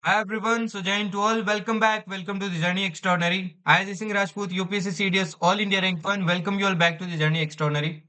Hi everyone, so Jain to all, welcome back, welcome to the Journey Extraordinary. I, Singh Rajput, UPSC CDS, All India Rank 1, welcome you all back to the Journey Extraordinary.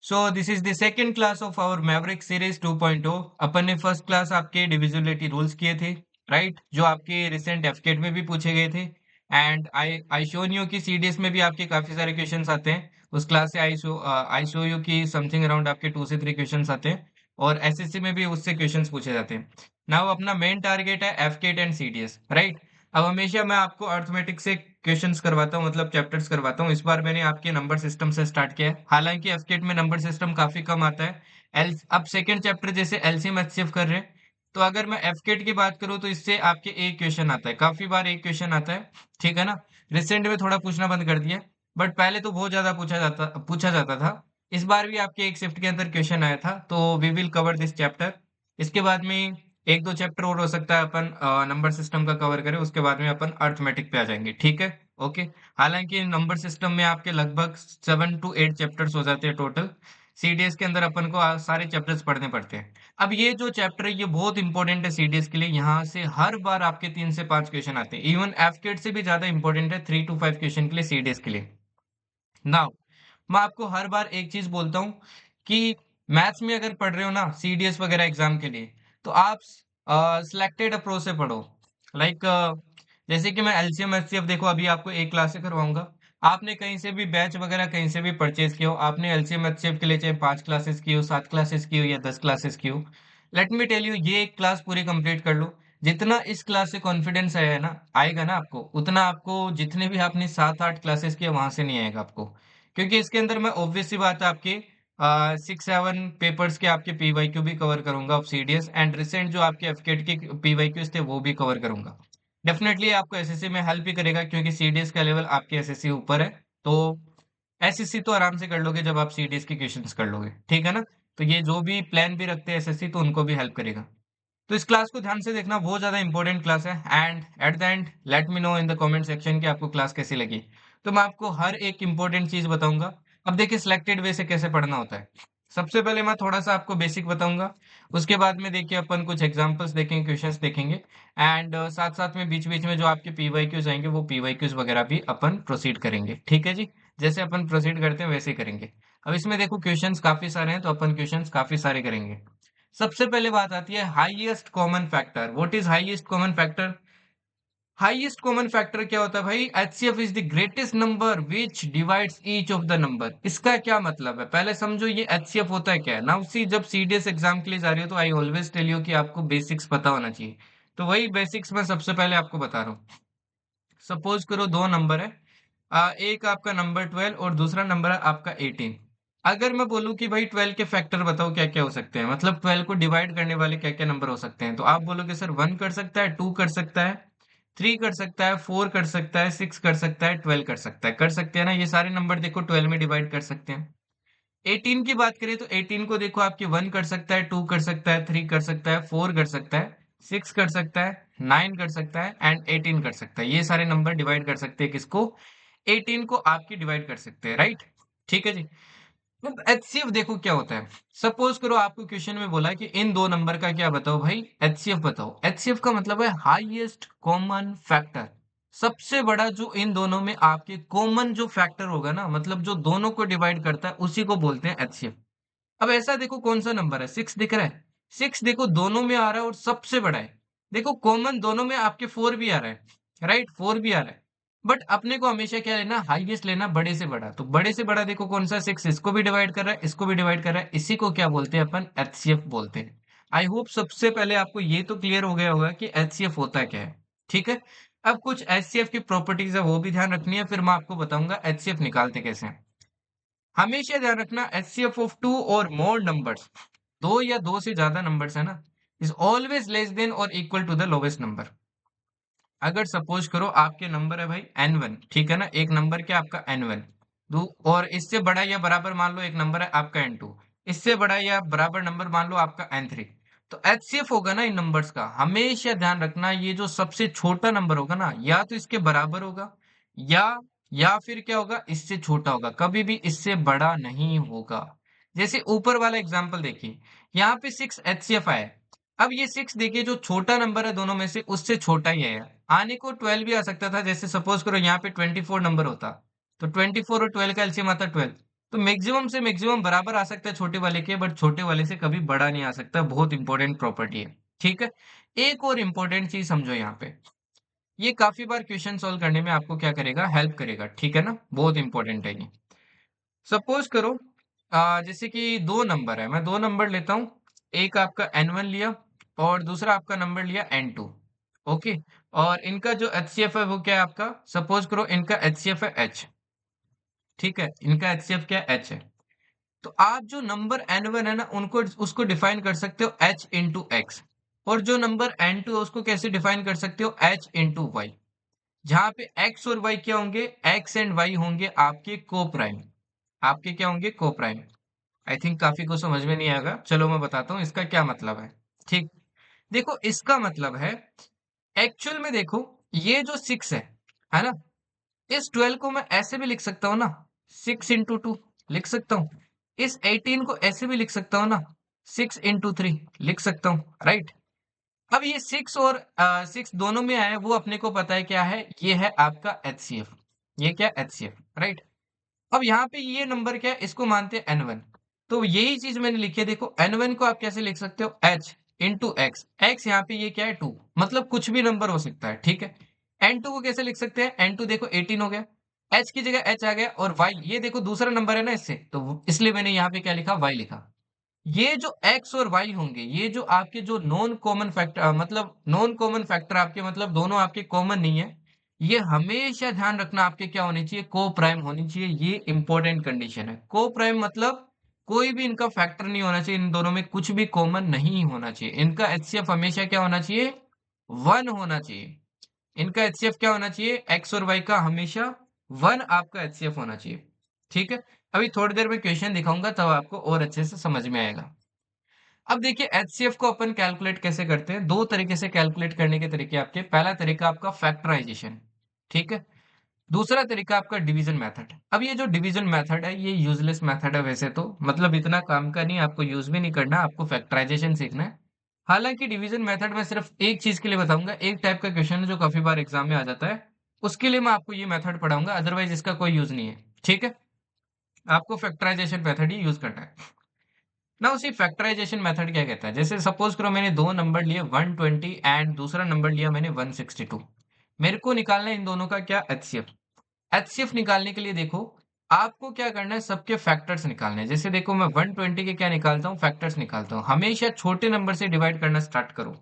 So this is the second class of our Maverick Series 2.0. अपन ने first class आपके divisibility rules किए थे, right, जो आपके recent एफकेट में भी पूछे गए थे। एंड आई शोन यू कि सीडीएस में भी आपके काफी सारे क्वेश्चंस आते हैं। उस क्लास से आई शो यू कि समथिंग अराउंड आपके 2 से 3 क्वेश्चंस आते हैं, और एसएससी में भी उससे क्वेश्चंस पूछे जाते हैं। नाउ अपना मेन टारगेट है एफकेट एंड सीडीएस, राइट। अब हमेशा मैं आपको अर्थमेटिक से क्वेश्चंस करवाता हूँ, मतलब चैप्टर्स करवाता हूँ। इस बार मैंने आपके नंबर सिस्टम से स्टार्ट किया है, हालांकि एफकेट में नंबर सिस्टम काफी कम आता है। एल अब सेकंड चैप्टर जैसे एलसीएम एचसीएफ कर रहे हैं, तो अगर मैं एफकेट की बात करूँ तो इससे आपके एक क्वेश्चन आता है, काफी बार एक क्वेश्चन आता है, ठीक है ना। रिसेंट में थोड़ा पूछना बंद कर दिया, बट पहले तो बहुत ज्यादा पूछा जाता था। इस बार भी आपके एक शिफ्ट के अंदर क्वेश्चन आया था, तो we will cover this chapter. इसके बाद में एक दो चैप्टर और हो सकता है अपन नंबर सिस्टम का कवर करें, उसके बाद में अपन अर्थमेटिक पे आ जाएंगे, ठीक है। ओके। हालांकि नंबर सिस्टम में आपके लगभग 7 to 8 चैप्टर्स हो जाते हैं टोटल। सीडीएस के अंदर अपन को सारे चैप्टर्स पढ़ने पड़ते हैं। अब ये जो चैप्टर है ये बहुत इंपॉर्टेंट है सीडीएस के लिए, यहाँ से हर बार आपके 3 से 5 क्वेश्चन आते हैं, इवन एफकेट से भी ज्यादा इंपॉर्टेंट है 3 to 5 क्वेश्चन के लिए सीडीएस के लिए। नाउ मैं आपको हर बार एक चीज बोलता हूँ कि मैथ्स में अगर पढ़ रहे हो ना सीडीएस वगैरह एग्जाम के लिए, तो आप सिलेक्टेड अप्रोच से पढ़ो। लाइक जैसे कि मैं एलसीएम एचसीएफ देखो अभी आपको एक क्लास से करवाऊंगा। आपने कहीं से भी बैच वगैरह कहीं से भी परचेज किया हो, आपने एलसीएम एचसीएफ के लिए चाहे 5 क्लासेस की हो, 7 क्लासेस की हो या 10 क्लासेस की हो, लेट मी टेल यू, ये एक क्लास पूरी कंप्लीट कर लो। जितना इस क्लास से कॉन्फिडेंस आएगा ना आपको, उतना आपको जितने भी आपने 7 8 क्लासेस किए वहां से नहीं आएगा आपको। क्योंकि इसके अंदर मैं ऑब्वियस सी बात है आपके 6 7 पेपर्स के आपके पीवाईक्यू भी कवर करूंगा ऑफ सीडीएस, एंड रिसेंट जो आपके एफकेट के पीवाईक्यूज थे वो भी कवर करूंगा। डेफिनेटली आपको एसएससी में हेल्प भी करेगा, क्योंकि सीडीएस का लेवल आपके एसएससी ऊपर है। तो एसएससी तो आराम से कर लोगे जब आप सीडीएस के क्वेश्चंस कर लोगे, ठीक है ना। तो ये जो भी प्लान भी रखते हैं एसएससी, तो उनको भी हेल्प करेगा। तो इस क्लास को ध्यान से देखना, बहुत ज्यादा इंपॉर्टेंट क्लास है। And at the and let me know in the comment section कि आपको क्लास कैसी लगी। तो मैं आपको हर एक इंपॉर्टेंट चीज बताऊंगा। अब देखिए सिलेक्टेड वे से कैसे पढ़ना होता है। सबसे पहले मैं थोड़ा सा आपको बेसिक बताऊंगा, उसके बाद में देखिए अपन कुछ एग्जांपल्स देखेंगे, क्वेश्चंस देखेंगे। एंड साथ साथ में बीच बीच में जो आपके पीवाईक्यूज आएंगे वो पीवाईक्यूज वगैरह भी अपन प्रोसीड करेंगे, ठीक है जी। जैसे अपन प्रोसीड करते हैं वैसे ही करेंगे। अब इसमें देखो क्वेश्चंस काफी सारे हैं, तो अपन क्वेश्चंस काफी सारे करेंगे। सबसे पहले बात आती है highest common factor. What is highest common factor? Highest common factor क्या होता है भाई? HCF is the greatest number which divides each of the number. इसका क्या मतलब है पहले समझो, ये एचसीएफ होता है क्या है। नाउ सी, जब सीडीएस एग्जाम के लिए जा रही हो तो आई ऑलवेज टेल यू कि आपको बेसिक्स पता होना चाहिए। तो वही बेसिक्स मैं सबसे पहले आपको बता रहा हूँ। सपोज करो दो नंबर है, एक आपका नंबर 12 और दूसरा नंबर है आपका 18। अगर मैं बोलूं कि भाई 12 के फैक्टर बताओ क्या क्या हो सकते हैं, मतलब 12 को डिवाइड करने वाले क्या क्या नंबर हो सकते हैं, तो आप बोलोगे सर 1 कर सकता है, 2 कर सकता है, 3 कर सकता है, 4 कर सकता है, 6 कर सकता है, 12 कर सकता है। कर सकते हैं ना, ये सारे नंबर देखो 12 में डिवाइड कर सकते हैं। 18 की बात करें तो 18 को देखो आपकी 1 कर सकता है, 2 कर सकता है, 3 कर सकता है, 4 कर सकता है, 6 कर सकता है, 9 कर सकता है एंड 18 कर सकता है। ये सारे नंबर डिवाइड कर सकते हैं किसको? 18 को आपकी डिवाइड कर सकते हैं, राइट। ठीक है जी। अब एचसीएफ देखो क्या होता है। सपोज करो आपको क्वेश्चन में बोला है कि इन दो नंबर का क्या बताओ भाई, एचसीएफ बताओ। एचसीएफ का मतलब है हाईएस्ट कॉमन फैक्टर। सबसे बड़ा जो इन दोनों में आपके कॉमन जो फैक्टर होगा ना, मतलब जो दोनों को डिवाइड करता है, उसी को बोलते हैं एचसीएफ। अब ऐसा देखो कौन सा नंबर है, 6 दिख रहा है। 6 देखो दोनों में आ रहा है और सबसे बड़ा है। देखो कॉमन दोनों में आपके 4 भी आ रहा है, राइट, 4 भी आ रहा है। बट अपने को हमेशा क्या लेना, हाईएस्ट लेना, बड़े से बड़ा। तो बड़े से बड़ा देखो कौन सा, 6 इसको भी डिवाइड कर रहा है, इसको भी डिवाइड कर रहा है। इसी को क्या बोलते हैं अपन? एचसीएफ बोलते हैं। आई होप सबसे पहले आपको ये तो क्लियर हो गया होगा कि एचसीएफ होता क्या है, ठीक है। अब कुछ एचसीएफ की प्रॉपर्टीज है वो भी ध्यान रखनी है, फिर मैं आपको बताऊंगा एचसीएफ निकालते कैसे हैं। हमेशा ध्यान रखना, एचसीएफ ऑफ टू और मोर नंबर्स, दो या दो से ज्यादा नंबर्स है ना, इज ऑलवेज लेस देन और equal to the lowest number. अगर सपोज करो आपके नंबर है भाई n1, ठीक है ना, एक नंबर क्या आपका n1, दो और इससे बड़ा या बराबर मान लो एक नंबर है आपका n2, इससे बड़ा या बराबर नंबर मान लो आपका n3। तो एचसीएफ होगा ना इन नंबर्स का, हमेशा ध्यान रखना, ये जो सबसे छोटा नंबर होगा ना, या तो इसके बराबर होगा, या या फिर क्या होगा, इससे छोटा होगा, कभी भी इससे बड़ा नहीं होगा। जैसे ऊपर वाला एग्जांपल देखिए, यहाँ पे 6 एचसीएफ आया है, अब ये 6 देखिए जो छोटा नंबर है दोनों में से उससे छोटा ही है। आने को 12 भी आ सकता था, जैसे सपोज करो यहाँ पे 24 नंबर होता तो 24 और 12 का एलसीएम आता 12। तो मैक्सिमम से मैक्सिमम बराबर आ सकता है छोटे वाले के, बट छोटे वाले से कभी बड़ा नहीं आ सकता। बहुत इंपॉर्टेंट प्रॉपर्टी है। ठीक है। एक और इम्पोर्टेंट चीज समझो यहाँ पे, ये काफी बार क्वेश्चन सॉल्व करने में आपको क्या करेगा, हेल्प करेगा। ठीक है ना, बहुत इंपॉर्टेंट है ये। सपोज करो जैसे कि दो नंबर है, मैं दो नंबर लेता हूँ। एक आपका N1 लिया और दूसरा आपका नंबर लिया N2। ओके। और इनका जो HCF है वो क्या है आपका, सपोज करो इनका HCF है H। ठीक है, इनका HCF क्या है, H है। तो आप जो नंबर N1 है ना उनको उसको डिफाइन कर सकते हो H इंटू एक्स, और जो नंबर N2 है उसको कैसे डिफाइन कर सकते हो, H इंटू वाई। जहां पे x और y क्या होंगे, x एंड y होंगे आपके को प्राइम। आपके क्या होंगे, को प्राइम। आई थिंक काफी को समझ में नहीं आएगा, चलो मैं बताता हूँ इसका क्या मतलब है। ठीक। देखो इसका मतलब है, एक्चुअल में देखो ये जो 6 है ना, इस 12 को मैं ऐसे भी लिख सकता हूँ ना, 6 इंटू 2 लिख सकता हूँ। इस 18 को ऐसे भी लिख सकता हूँ ना, 6 इंटू 3 लिख सकता हूँ, राइट। अब ये 6 और 6 दोनों में है, वो अपने को पता है क्या है, ये है आपका HCF। ये क्या, HCF, राइट। अब यहाँ पे ये नंबर क्या है, इसको मानते हैं N1। तो यही चीज मैंने लिखी है, देखो N1 को आप कैसे लिख सकते हो, H इंटू एक्स। एक्स यहाँ पे ये क्या है, 2। मतलब कुछ भी नंबर हो सकता है। ठीक है। N2 को कैसे लिख सकते हैं, N2 देखो 18 हो गया, H की जगह H आ गया, और Y ये देखो दूसरा नंबर है ना इससे, तो इसलिए मैंने यहाँ पे क्या लिखा, Y लिखा। ये जो x और y होंगे, ये जो आपके जो नॉन कॉमन फैक्टर, मतलब नॉन कॉमन फैक्टर आपके, मतलब दोनों आपके कॉमन नहीं है, ये हमेशा ध्यान रखना आपके क्या होनी चाहिए, को प्राइम होनी चाहिए। ये इंपॉर्टेंट कंडीशन है। को प्राइम मतलब कोई भी इनका फैक्टर नहीं होना चाहिए, इन दोनों में कुछ भी कॉमन नहीं होना चाहिए। इनका एचसीएफ हमेशा क्या होना चाहिए, 1 होना चाहिए। इनका एचसीएफ क्या होना चाहिए, एक्स और वाई का हमेशा 1 आपका एचसीएफ होना चाहिए। ठीक है। अभी थोड़ी देर में क्वेश्चन दिखाऊंगा, तब आपको और अच्छे से समझ में आएगा। अब देखिए एचसीएफ को अपन कैलकुलेट कैसे करते हैं, दो तरीके से कैलकुलेट करने के तरीके आपके। पहला तरीका आपका फैक्टराइजेशन, ठीक है। दूसरा तरीका आपका डिवीजन मेथड। अब ये जो डिवीजन मेथड है ये यूजलेस मेथड है वैसे तो, मतलब इतना काम का नहीं, आपको यूज भी नहीं करना, आपको फैक्टराइजेशन सीखना है। हालांकि डिवीजन मेथड में सिर्फ एक चीज के लिए बताऊंगा, एक टाइप का क्वेश्चन है जो काफी बार एग्जाम में आ जाता है, उसके लिए मैं आपको ये मेथड पढ़ाऊंगा, अदरवाइज इसका कोई यूज नहीं है। ठीक है। आपको फैक्टराइजेशन मेथड ही यूज करना है ना। उसी फैक्टराइजेशन मेथड क्या कहता है, जैसे सपोज करो मैंने दो नंबर लिए 120 एंड दूसरा नंबर लिया मैंने 162। मेरे को निकालना है इन दोनों का क्या, एचसीएफ। एचसीएफ निकालने के लिए देखो आपको क्या करना है, सबके फैक्टर्स निकालने हैं। जैसे देखो मैं 120 के क्या निकालता हूँ, फैक्टर्स निकालता हूँ। हमेशा छोटे नंबर से डिवाइड करना स्टार्ट करो।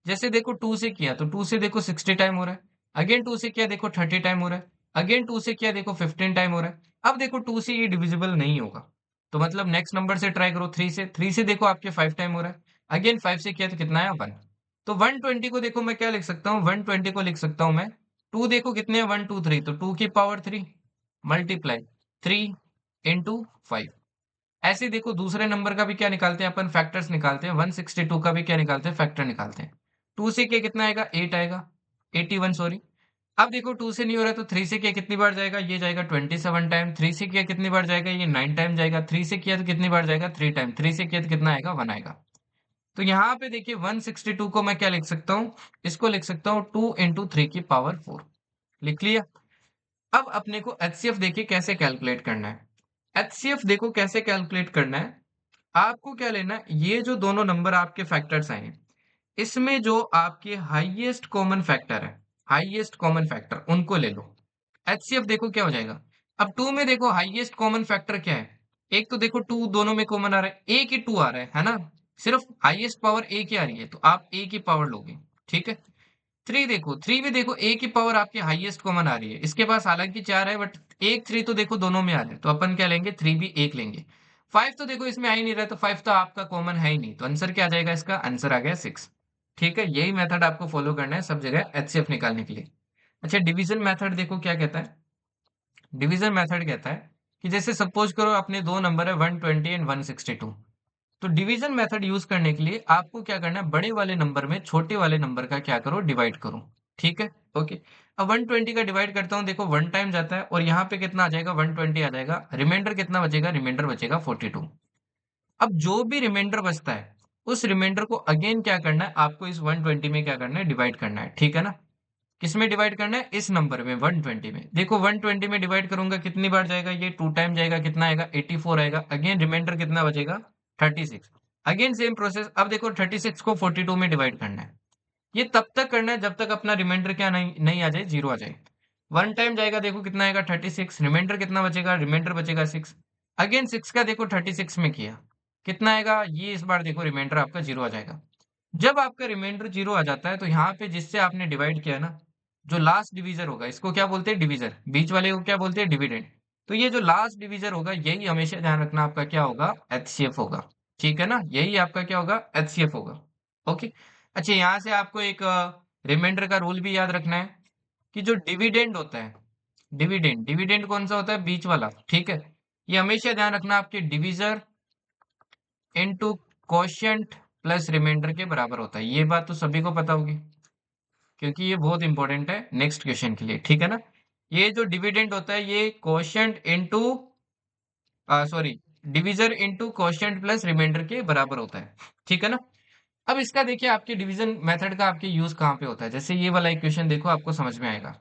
जैसे देखो 2 से किया तो 2 से देखो 60 टाइम हो रहा है। अगेन 2 से किया देखो 30 टाइम हो रहा है। अगेन 2 से किया देखो 15 टाइम हो रहा है। अब देखो 2 से ये डिविजिबल नहीं होगा, तो मतलब नेक्स्ट नंबर से ट्राई करो, 3 से। 3 से देखो आपके 5 टाइम हो रहा है। अगेन 5 से किया तो कितना आया, 1। तो 120 को देखो मैं क्या लिख सकता हूँ, 120 को लिख सकता हूँ मैं, 2 देखो कितने हैं, 1 2 3, तो 2 की पावर 3 मल्टीप्लाई 3 इंटू 5। ऐसे ही देखो दूसरे नंबर का भी क्या निकालते हैं अपन, फैक्टर्स निकालते हैं। 162 का भी क्या निकालते हैं, फैक्टर निकालते हैं। 2 से क्या कितना आएगा, 8 आएगा, 81 सॉरी। अब देखो 2 से नहीं हो रहा तो 3 से क्या कितनी बार जाएगा, ये जाएगा 27 टाइम। 3 से किया कितनी बार जाएगा, ये 9 टाइम जाएगा। 3 से किया तो कितनी बार जाएगा, 3 टाइम। 3 से किया तो कितना आएगा, 1 आएगा। तो यहाँ पे देखिए 162 को मैं क्या लिख सकता हूँ, इसको लिख सकता हूँ 2 इंटू 3 की पावर 4। लिख लिया। अब अपने को एचसीएफ देखिए कैसे कैलकुलेट करना है। एचसीएफ देखो कैसे कैलकुलेट करना है, आपको क्या लेना है, ये जो दोनों नंबर आपके फैक्टर्स आए हैं, इसमें जो आपके हाईएस्ट कॉमन फैक्टर है, हाईएस्ट कॉमन फैक्टर उनको ले लो। एचसीएफ देखो क्या हो जाएगा। अब 2 में देखो हाईएस्ट कॉमन फैक्टर क्या है, एक तो देखो 2 दोनों में कॉमन आ रहा है, एक ही 2 आ रहा है ना। सिर्फ हाईएस्ट पावर एक ही आ रही है, तो आप एक ही पावर लोगे। ठीक है। 3 देखो, 3 में देखो एक ही पावर आपकी हाईएस्ट कॉमन आ रही है, इसके पास हालांकि 4 है, बट एक 3 तो देखो दोनों में आ रहा है, तो अपन क्या लेंगे, 3 भी एक लेंगे। 5 तो देखो इसमें आ ही नहीं रहा, तो 5 तो आपका कॉमन है ही नहीं, तो आंसर क्या आ जाएगा, इसका आंसर आ गया 6। ठीक है। यही मेथड आपको फॉलो करना है सब जगह एचसीएफ निकालने के लिए। अच्छा डिवीजन मेथड देखो क्या कहता है। डिवीजन मेथड कहता है कि जैसे सपोज करो अपने दो नंबर है 120 एंड 162। तो डिवीजन मेथड यूज करने के लिए आपको क्या करना है, बड़े वाले नंबर में छोटे वाले नंबर का क्या करो, डिवाइड करो। ठीक है। ओके। अब 120 का डिवाइड करता हूँ, देखो 1 टाइम जाता है, और यहाँ पे कितना आ जाएगा, 120 आ जाएगा। रिमाइंडर कितना बचेगा, रिमाइंडर बचेगा 42। अब जो भी रिमाइंडर बचता है उस रिमाइंडर को अगेन क्या करना है, आपको इस 120 में क्या करना है, डिवाइड करना है, ठीक है ना। किस में डिवाइड करना है, इस नंबर में 120 में। देखो 120 में डिवाइड करूंगा कितनी बार जाएगा, ये 2 टाइम जाएगा, कितना आएगा 84 आएगा। अगेन रिमाइंडर कितना बचेगा 36। अगेन सेम प्रोसेस, अब देखो 36 को 42 में डिवाइड करना है। ये तब तक करना है जब तक अपना रिमाइंडर क्या नहीं नहीं आ जाए, जीरो आ जाए। वन टाइम जाएगा, देखो कितना आएगा 36, रिमाइंडर कितना बचेगा, रिमाइंडर बचेगा 6। अगेन 6 का देखो 36 में किया, कितना आएगा, ये इस बार देखो रिमाइंडर आपका जीरो आ जाएगा। जब आपका रिमाइंडर जीरो आ जाता है तो यहाँ पे जिससे आपने डिवाइड किया ना, जो लास्ट डिवीजर होगा, इसको क्या बोलते हैं, डिवीजर। बीच वाले को क्या बोलते हैं, डिविडेंड। तो ये जो लास्ट डिवीजर होगा, यही हमेशा ध्यान रखना आपका क्या होगा, एचसीएफ होगा। ठीक है ना, यही आपका क्या होगा, एचसीएफ होगा। ओके। अच्छा, यहाँ से आपको एक रिमाइंडर का रूल भी याद रखना है कि जो डिविडेंड होता है, डिविडेंड डिविडेंड कौन सा होता है, बीच वाला, ठीक है। ये हमेशा ध्यान रखना आपके divisor into quotient plus remainder के बराबर होता है। ये बात तो सभी को पता होगी, क्योंकि ये बहुत इंपॉर्टेंट है नेक्स्ट क्वेश्चन के लिए, ठीक है ना। ये जो डिविडेंड होता है, ये quotient into sorry, divisor into quotient plus remainder के बराबर होता है, ठीक है ना। अब इसका देखिए आपके डिवीजन मेथड का आपके यूज कहाँ पे होता है। जैसे ये वाला इक्वेशन देखो, आपको समझ में आएगा।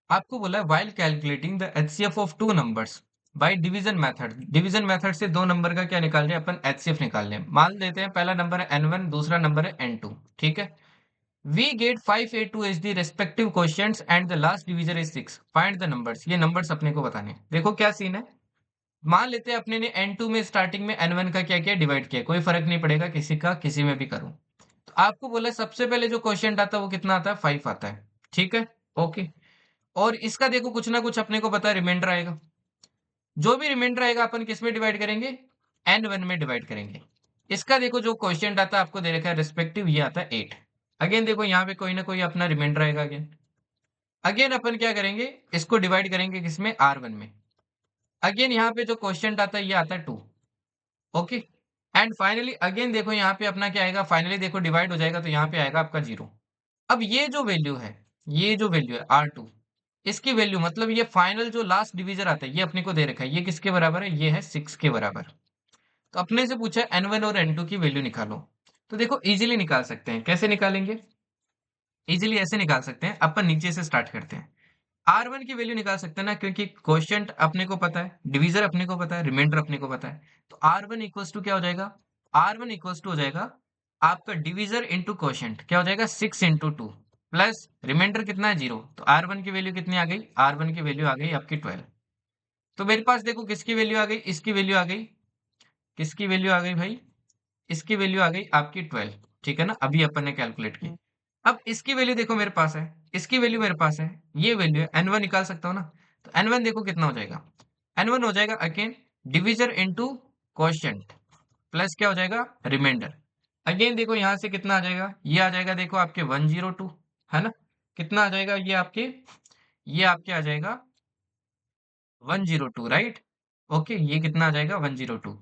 आपको बोला है while calculating the HCF of two numbers by division method. Division method से दो नंबर का क्या निकाल रहे हैं अपन, एचसीएफ निकाल रहे हैं। मान लेते हैं पहला नंबर है n1, दूसरा नंबर है n2, ठीक है। We get 582 as the respective questions and the last divisor is 6, find the numbers. ये नंबर्स अपने को बताने हैं। देखो क्या सीन है, मान लेते हैं अपने ने n2 में स्टार्टिंग में n1 का क्या किया, डिवाइड किया। कोई फर्क नहीं पड़ेगा किसी का किसी में भी करूं। तो आपको बोला सबसे पहले जो क्वेश्चन आता है वो कितना आता है, 5 आता है, ठीक है। ओके। और इसका देखो कुछ ना कुछ अपने को पता है, रिमाइंडर आएगा। जो भी रिमाइंडर आएगा अपन किस में डिवाइड करेंगे, n1 में डिवाइड करेंगे। इसका देखो जो क्वेश्चन आता है आपको दे रखा है रिस्पेक्टिव, ये आता है 8। अगेन देखो यहाँ पे कोई ना कोई अपना रिमाइंडर आएगा। अगेन अगेन अपन क्या करेंगे, इसको डिवाइड करेंगे किसमें, r1 में। अगेन यहाँ पे जो क्वेश्चन आता है ये आता है 2। ओके। एंड फाइनली अगेन देखो यहाँ पे अपना क्या आएगा, फाइनली देखो डिवाइड हो जाएगा तो यहाँ पे आएगा आपका 0। अब ये जो वैल्यू है, ये जो वैल्यू है R2, इसकी वैल्यू मतलब ये फाइनल जो लास्ट डिवीजर आता है ये अपने को दे रखा है, ये किसके बराबर है, ये है 6 के बराबर। तो अपने से पूछा n1 और n2 की वैल्यू निकालो। तो देखो इजीली निकाल सकते हैं। कैसे निकालेंगे, इजीली ऐसे निकाल सकते हैं। अपन नीचे से स्टार्ट करते हैं। R1 की वैल्यू निकाल सकते हैं ना, क्योंकि क्वोशिएंट अपने को पता है, डिवीजर अपने को पता है, रिमाइंडर अपने को पता है। तो R1 इक्वल्स टू क्या हो जाएगा, R1 इक्वल्स टू हो जाएगा आपका डिवीजर इंटू क्वोशिएंट, क्या हो जाएगा 6 इंटू 2 प्लस रिमाइंडर कितना है 0। तो R1 की वैल्यू कितनी आ गई, R1 की वैल्यू आ गई आपकी 12। तो मेरे पास देखो किसकी वैल्यू आ गई, इसकी वैल्यू आ गई, किसकी वैल्यू आ गई भाई, इसकी वैल्यू आ गई आपकी 12, ठीक है ना। अभी अपन ने कैलकुलेट की। अब इसकी वैल्यू देखो मेरे पास है, इसकी वैल्यू मेरे पास है, ये वैल्यू है, n1 निकाल सकता हूँ ना। तो n1 देखो कितना हो जाएगा, n1 हो जाएगा again divisor into quotient plus क्या हो जाएगा, रिमाइंडर। अगेन देखो यहाँ से कितना आ जाएगा, ये आ जाएगा देखो आपके 102, है ना। कितना आ जाएगा ये आपके आ जाएगा 102, राइट। ओके, ये कितना आ जाएगा 102।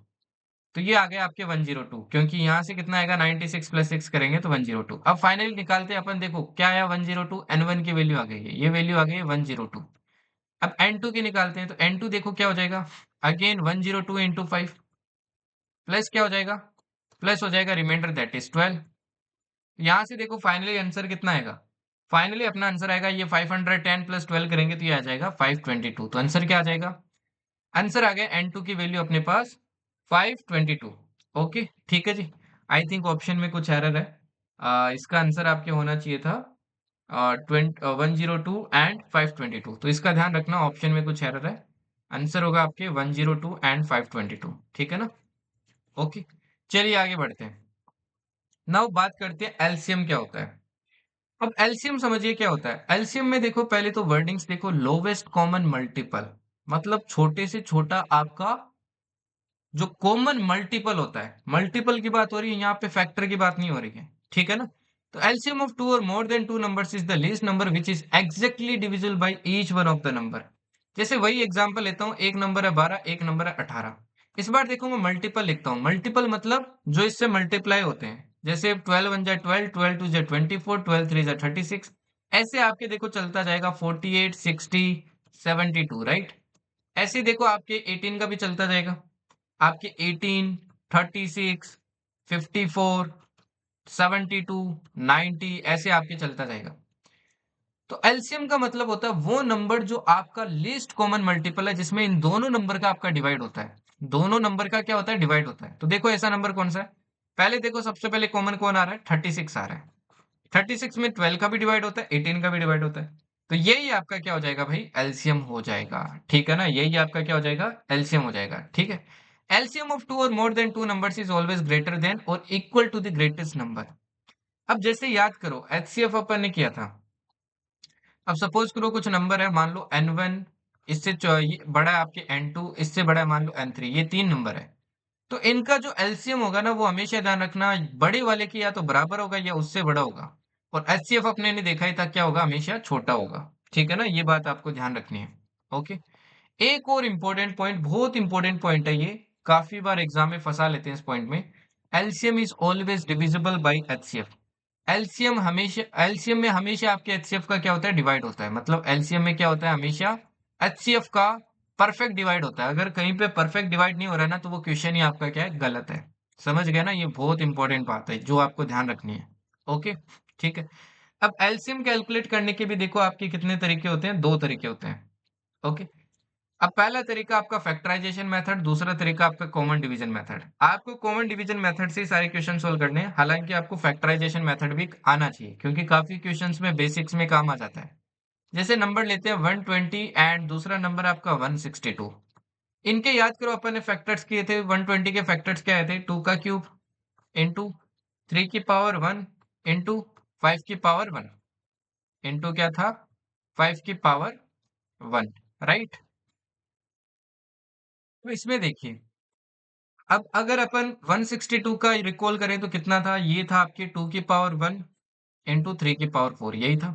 तो ये आ गया आपके 102, क्योंकि यहाँ से कितना आएगा 96 प्लस 6 करेंगे तो 102। अब फाइनली निकालते हैं अपन, देखो क्या आया 102, n1 की वैल्यू आ गई है, ये वैल्यू आ गई है 102। अब n2 की निकालते हैं, तो n2 देखो क्या हो जाएगा, अगेन 102 इंटू 5 प्लस क्या हो जाएगा, प्लस हो जाएगा रिमाइंडर दैट इज 12। यहाँ से देखो फाइनली आंसर कितना आएगा, फाइनली अपना आंसर आएगा ये 510 प्लस 12 करेंगे तो ये आ जाएगा 522। तो आंसर क्या आ जाएगा, आंसर आ गया n2 की वैल्यू अपने पास 522। ओके, ठीक है जी। आई थिंक ऑप्शन में कुछ एरर है। इसका आंसर आपके होना चाहिए था 102 एंड 522। तो इसका ध्यान रखना, ऑप्शन में कुछ एरर है। आंसर होगा आपके 102 एंड 522, ठीक है ना। ओके, चलिए आगे बढ़ते हैं। नाउ बात करते हैं एलसीएम क्या होता है। अब एलसीएम समझिए क्या होता है। एलसीएम में देखो पहले तो वर्डिंग्स देखो, लोवेस्ट कॉमन मल्टीपल, मतलब छोटे से छोटा आपका जो कॉमन मल्टीपल होता है। मल्टीपल की बात हो रही है यहाँ पे, फैक्टर की बात नहीं हो रही है, ठीक है ना। तो एलसीएम ऑफ टू और more than two numbers is the least number which is exactly divisible by each one of the number. जैसे वही एग्जांपल लेता हूँ, एक नंबर है 12, एक नंबर है 18। इस बार देखो मैं मल्टीपल लिखता हूँ। मल्टीपल मतलब जो इससे मल्टीप्लाई होते हैं। जैसे 12 वन जा 12, 12 टू जा 24, 12 थ्री जा 36। ऐसे आपके देखो चलता जाएगा 48, 60, 72, राइट। ऐसे देखो आपके 18 का भी चलता जाएगा, आपके 18, 36, 54, 72, 90 ऐसे आपके चलता जाएगा। तो एलसीएम का मतलब होता है वो नंबर जो आपका लीस्ट कॉमन मल्टीपल है, जिसमें इन दोनों नंबर का आपका डिवाइड होता है। दोनों नंबर का क्या होता है, डिवाइड होता है। तो देखो ऐसा नंबर कौन सा है, पहले देखो सबसे पहले कॉमन कौन आ रहा है, 36 आ रहा है। 36 में 12 का भी डिवाइड होता है, 18 का भी डिवाइड होता है। तो यही आपका क्या हो जाएगा भाई, एलसीएम हो जाएगा। ठीक है ना, यही आपका क्या हो जाएगा, एलसीएम हो जाएगा। ठीक है, एलसीएम ऑफ टू और more than two numbers is always greater than और equal to the greatest number. अब जैसे याद करो एचसीएफ अपन ने किया था। अब सपोज करो कुछ नंबर है, मान लो n1, इससे ये बड़ा है आपके n2, इससे बड़ा है मान लो n3, ये तीन नंबर है। तो इनका जो एलसीएम होगा ना, वो हमेशा ध्यान रखना बड़े वाले की या तो बराबर होगा या उससे बड़ा होगा। और एचसीएफ अपने ने देखा ही था क्या होगा, हमेशा छोटा होगा। ठीक है ना, ये बात आपको ध्यान रखनी है। ओके, एक और इम्पोर्टेंट पॉइंट, बहुत इंपॉर्टेंट पॉइंट है ये, काफी बार एग्जाम में फंसा लेते हैं इस पॉइंट में। LCM is always divisible by HCF. LCM में हमेशा आपके एचसीएफ का क्या होता है, डिवाइड होता है। मतलब एलसीएम में क्या होता है, हमेशा एचसीएफ का परफेक्ट डिवाइड होता है। अगर कहीं पे परफेक्ट डिवाइड नहीं हो रहा है ना, तो वो क्वेश्चन ही आपका क्या है, गलत है। समझ गए ना, ये बहुत इंपॉर्टेंट बात है जो आपको ध्यान रखनी है। ओके, ठीक है। अब एलसीएम कैलकुलेट करने के भी देखो आपके कितने तरीके होते हैं, दो तरीके होते हैं। ओके, अब पहला तरीका आपका फैक्टराइजेशन मेथड, दूसरा तरीका आपका कॉमन डिवीजन मेथड। आपको कॉमन डिवीजन मेथड से ही सारे क्वेश्चन सोल्व करने हैं, हालांकि आपको फैक्टराइजेशन मेथड भी आना चाहिए, क्योंकि काफी क्वेश्चंस में बेसिक्स में काम आ जाता है। जैसे नंबर लेते हैं 120 एंड दूसरा नंबर आपका 162। इनके याद करो, अपन ने फैक्टर्स किए थे। 120 के फैक्टर्स क्या आए थे, 2 का क्यूब इंटू 3 की पावर 1 इंटू 5 की पावर 1 इंटू क्या था, 5 की पावर 1, राइट। तो इसमें देखिए, अब अगर अपन 162 का रिकॉल करें तो कितना था, ये था आपके 2 की पावर 1 इंटू 3 की पावर 4, यही था।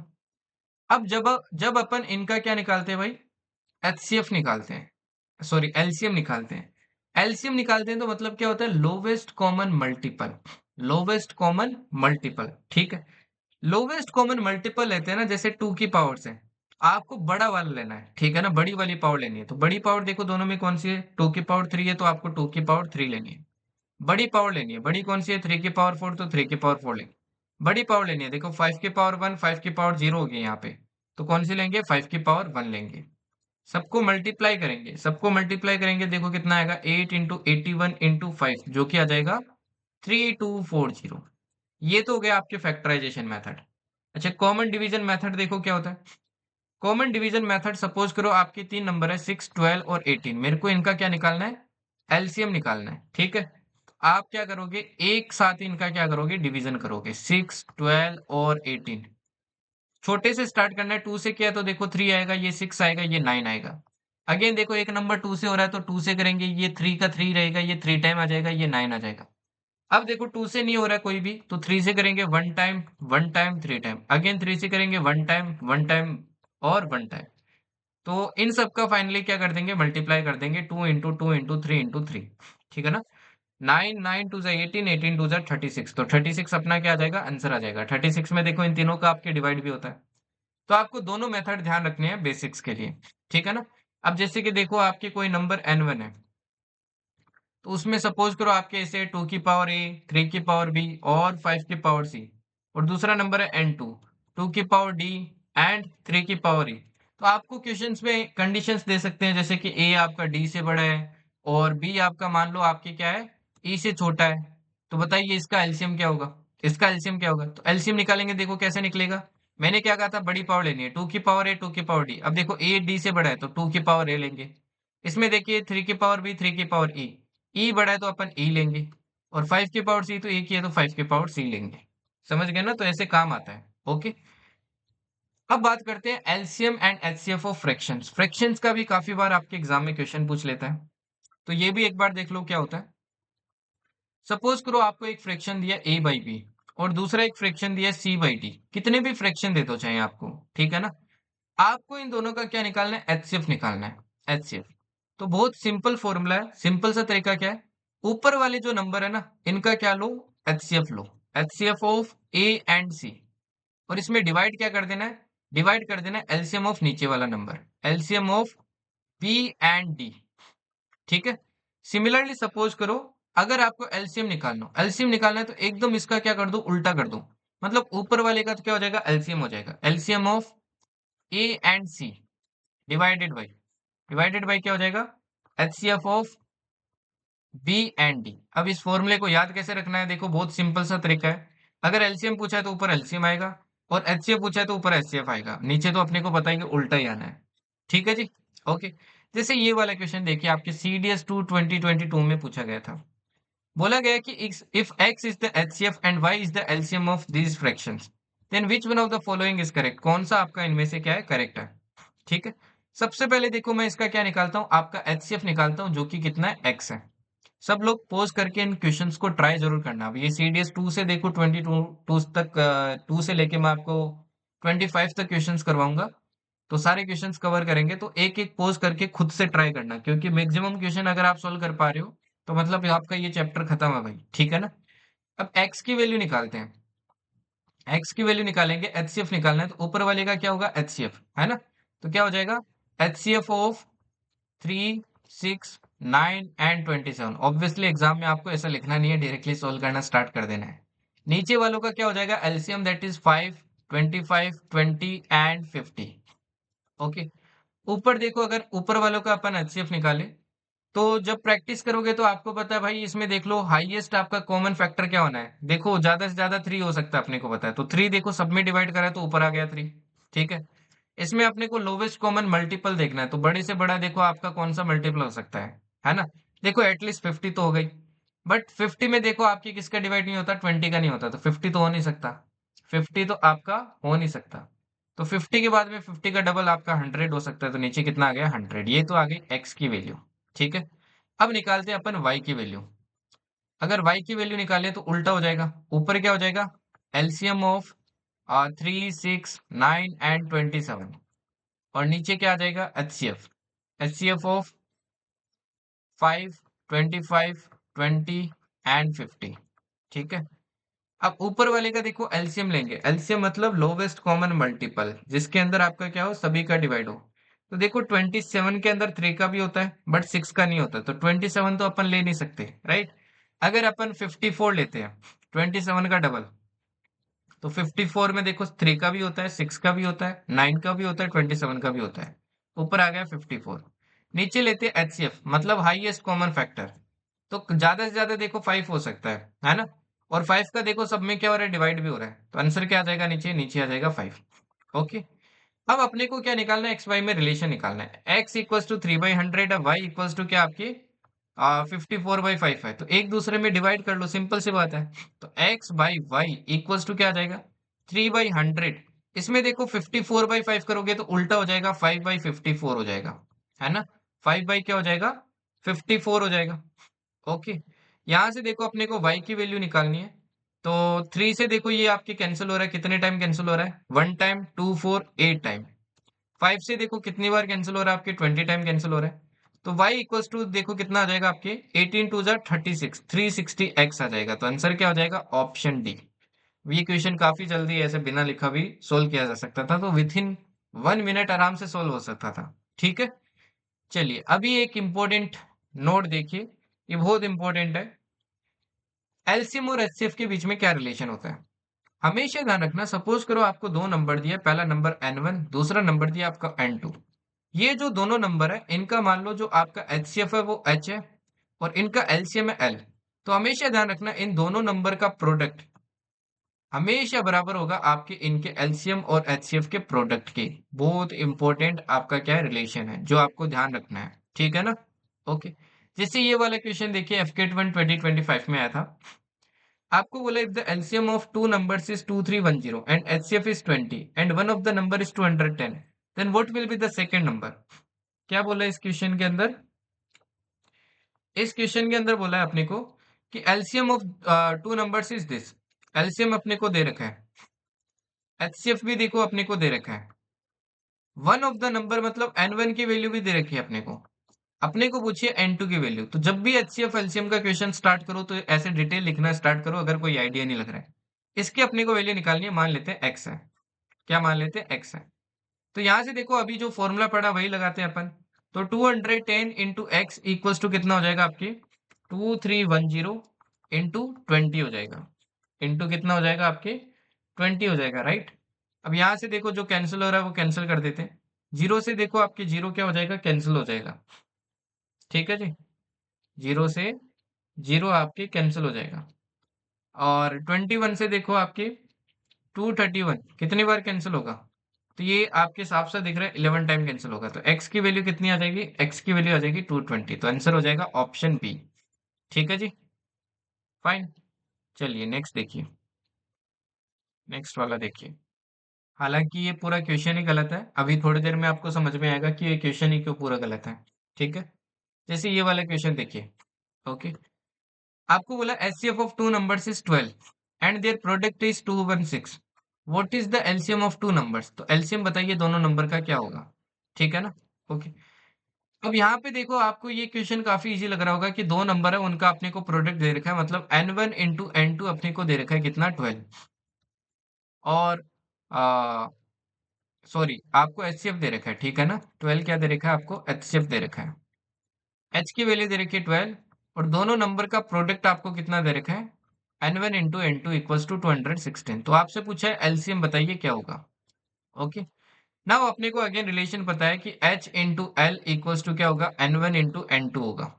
अब जब जब अपन इनका क्या निकालते हैं भाई, एचसीएफ निकालते हैं, सॉरी एलसीएम निकालते हैं। एलसीएम निकालते हैं तो मतलब क्या होता है, lowest common multiple. Lowest common multiple, ठीक है। लोवेस्ट कॉमन मल्टीपल लेते हैं ना, जैसे 2 की पावर से आपको बड़ा वाला लेना है। ठीक है ना, बड़ी वाली पावर लेनी है। तो बड़ी पावर देखो दोनों में कौन सी है, 2 की पावर 3 है, तो आपको 2 की पावर 3 लेनी है। बड़ी पावर लेनी है, बड़ी कौन सी है, 3 की पावर 4, तो 3 की पावर 4 लेंगे। बड़ी पावर लेनी है, देखो 5 की पावर 1, 5 की पावर 0 होगी यहाँ पे, तो कौन सी लेंगे, 5 की पावर 1 लेंगे। सबको मल्टीप्लाई करेंगे, सबको मल्टीप्लाई करेंगे, देखो कितना आएगा, 8 इंटू 81 इंटू 5, जो कि आ जाएगा 3240। ये तो हो गया आपके फैक्टराइजेशन मेथड। अच्छा, कॉमन डिवीजन मेथड देखो क्या होता है। कॉमन डिवीजन मेथड, सपोज करो आपके तीन नंबर है 6, 12 और 18, मेरे को इनका क्या निकालना है, एलसीएम निकालना है। ठीक है, आप क्या करोगे, एक साथ ही इनका क्या करोगे, डिवीजन करोगे, 6, 12 और 18। छोटे से स्टार्ट करना है, 2 से किया तो देखो 3 आएगा, ये 6 आएगा, ये 9 आएगा। अगेन देखो एक नंबर 2 से हो रहा है तो 2 से करेंगे, ये 3 का 3 रहेगा, ये 3 टाइम आ जाएगा, ये 9 आ जाएगा। अब देखो 2 से नहीं हो रहा है कोई भी, तो 3 से करेंगे 1 टाइम, 1 टाइम, 3 टाइम, अगेन 3 से करेंगे 1 टाइम, 1 टाइम और 1 टाइम। तो इन सब का फाइनली क्या कर देंगे, मल्टीप्लाई कर देंगे, 2 इंटू 2 इंटू 3 इंटू 3। ठीक है ना, 9, 9 टू जा 18, 18 टू जा 36, तो 36 अपना क्या आ जाएगा, आंसर आ जाएगा। 36 में देखो इन तीनों का आपके डिवाइड भी होता है। तो आपको दोनों मेथड ध्यान रखने हैं बेसिक्स के लिए। ठीक है ना, अब जैसे कि देखो आपके कोई नंबर n1 है, तो उसमें सपोज करो आपके ऐसे 2 की पावर a, 3 की पावर b और 5 की पावर c। और दूसरा नंबर है n2, 2 की पावर d एंड 3 की पावर e। तो आपको क्वेश्चंस में कंडीशंस दे सकते हैं, जैसे कि a आपका d से बड़ा है और b आपका मान लो आपके क्या है, e से छोटा है। तो बताइए इसका एलसीएम क्या होगा, इसका एलसीएम क्या होगा। तो एलसीएम निकालेंगे, देखो कैसे निकलेगा। मैंने क्या कहा था, बड़ी पावर लेनी है, 2 की पावर a, 2 की पावर d। अब देखो a d से बड़ा है तो 2 की पावर a लेंगे। इसमें देखिए 3 की पावर b, 3 की पावर e, ई बड़ा है तो अपन ई लेंगे। और 5 की पावर सी तो एक ही है, तो 5 की पावर सी लेंगे। समझ गए ना, तो ऐसे काम आता है। ओके, अब बात करते हैं LCM and HCF of fractions. Fractions का भी काफी बार आपके एग्जाम में क्वेश्चन पूछ लेता है, तो ये भी एक बार देख लो क्या होता है। सपोज करो आपको एक फ्रैक्शन दिया a बाई बी और दूसरा एक फ्रैक्शन दिया c बाई डी। कितने भी फ्रैक्शन दे दो चाहे आपको, ठीक है ना, आपको इन दोनों का क्या निकालना है, एचसीएफ निकालना है, एचसीएफ। तो बहुत सिंपल फॉर्मूला है, सिंपल सा तरीका क्या है, ऊपर वाले जो नंबर है ना, इनका क्या लो, एचसीएफ लो, HCF of A and C. और इसमें डिवाइड क्या कर देना है, डिवाइड कर देना है एलसीएम ऑफ नीचे वाला number, LCM of B and D. ठीक है, सिमिलरली सपोज करो अगर आपको एलसीएम निकालना है तो एकदम इसका क्या कर दो, उल्टा कर दो। मतलब ऊपर वाले का तो क्या हो जाएगा, एलसीएम हो जाएगा। LCM of A and C divided by क्या हो जाएगा, HCF of B and D. अब इस फॉर्मूले को याद कैसे रखना है, देखो बहुत सिंपल सा तरीका है। अगर एलसीएम पूछा है तो ऊपर एलसीएम आएगा, और एचसीएफ पूछा है तो ऊपर एचसीएफ आएगा। नीचे तो अपने को पता है कि उल्टा ही आना है। ठीक है जी। ओके। जैसे ये वाला क्वेश्चन देखिए, आपके सीडीएस 2 2022 में पूछा गया था। बोला गया कि if x is the HCF and y is the LCM of these fractions, then which one of the following is correct. कौन सा आपका इनमें से क्या है, करेक्ट है। ठीक है। सबसे पहले देखो मैं इसका क्या निकालता हूं, आपका एचसीएफ निकालता हूं, जो कि कितना है, x है। सब लोग पोज करके इन क्वेश्चंस को ट्राई जरूर करना। अब ये सीडीएस 2 से देखो 22 तक, 2 से लेके मैं आपको 25 तक क्वेश्चंस करवाऊंगा। तो सारे क्वेश्चंस कवर करेंगे, तो एक एक पोज करके खुद से ट्राई करना, क्योंकि मैक्सिमम क्वेश्चन अगर आप सोल्व कर पा रहे हो तो मतलब आपका ये चैप्टर खत्म है भाई। ठीक है ना। अब एक्स की वैल्यू निकालते हैं। एक्स की वैल्यू निकालेंगे, एचसीएफ निकालना है, तो ऊपर वाले का क्या होगा, एचसीएफ है ना। तो क्या हो जाएगा, HCF of 3, 6, 9 and 27। Obviously exam में आपको ऐसा लिखना नहीं है, डायरेक्टली सोल्व करना स्टार्ट कर देना है। नीचे वालों का क्या हो जाएगा, LCM, that is 5, 25, 20 and 50। Okay. ऊपर देखो, अगर ऊपर वालों का अपन एचसीएफ निकाले, तो जब प्रैक्टिस करोगे तो आपको पता है भाई, इसमें देख लो हाईएस्ट आपका कॉमन फैक्टर क्या होना है। देखो ज्यादा से ज्यादा 3 हो सकता है, अपने को पता है। तो 3 देखो सब में डिवाइड करा है तो ऊपर आ गया 3। ठीक है। इसमें अपने को लोवेस्ट कॉमन मल्टीपल देखना है, तो बड़े से बड़ा देखो आपका कौन सा मल्टीपल हो सकता है ना। देखो एटलीस्ट 50 तो हो गई। बट 50 में देखो आपकी किसका डिवाइड नहीं होता, 20 का नहीं होता, तो 50 तो हो नहीं सकता। 50 तो आपका हो नहीं सकता। तो 50 के बाद में 50 का डबल आपका 100 हो सकता है, तो नीचे कितना आ गया, 100। ये तो आ गई एक्स की वैल्यू। ठीक है। अब निकालते हैं अपन y की वैल्यू। अगर y की वैल्यू निकालें तो उल्टा हो जाएगा। ऊपर क्या हो जाएगा, एलसीएम ऑफ 3, 6, 9 एंड 27। और नीचे क्या आ जाएगा, एचसीएफ। HCF of 5, 25, 20 and 50। ठीक है। अब ऊपर वाले का देखो एलसीएम लेंगे। एलसीएम मतलब लोवेस्ट कॉमन मल्टीपल, जिसके अंदर आपका क्या हो, सभी का डिवाइड हो। तो देखो 27 के अंदर 3 का भी होता है बट 6 का नहीं होता, तो 27 तो अपन ले नहीं सकते, राइट। अगर अपन 54 लेते हैं, 27 का डबल, तो 54 में देखो 3 का भी होता है, 6 का भी होता है, 9 का भी होता है, 27 का भी होता है। ऊपर आ गया 54। नीचे लेते हैं एचसीएफ, मतलब हाईएस्ट कॉमन फैक्टर। तो ज्यादा से ज्यादा देखो 5 हो सकता है ना। और 5 का देखो सब में क्या हो रहा है, डिवाइड भी हो रहा है, तो आंसर क्या आ जाएगा, नीचे नीचे आ जाएगा 5। ओके। अब अपने को क्या निकालना है, एक्स वाई में रिलेशन निकालना है। एक्स इक्वल्स टू 3/100 और वाई इक्वल्स टू क्या आपके 54/5 है, तो एक दूसरे में डिवाइड कर लो, सिंपल सी बात है। तो X by Y equals to क्या आ जाएगा, 3/100। इसमें देखो 54/5 करोगे तो उल्टा हो जाएगा, 5/54 हो जाएगा, है ना। 5 बाई क्या हो जाएगा, 54 हो जाएगा। ओके। यहाँ से देखो अपने को y की वैल्यू निकालनी है। तो 3 से देखो ये आपके कैंसिल हो रहा है, कितने टाइम कैंसिल हो रहा है, 1 टाइम, 2, 4, 8 टाइम। 5 से देखो कितनी बार कैंसिल हो रहा है, आपके 20 टाइम कैंसिल हो रहा है। तो y इक्वल्स टू देखो कितना आ जाएगा आपके, 18 टू जा 36, 360x आ जाएगा। तो आंसर क्या हो जाएगा, ऑप्शन डी। ये क्वेश्चन काफी जल्दी ऐसे बिना लिखा भी सोल्व किया जा सकता था, तो विद इन 1 मिनट आराम से सोल्व हो सकता था। ठीक है। चलिए अभी एक इंपॉर्टेंट नोट देखिए, ये बहुत इंपॉर्टेंट है। एलसीएम और एचसीएफ के बीच में क्या रिलेशन होता है, हमेशा ध्यान रखना। सपोज करो आपको दो नंबर दिया, पहला नंबर n1, दूसरा नंबर दिया आपका n2। ये जो दोनों नंबर है, इनका मान लो जो आपका एचसीएफ है वो h है, और इनका एलसीएम है l। तो हमेशा ध्यान रखना, इन दोनों नंबर का प्रोडक्ट हमेशा बराबर होगा आपके इनके एलसीएम और एचसीएफ के प्रोडक्ट के। बहुत इंपॉर्टेंट आपका क्या है, रिलेशन है, जो आपको ध्यान रखना है। ठीक है ना। ओके। जैसे ये वाला क्वेश्चन देखिए, FK1 2025 में आया था। आपको बोला if the LCM of two numbers is 2310 and HCF is 20 and one of the number is 210, then what will be the second number. क्या बोला इस क्वेश्चन के अंदर, इस क्वेश्चन के अंदर बोला है अपने को कि LCM of two numbers is this. LCM अपने को दे रखा है, एचसीएफ भी देखो अपने को दे रखा है, वन ऑफ द नंबर मतलब n1 की वैल्यू भी दे रखी है अपने को। अपने को पूछिए n2 की वैल्यू। तो जब भी एचसीएफ एलसीएम का क्वेश्चन स्टार्ट करो तो ऐसे डिटेल लिखना स्टार्ट करो, अगर कोई आइडिया नहीं लग रहा है। इसके अपने को वैल्यू निकालनी है, मान लेते हैं x है। क्या मान लेते हैं, x है। तो यहां से देखो अभी जो फॉर्मूला पड़ा वही लगाते हैं अपन। तो 210 इंटू एक्स इक्वल्स टू कितना हो जाएगा आपकी 2310 इंटू 20 हो जाएगा, इंटू कितना हो जाएगा आपके 20 हो जाएगा, राइट। अब यहाँ से देखो जो कैंसिल हो रहा है वो कैंसिल कर देते हैं, जीरो से देखो आपके जीरो क्या हो जाएगा, कैंसिल हो जाएगा, ठीक है जी। जीरो से जीरो आपके कैंसिल हो जाएगा, और 21 से देखो आपके 231 कितनी बार कैंसिल होगा, तो ये आपके साफ साफ दिख रहा है 11 टाइम कैंसिल होगा, तो x की वैल्यू कितनी आ जाएगी, x की वैल्यू आ जाएगी 220, तो आंसर हो जाएगा ऑप्शन बी। ठीक है जी, फाइन। चलिए नेक्स्ट देखिए, नेक्स्ट वाला देखिए। हालांकि ये पूरा क्वेश्चन ही गलत है, अभी थोड़ी देर में आपको समझ में आएगा कि ये क्वेश्चन ही क्यों पूरा गलत है। ठीक है, जैसे ये वाला क्वेश्चन देखिए। ओके, आपको बोला HCF of two numbers is 12 and their product is 216, what is the LCM of two numbers, तो एलसीएम बताइए दोनों नंबर का क्या होगा। ठीक है ना। ओके, अब यहाँ पे देखो आपको ये क्वेश्चन काफी इजी लग रहा होगा कि दो नंबर है उनका अपने को प्रोडक्ट दे रखा है, मतलब n1 इंटू एन टू अपने को दे रखा है कितना 12, और सॉरी आपको एचसीएफ दे रखा है, ठीक है ना, 12 क्या दे रखा है आपको, एचसीएफ दे रखा है, एच की वैल्यू दे रखी है 12, और दोनों नंबर का प्रोडक्ट आपको कितना दे रखा है n1 into N two equals to 216, तो आपसे पूछा है एलसीएम बताइए क्या होगा। ओके, नाउ अपने को अगेन रिलेशन पता है कि h into L equals to क्या होगा, n1 इंटू एन टू होगा।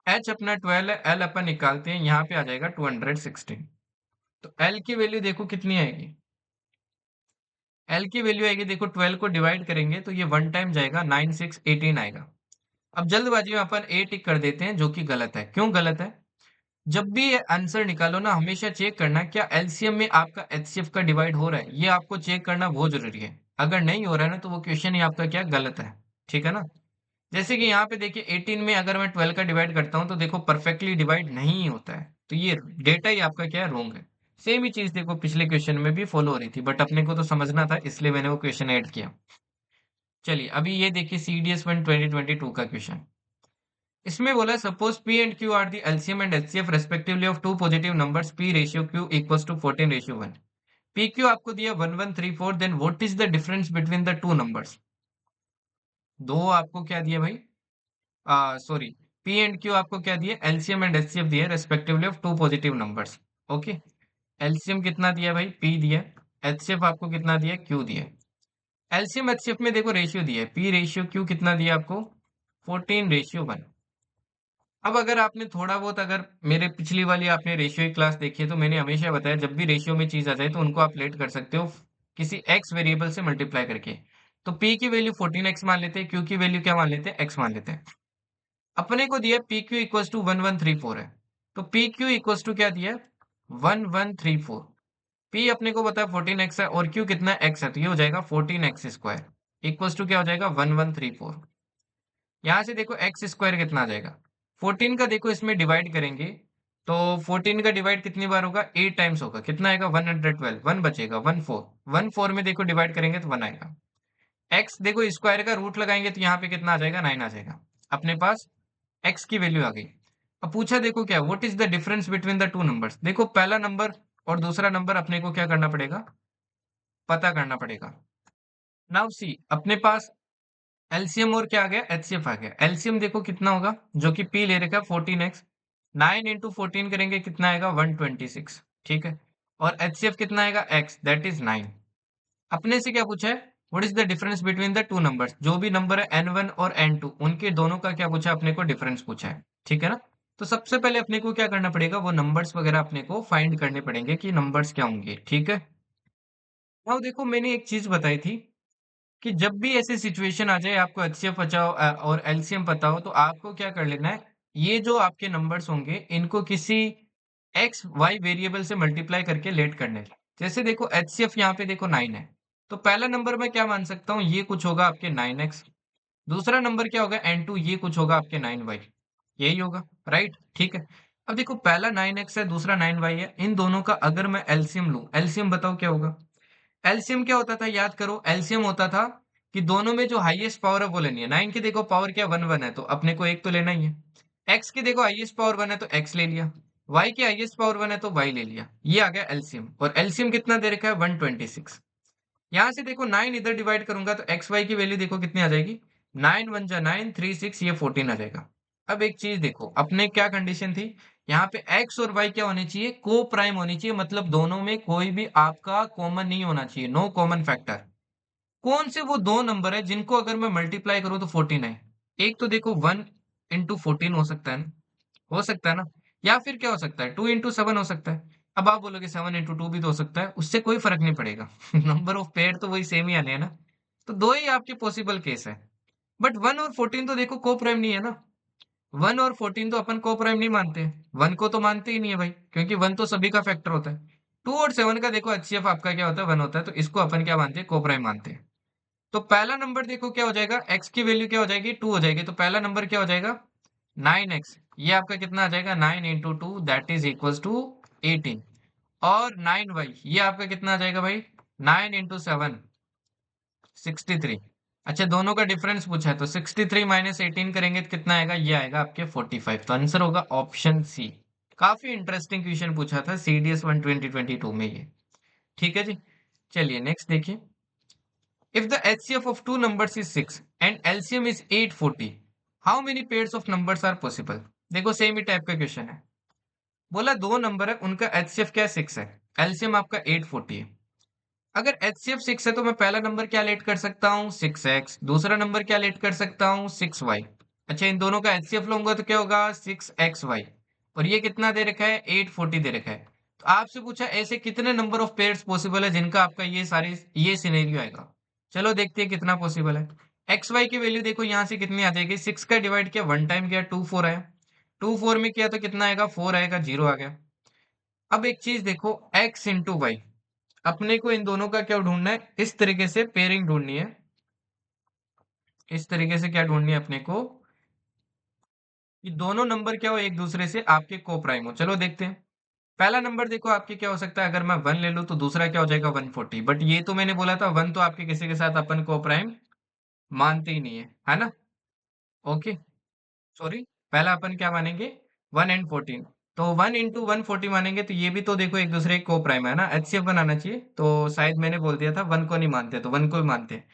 h अपना 12 है, l अपन निकालते हैं, यहाँ पे आ जाएगा 216, तो l की वैल्यू देखो कितनी आएगी, l की वैल्यू आएगी देखो 12 को डिवाइड करेंगे तो ये वन टाइम जाएगा, 9 6 18 आएगा। अब जल्दबाजी में अपन ए टिक कर देते हैं, जो कि गलत है। क्यों गलत है, जब भी ये आंसर निकालो ना हमेशा चेक करना क्या एलसीएम में आपका एचसीएफ का डिवाइड हो रहा है, ये आपको चेक करना बहुत जरूरी है। अगर नहीं हो रहा है ना तो वो क्वेश्चन ही आपका क्या गलत है। ठीक है ना, जैसे कि यहाँ पे देखिए 18 में अगर मैं 12 का डिवाइड करता हूँ तो देखो परफेक्टली डिवाइड नहीं होता है, तो ये डेटा ही आपका क्या है, रॉन्ग है। सेम ही चीज देखो पिछले क्वेश्चन में भी फॉलो हो रही थी, बट अपने को तो समझना था इसलिए मैंने वो क्वेश्चन ऐड किया। चलिए अभी ये देखिए सीडीएस 1 2022 का क्वेश्चन। इसमें बोला suppose P and Q are the LCM and HCF respectively of two positive numbers P ratio Q equals to 14 ratio 1। P Q आपको दिया 1134, then what is the difference between the two numbers. दो आपको क्या दिया भाई, sorry, P and Q आपको क्या दिया, एलसीएम एंड एचसीएफ दिया respectively of two positive numbers. Okay, LCM कितना दिया भाई, पी दिया, एचसीएफ आपको कितना दिया, क्यू दिया। एलसीएम एचसीएफ में देखो रेशियो दिया है, पी रेशियो क्यू कितना दिया आपको, 14 रेशियो 1। अब अगर आपने थोड़ा बहुत, अगर मेरे पिछली वाली आपने रेशियो की क्लास देखी है तो मैंने हमेशा बताया जब भी रेशियो में चीज आ जाए तो उनको आप लेट कर सकते हो किसी एक्स वेरिएबल से मल्टीप्लाई करके। तो पी की वैल्यू 14x मान लेते हैं, क्यू की वैल्यू क्या मान लेते हैं, एक्स मान लेते हैं। अपने को दिया पी क्यू इक्वल्स टू 1134 है, तो पी क्यू इक्वल्स टू क्या दिया, 1134। पी अपने को पता है 14x है और क्यू कितना एक्स है, तो ये हो जाएगा 14x स्क्वायर इक्वल्स टू क्या हो जाएगा 1134। यहाँ से देखो एक्स स्क्वायर कितना आ जाएगा, 14 का देखो इसमें डिवाइड करेंगे तो 14 का डिवाइड कितनी बार होगा, 8 टाइम्स होगा, कितना आएगा 112, वन बचेगा 14, 14 में देखो डिवाइड करेंगे तो 1 आएगा। एक्स देखो स्क्वायर का रूट लगाएंगे तो यहाँ पे कितना आ जाएगा, 9 आ जाएगा। अपने पास एक्स की वैल्यू आ गई। अब पूछा देखो क्या, what is the difference between the two numbers, देखो पहला नंबर और दूसरा नंबर अपने को क्या करना पड़ेगा, पता करना पड़ेगा। नाउ सी अपने पास एलसीएम और क्या आ गया, एचसीएफ आ गया। एलसीएम देखो कितना होगा, जो कि पी ले रखा है 14x, 9 इंटू 14 करेंगे कितना आएगा 126, ठीक है। और एचसीएफ कितना आएगा, x दैट इज 9। अपने से क्या पूछा है, what is the difference between the two numbers, जो भी नंबर है n1 और n2 उनके दोनों का क्या पूछा है, अपने को डिफरेंस पूछा है, ठीक है ना। तो सबसे पहले अपने को क्या करना पड़ेगा, वो नंबर्स वगैरह अपने को फाइंड करने पड़ेंगे कि नंबर्स क्या होंगे, ठीक है। अब देखो मैंने एक चीज बताई थी कि जब भी ऐसी सिचुएशन आ जाए आपको एचसीएफ बचाओ और एलसीएम पता हो, तो आपको क्या कर लेना है, ये जो आपके नंबर्स होंगे इनको किसी एक्स वाई वेरिएबल से मल्टीप्लाई करके लेट करने हैं। जैसे देखो एचसीएफ यहाँ पे देखो 9 है, तो पहला नंबर मैं क्या मान सकता हूँ, ये कुछ होगा आपके 9x। दूसरा नंबर क्या होगा n2, ये कुछ होगा आपके 9y, यही होगा, राइट, ठीक है। अब देखो पहला 9x है, दूसरा 9y है, इन दोनों का अगर मैं एलसीएम लूं, एलसीएम बताओ क्या होगा। एलसीएम क्या होता था, याद करो, एलसीएम होता था कि दोनों में जो हाईएस्ट पावर है वो लेनी है। 9 की देखो पावर क्या 1 1 है, तो अपने को एक तो लेना ही है। एक्स की देखो हाईएस्ट पावर 1 है तो एक्स ले लिया, वाई की हाईएस्ट पावर 1 है तो वाई ले लिया, ये आ गया एलसीएम। और एलसीएम कितना दे रखा है 126। यहाँ से देखो 9 इधर डिवाइड करूंगा तो एक्स वाई की वैल्यू देखो कितनी आ जाएगी, 9 1 जा 9, 3 6, ये 14 आ जाएगा। अब एक चीज देखो, अपने क्या कंडीशन थी, यहाँ पे एक्स और वाई क्या होने चाहिए, को प्राइम होनी चाहिए, मतलब दोनों में कोई भी आपका कॉमन नहीं होना चाहिए, नो कॉमन फैक्टर। कौन से वो दो नंबर है जिनको अगर मैं मल्टीप्लाई करूँ तो 14 है? एक तो देखो 1 into 14 हो सकता है ना, हो सकता है ना, या फिर क्या हो सकता है, 2 into 7 हो सकता है। अब आप बोलोगे 7 into 2 भी तो हो सकता है, उससे कोई फर्क नहीं पड़ेगा नंबर ऑफ पेयर तो वही सेम ही आने हैं ना। तो दो ही आपके पॉसिबल केस है, बट 1 और 14 तो देखो को प्राइम नहीं है ना। 1 और 14 तो अपन को प्राइम नहीं मानते हैं, 1 को तो मानते ही नहीं है भाई, क्योंकि 1 तो सभी का फैक्टर होता है। 2 और 7 का देखो एचसीएफ आपका क्या होता है, 1 होता है, तो इसको अपन क्या मानते हैं, को प्राइम मानते हैं। तो पहला नंबर देखो क्या हो जाएगा, एक्स की वैल्यू क्या हो जाएगी, 2 हो जाएगी, तो पहला नंबर क्या हो जाएगा, 9x। ये आपका कितना आ जाएगा, 9 into 2 that is equal to 18। और 9y ये आपका कितना आ जाएगा भाई, 9 into 7 63। अच्छा, दोनों का डिफरेंस पूछा है, तो 63 माइनस 18 करेंगे तो कितना आएगा, ये आएगा आपके 45। तो आंसर होगा ऑप्शन सी। काफी इंटरेस्टिंग क्वेश्चन पूछा था सीडीएस 1 2022 में ये। ठीक है जी। चलिए नेक्स्ट देखिए। If the HCF of two numbers is 6 and LCM is 840, how many pairs of numbers are possible. देखो सेम ही टाइप का क्वेश्चन है। बोला दो नंबर है, उनका एचसीएफ क्या है, 6 है, एलसीएम आपका 840 है। अगर एचसीएफ 6 है तो मैं पहला नंबर क्या लेट कर सकता हूँ, 6x, दूसरा नंबर क्या लेट कर सकता हूँ, 6y। अच्छा, इन दोनों का एचसीएफ लूंगा तो क्या होगा, 6xy। और ये कितना दे रखा है, 840 दे रखा है। तो आपसे पूछा ऐसे कितने नंबर ऑफ पेयर्स पॉसिबल है जिनका आपका ये सिनेरियो आएगा। चलो देखते हैं कितना पॉसिबल है। एक्स वाई की वैल्यू देखो यहाँ से कितनी आ जाएगी, 6 का डिवाइड किया 1 टाइम किया 2 4 आया, 2 4 में किया तो कितना आएगा, 4 आएगा, 0 आ गया। अब एक चीज देखो, x इंटू वाई, अपने को इन दोनों का क्या ढूंढना है, इस तरीके से पेयरिंग ढूंढनी है। इस तरीके से क्या ढूंढनी है अपने को, कि दोनों नंबर क्या हो, एक दूसरे से आपके को प्राइम हो। चलो देखते हैं। पहला नंबर देखो आपके क्या हो सकता है, अगर मैं 1 ले लूं तो दूसरा क्या हो जाएगा, 140। बट ये तो मैंने बोला था 1 तो आपके किसी के साथ अपन को प्राइम मानते ही नहीं है ना। ओके, सॉरी, पहला अपन क्या मानेंगे, 1 and 14। तो 1 into 140 मानेंगे तो ये भी तो देखो एक दूसरे को प्राइम है ना, एचसीएफ बनाना चाहिए, तो शायद मैंने बोल दिया था 1 को नहीं मानते, तो 1 को ही मानते हैं।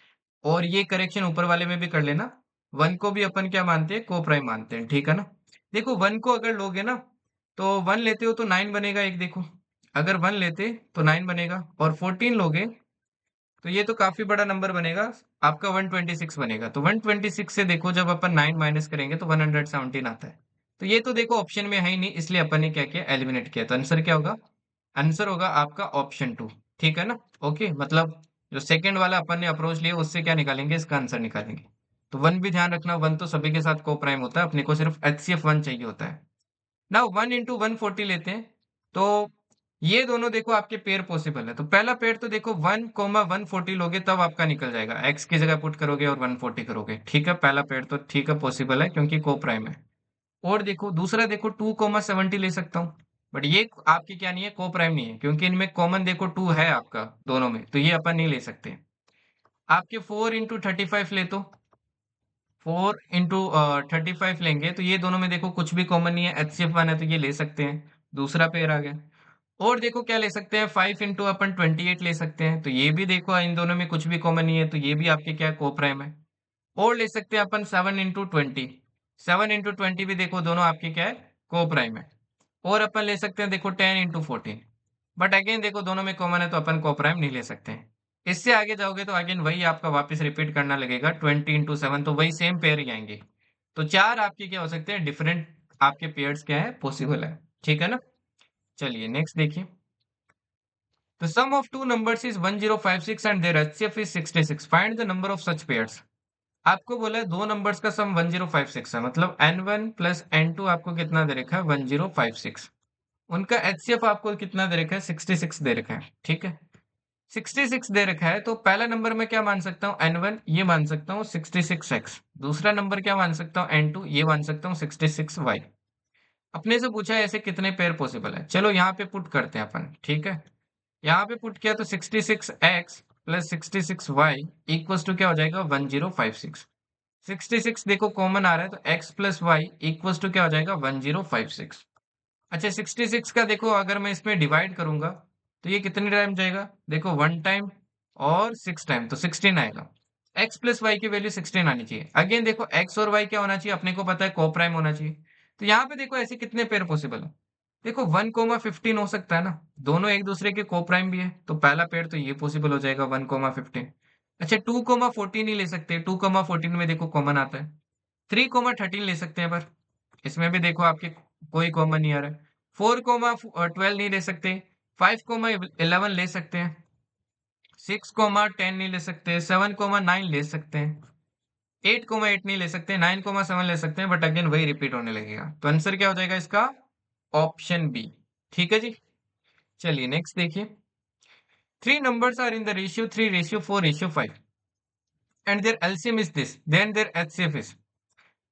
और ये करेक्शन ऊपर वाले में भी कर लेना, 1 को भी अपन क्या मानते हैं, को प्राइम मानते हैं, ठीक है ना। देखो 1 को अगर लोगे ना, तो 1 लेते हो तो 9 बनेगा एक, देखो अगर 1 लेते तो 9 बनेगा, और 14 लोगे तो ये तो काफी बड़ा नंबर बनेगा, आपका 126 बनेगा। तो 126 से देखो जब अपन 9 माइनस करेंगे तो 117 आता है। तो ये तो देखो ऑप्शन में है ही नहीं, इसलिए अपन ने क्या किया, एलिमिनेट किया। तो आंसर क्या होगा, आंसर होगा आपका ऑप्शन 2। ठीक है ना। ओके, मतलब जो सेकंड वाला अपन ने अप्रोच लिया उससे क्या निकालेंगे, इसका आंसर निकालेंगे। तो 1 भी ध्यान रखना, 1 तो सभी के साथ को प्राइम होता है, अपने को सिर्फ एचसीएफ 1 चाहिए होता है ना। 1 into 140 लेते हैं, तो ये दोनों देखो आपके पेयर पॉसिबल है। तो पहला पेयर तो देखो 1 140 लोगे तब आपका निकल जाएगा, एक्स की जगह पुट करोगे और 140 करोगे, ठीक है। पहला पेयर तो ठीक है, पॉसिबल है क्योंकि को प्राइम है। और देखो दूसरा देखो 2 70 ले सकता हूँ, बट ये आपकी क्या नहीं है, को प्राइम नहीं है, क्योंकि इनमें कॉमन देखो 2 है आपका दोनों में, तो ये अपन नहीं ले सकते। आपके 4 into 35 ले, तो 4 into 35 लेंगे तो ये दोनों में देखो कुछ भी कॉमन नहीं है, एचसीएफ 1 है तो ये ले सकते हैं, दूसरा पेयर आ गया। और देखो क्या ले सकते हैं, 5 into अपन 28 ले सकते हैं, तो ये भी देखो इन दोनों में कुछ भी कॉमन नहीं है, तो ये भी आपके क्या को प्राइम है। और ले सकते हैं अपन 7 into 20, 7 into 20 भी देखो दोनों आपके क्या है, को प्राइम है। और अपन ले सकते हैं देखो 10 into 14, बट अगेन देखो दोनों में कॉमन है तो अपन को प्राइम नहीं ले सकते हैं। इससे आगे जाओगे तो अगेन वही आपका वापस रिपीट करना लगेगा, 20 into 7, तो वही सेम पेयर ही आएंगे। तो चार आपके क्या हो सकते हैं, डिफरेंट आपके पेयर्स क्या है, पॉसिबल है, ठीक है ना। चलिए नेक्स्ट देखिए। The sum of two numbers is 1056 and their HCF is 66. Find the number of such pairs. आपको बोला है दो नंबर्स का सम 1056 है, मतलब n1 प्लस n2 आपको कितना दे रखा है, 1056। उनका एचसीएफ आपको कितना दे रखा है, 66 दे रखा है, ठीक है। 66 दे रखा है, तो पहला नंबर मैं क्या मान सकता हूँ, n1 ये मान सकता हूँ 66x। दूसरा नंबर क्या मान सकता हूँ, n2 ये मान सकता हूँ 66y। अपने से पूछा है ऐसे कितने पेयर पॉसिबल है, चलो यहाँ पे पुट करते हैं अपन, ठीक है। यहाँ पे पुट किया तो 66x plus 66y equals to क्या हो जाएगा, 1056। 66 देखो कॉमन आ रहा है, तो x plus Y equals to क्या हो जाएगा, 1056। अच्छा, 66 का देखो अगर मैं इसमें डिवाइड करूंगा तो ये कितने टाइम जाएगा, देखो 1 टाइम और 6 टाइम, तो 16 आएगा। एक्स प्लस वाई की वैल्यू 16 आनी चाहिए। अगेन देखो एक्स और वाई क्या होना चाहिए, अपने को पता है को प्राइम होना चाहिए। तो यहाँ पे देखो ऐसे कितने पेयर पॉसिबल है। देखो 1,15 हो सकता है ना, दोनों एक दूसरे के को प्राइम भी है, तो पहला पेयर तो ये पॉसिबल हो जाएगा 1,15। अच्छा 2,14 ही ले सकते हैं, 2,14 में देखो कॉमन आता है। 3,13 ले सकते हैं, पर इसमें भी देखो आपके कोई कॉमन नहीं आ रहा है। 4,12 नहीं ले सकते, 5,11 ले सकते हैं, 6,10 नहीं ले सकते, 7,9 ले सकते हैं, 8,8 नहीं ले सकते, 9,7 ले सकते हैं, बट अगेन वही रिपीट होने लगेगा। तो आंसर क्या हो जाएगा इसका, ऑप्शन बी। ठीक है जी। चलिए नेक्स्ट देखिए। Three numbers are in the ratio 3:4:5 and their LCM is this, then their HCF is.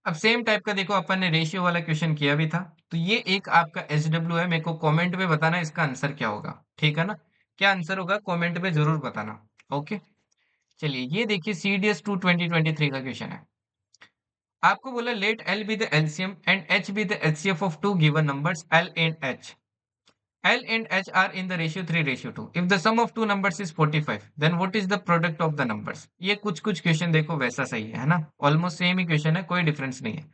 अब सेम टाइप का देखो अपन ने रेशियो वाला क्वेश्चन किया भी था, तो ये एक आपका एसडब्ल्यू है। मेरे को कमेंट में बताना इसका आंसर क्या होगा, ठीक है ना। क्या आंसर होगा कमेंट में जरूर बताना। ओके। चलिए ये देखिए सीडीएस 2 2023 का क्वेश्चन है। आपको बोला let L be the LCM and H be the HCF of two given numbers L and H. L and H are in the ratio 3:2. If the sum of two numbers is 45, then what is the product of the numbers? ये कुछ कुछ question देखो वैसा सही है ना, almost same ही question है, कोई डिफरेंस नहीं है।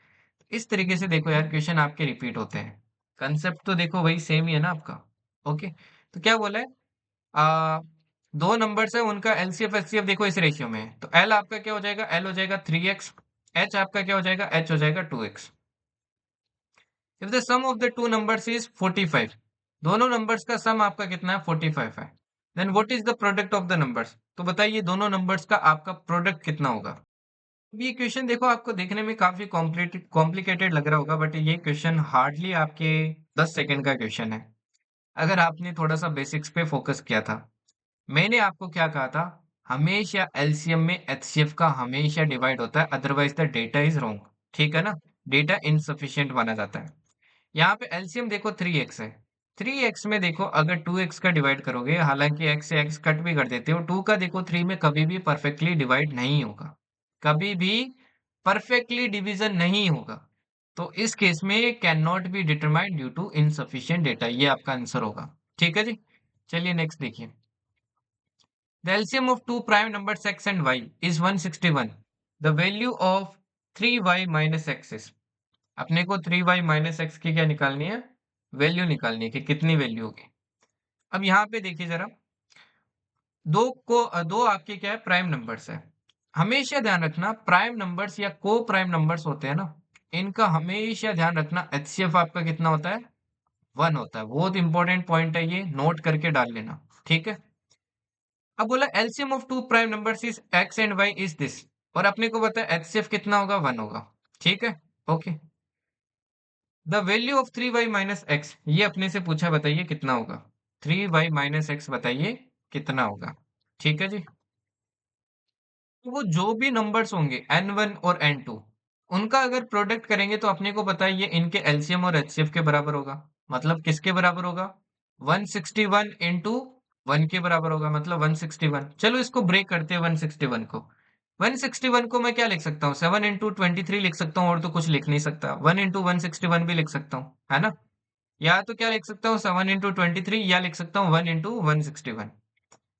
इस तरीके से देखो यार क्वेश्चन आपके रिपीट होते हैं। कंसेप्ट तो देखो वही सेम ही है ना आपका। ओके। तो क्या बोला है, आ, दो नंबर्स है उनका एलसीएफ एचसीएफ देखो इस रेशियो में है, तो एल आपका क्या हो जाएगा, एल हो जाएगा 3x, एच आपका क्या हो जाएगा, एच हो जाएगा 2x। If the sum of the two numbers is 45, दोनों नंबर्स का सम आपका कितना है 45 है, then what is the product of the numbers. तो बताइए दोनों नंबर्स का आपका प्रोडक्ट कितना होगा। अब ये क्वेश्चन देखो आपको देखने में काफी कॉम्प्लिकेटेड लग रहा होगा, बट ये क्वेश्चन हार्डली आपके 10 सेकंड का क्वेश्चन है, अगर आपने थोड़ा सा बेसिक्स पे फोकस किया था। मैंने आपको क्या कहा था, हमेशा एलसीएम में एचसीएफ का हमेशा डिवाइड होता है, otherwise the data is wrong. ठीक है ना, डेटा इनसफिशियंट माना जाता है। यहाँ पे एलसीएम देखो 3x है, 3x में देखो अगर 2x का डिवाइड करोगे, हालांकि x से x कट भी कर देते हो, 2 का देखो 3 में कभी भी परफेक्टली डिवाइड नहीं होगा, कभी भी परफेक्टली डिवीजन नहीं होगा। तो इस केस में can not be determined due to insufficient data, ये आपका आंसर होगा। ठीक है जी। चलिए नेक्स्ट देखिए। The LCM of two prime numbers x and y is 161, the value of 3y minus x is. अपने को 3y माइनस एक्स की क्या निकालनी है, वैल्यू निकालनी है कि कितनी वैल्यू होगी। अब यहाँ पे देखिए जरा, दो आपके क्या है प्राइम नंबर्स है। हमेशा ध्यान रखना प्राइम नंबर्स या को प्राइम नंबर्स होते हैं ना, इनका हमेशा ध्यान रखना एचसीएफ आपका कितना होता है, 1 होता है। बहुत इंपॉर्टेंट पॉइंट है, ये नोट करके डाल लेना। ठीक है। अब बोला LCM of two prime numbers is x and y is this, और अपने को पता है एचसीएफ कितना होगा, 1 होगा। ठीक है। Okay. The value of 3y minus x, ये अपने से पूछा, बताइए कितना होगा। 3y माइनस एक्स बताइए कितना होगा। ठीक है जी। तो वो जो भी नंबर्स होंगे n1 और n2, उनका अगर प्रोडक्ट करेंगे तो अपने को पता है ये इनके एलसीएम और एचसीएफ के बराबर होगा। मतलब किसके बराबर होगा, 161 इंटू 1 के बराबर होगा, मतलब 161। चलो इसको ब्रेक करते हैं 161 को। 161 को मैं क्या लिख सकता हूँ, 7 इंटू 23 लिख सकता हूँ, और तो कुछ लिख नहीं सकता। 1 इंटू 161 भी लिख सकता हूँ, है ना। या तो क्या लिख सकता हूँ 7 इंटू 23, या लिख सकता हूँ 1 इंटू 161।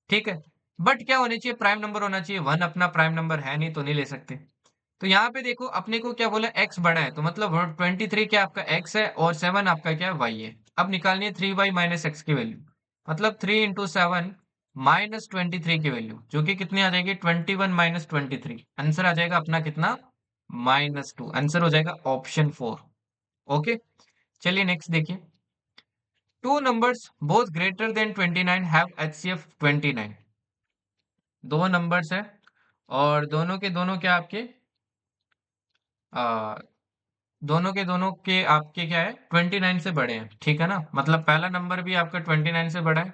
ठीक है। बट क्या होनी चाहिए, प्राइम नंबर होना चाहिए। 1 अपना प्राइम नंबर है नहीं, तो नहीं ले सकते। तो यहाँ पे देखो अपने को क्या बोला, x बड़ा है, तो मतलब 23 क्या आपका x है, और 7 आपका क्या है, y है। अब निकालनी है 3y माइनस एक्स की वैल्यू, मतलब 3 इंटू 7 माइनस 23 की वैल्यू, जो कि कितनी आ जाएगी, 21 माइनस 23। आंसर आ जाएगा अपना कितना, -2। आंसर हो जाएगा ऑप्शन 4। ओके। चलिए नेक्स्ट देखिए। Two numbers both greater than 29 have HCF 29। दो नंबर्स है और दोनों के दोनों क्या आपके, आ, दोनों के आपके क्या है, 29 से बड़े हैं। ठीक है ना, मतलब पहला नंबर भी आपका 29 से बड़ा है,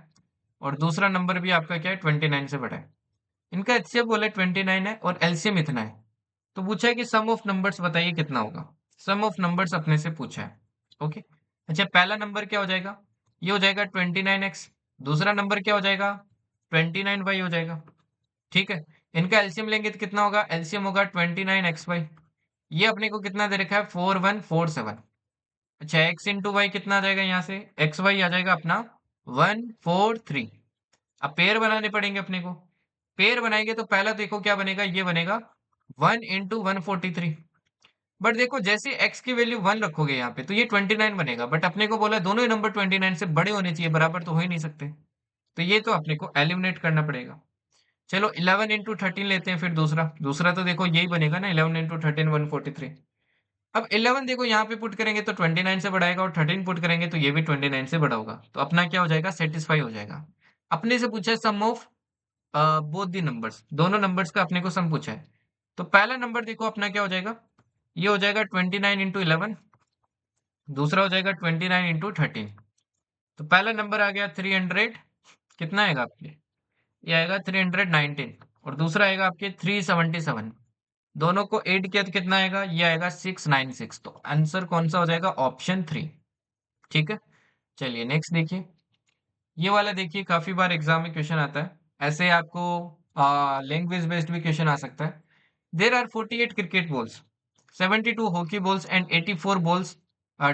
और दूसरा नंबर भी आपका क्या है, 29 से बड़ा है। इनका एचसीएफ बोले 29 है और एलसीएम इतना है। तो पूछा है कि सम ऑफ नंबर्स बताइए कितना होगा। सम ऑफ नंबर्स अपने से पूछा है। ओके। अच्छा पहला नंबर क्या हो जाएगा, ये हो जाएगा 29x। दूसरा नंबर क्या हो जाएगा, 29y हो जाएगा। ठीक है। इनका एलसीएम लेंगे तो कितना होगा, एलसीएम होगा 29xy। ये अपने को कितना दे रखा है, 4147। अच्छा एक्स इंटू वाई कितना आ जाएगा, यहाँ से एक्स वाई आ जाएगा अपना 143। अब पेयर बनाने पड़ेंगे अपने को। पेयर बनाएंगे तो पहला देखो क्या बनेगा, ये बनेगा 1 × 143। बट देखो जैसे x की वैल्यू 1 रखोगे यहाँ पे तो ये 29 बनेगा, बट अपने को बोला दोनों ही नंबर 29 से बड़े होने चाहिए, बराबर तो हो ही नहीं सकते। तो ये तो अपने को एलिमिनेट करना पड़ेगा। चलो 11 × 13 लेते हैं, फिर दूसरा दूसरा तो देखो यही बनेगा ना, 11 × 13 143। अब 11 देखो यहाँ पे पुट करेंगे तो 29 से बढ़ाएगा, और 13 पुट करेंगे तो ये भी 29 से बड़ा होगा, तो अपना क्या हो जाएगा, सेटिस्फाई हो जाएगा। अपने से पूछा है सम ऑफ बोथ दी नंबर्स, दोनों नंबर्स का अपने को सम पूछा है। तो पहला नंबर देखो अपना क्या हो जाएगा, ये हो जाएगा 29 × 11, दूसरा हो जाएगा 29 × 13। तो पहला नंबर आ गया 300, कितना आएगा आपके, ये आएगा 319, और दूसरा आएगा आपके 377। दोनों को ऐड किया तो कितना आएगा, ये आएगा 696। तो आंसर कौन सा हो जाएगा, ऑप्शन 3। ठीक है, चलिए नेक्स्ट देखिए। ये वाला देखिए काफी बार एग्जाम में क्वेश्चन आता है, ऐसे आपको लैंग्वेज बेस्ड भी क्वेश्चन आ सकता है। There are 48 cricket balls, 72 hockey balls and 84 balls,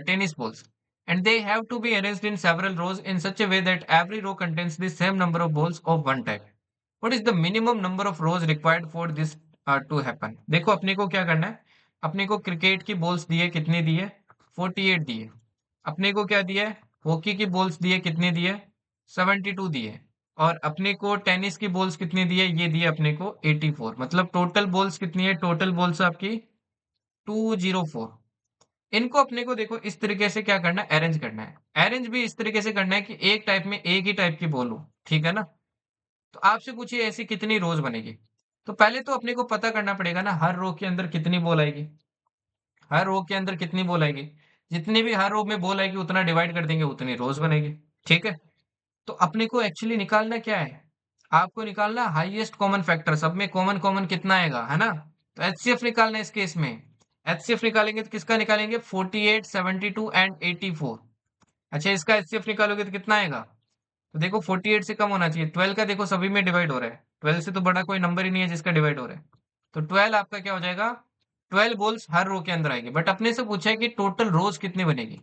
tennis balls, and they have to be arranged in several rows in such a way that every row contains the same number of balls of one type. What is the minimum number of rows required for this to happen? देखो अपने को क्या करना है, अपने को cricket की balls दी है, कितनी दी है, 48 दी है। अपने को क्या दिया है, हॉकी की बॉल्स दी है, कितनी दी है, 72 दी है। और अपने को टेनिस की बॉल्स कितनी दी है, ये दी है अपने को 84। मतलब टोटल बॉल्स कितनी है, टोटल बॉल्स आपकी 204। इनको अपने को देखो इस तरीके से क्या करना है, अरेंज करना है। अरेंज भी इस तरीके से करना है कि एक टाइप में एक ही टाइप की बॉल हो, ठीक है ना। तो आपसे पूछिए ऐसी कितनी रोज बनेगी। तो पहले तो अपने को पता करना पड़ेगा ना, हर रो के अंदर कितनी बॉल आएगी, हर रो के अंदर कितनी बॉल आएगी। जितनी भी हर रो में बॉल आएगी उतना डिवाइड कर देंगे, उतनी रोज बनेगी। ठीक है, तो अपने को एक्चुअली निकालना क्या है, आपको निकालना हाईएस्ट कॉमन फैक्टर, सब में कॉमन कॉमन कितना आएगा, है ना। तो एचसीएफ निकालना है इस केस में। एचसीएफ निकालेंगे तो किसका निकालेंगे, 48 72 एंड 84। अच्छा, इसका एचसीएफ निकालोगे तो कितना आएगा, तो देखो 48 से कम होना चाहिए, 12 का देखो सभी में डिवाइड हो रहा है, 12 से तो बड़ा कोई नंबर ही नहीं है जिसका डिवाइड हो रहा है। तो 12 आपका क्या हो जाएगा, 12 बॉल्स हर रो के अंदर आएगी। बट अपने से पूछा है कि टोटल रोज कितनी बनेगी।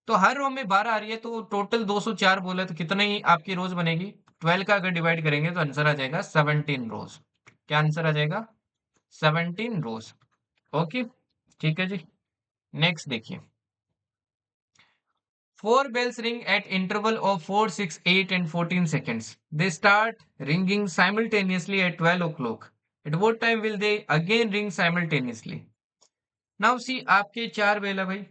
तो हर रो में 12 आ रही है, तो टोटल 204 बोले तो कितनी ही आपकी रोज बनेगी, 12 का अगर डिवाइड करेंगे तो आंसर आ जाएगा 17 रोज। क्या आंसर आ जाएगा, 17 रोज। ओके, ठीक है जी। नेक्स्ट देखिए, 4 bells ring at interval of 4, 6, 8 and 14 seconds. They start ringing simultaneously at 12 o'clock. At what time will they again ring simultaneously? Now see, आपके 4 बेल है भाई।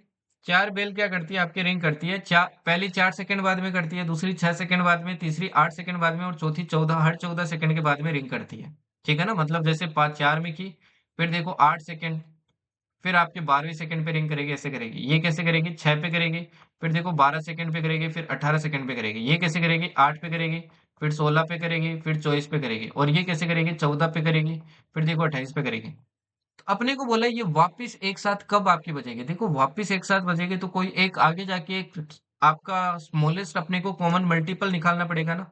4 बेल क्या करती है, आपकी रिंग करती है, पहली 4 सेकंड बाद में करती है, दूसरी 6 सेकंड बाद में, तीसरी 8 सेकंड बाद में, और चौथी 14, हर 14 सेकंड के बाद में रिंग करती है। ठीक है ना, मतलब जैसे 4 में की, फिर देखो 8 सेकंड, फिर आपके 12वें सेकंड पे रिंग करेगी, ऐसे करेगी। ये कैसे करेगी, 6 पे करेगी, फिर देखो 12 सेकंड पे करेगी, फिर 18 सेकंड पे करेगी। ये कैसे करेगी, 8 पे करेगी, फिर 16 पे करेगी, फिर 24 पे करेगी। और ये कैसे करेगी, 14 पे करेगी, फिर देखो 28 पे करेगी। तो अपने को बोला ये वापिस एक साथ कब आपकी बजेगी। देखो वापिस एक साथ बजेगी तो कोई एक आगे जाके एक आपका स्मॉलेस्ट अपने को कॉमन मल्टीपल निकालना पड़ेगा ना।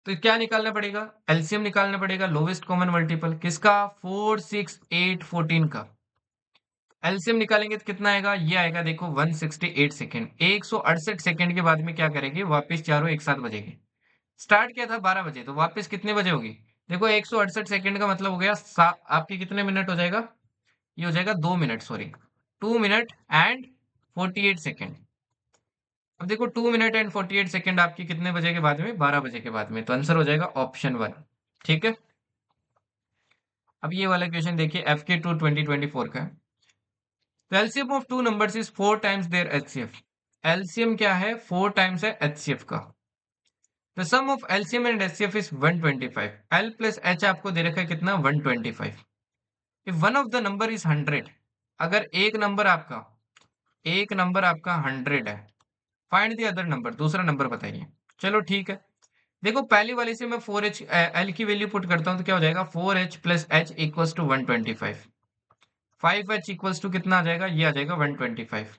तो क्या निकालना पड़ेगा, एलसीएम निकालना पड़ेगा, लोवेस्ट कॉमन मल्टीपल किसका, 4, 6, 8, 14 का। एलसीएम निकालेंगे तो कितना आएगा, ये आएगा देखो 168 सेकेंड। 168 सेकेंड के बाद में क्या करेगी, वापस चारों एक साथ बजेगी। स्टार्ट किया था 12 बजे, तो वापस कितने बजे होगी, देखो 168 सेकेंड का मतलब हो गया आपके कितने मिनट हो जाएगा, ये हो जाएगा 2 minute, sorry 2 minute and 48 second. अब देखो 2 मिनट एंड 48 सेकेंड आपकी कितने बजे के बाद में, 12 बजे के बाद में, तो आंसर हो जाएगा ऑप्शन 1। ठीक है, अब ये वाला क्वेश्चन देखिए, एफ के 2024 का है। The LCM of two numbers is 4 times their HCF. LCM क्या है, 4 times है HCF का। The sum of LCM and HCF is 125. L plus H आपको दे रखा है कितना, 125. If one of the number is 100, अगर एक नंबर आपका 100 है, फाइंड द अदर नंबर, दूसरा नंबर बताइए। चलो ठीक है, देखो पहली वाली से मैं 4H L की वैल्यू पुट करता हूँ तो क्या हो जाएगा, 4H plus H equals to 125। 5H equals to कितना आ जाएगा, ये आ जाएगा 125।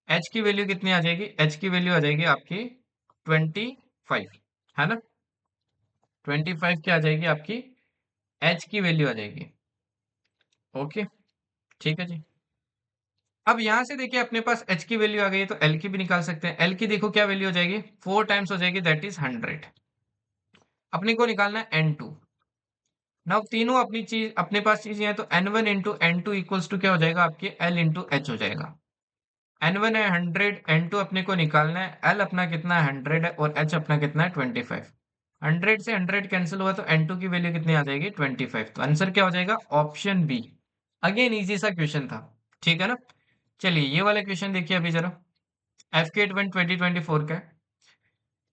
एच की वैल्यू कितनी आ जाएगी, एच की वैल्यू आ जाएगी आपकी 25, है ना। 25 क्या आ जाएगी आपकी, एच की वैल्यू आ जाएगी। ओके, ठीक है जी। अब यहां से देखिए अपने पास एच की वैल्यू आ गई है, तो एल की भी निकाल सकते हैं। एल की देखो क्या वैल्यू हो जाएगी, 4 टाइम्स हो जाएगी, दैट इज 100। अपने को निकालना है N2। नाउ तीनों अपनी चीज अपने पास चीजें हैं, तो N1 into N two equals to क्या हो जाएगा आपके L इंटू एच हो जाएगा। N1 है 100, N2 अपने को निकालना है, L अपना कितना है 100 है और H अपना कितना है 25। 100 से 100 कैंसिल हुआ तो N2 की वैल्यू कितनी आ जाएगी 25। तो आंसर क्या हो जाएगा ऑप्शन बी। अगेन इजी सा क्वेश्चन था, ठीक है ना। चलिए ये वाला क्वेश्चन देखिए अभी जरा, FK 2024 का है।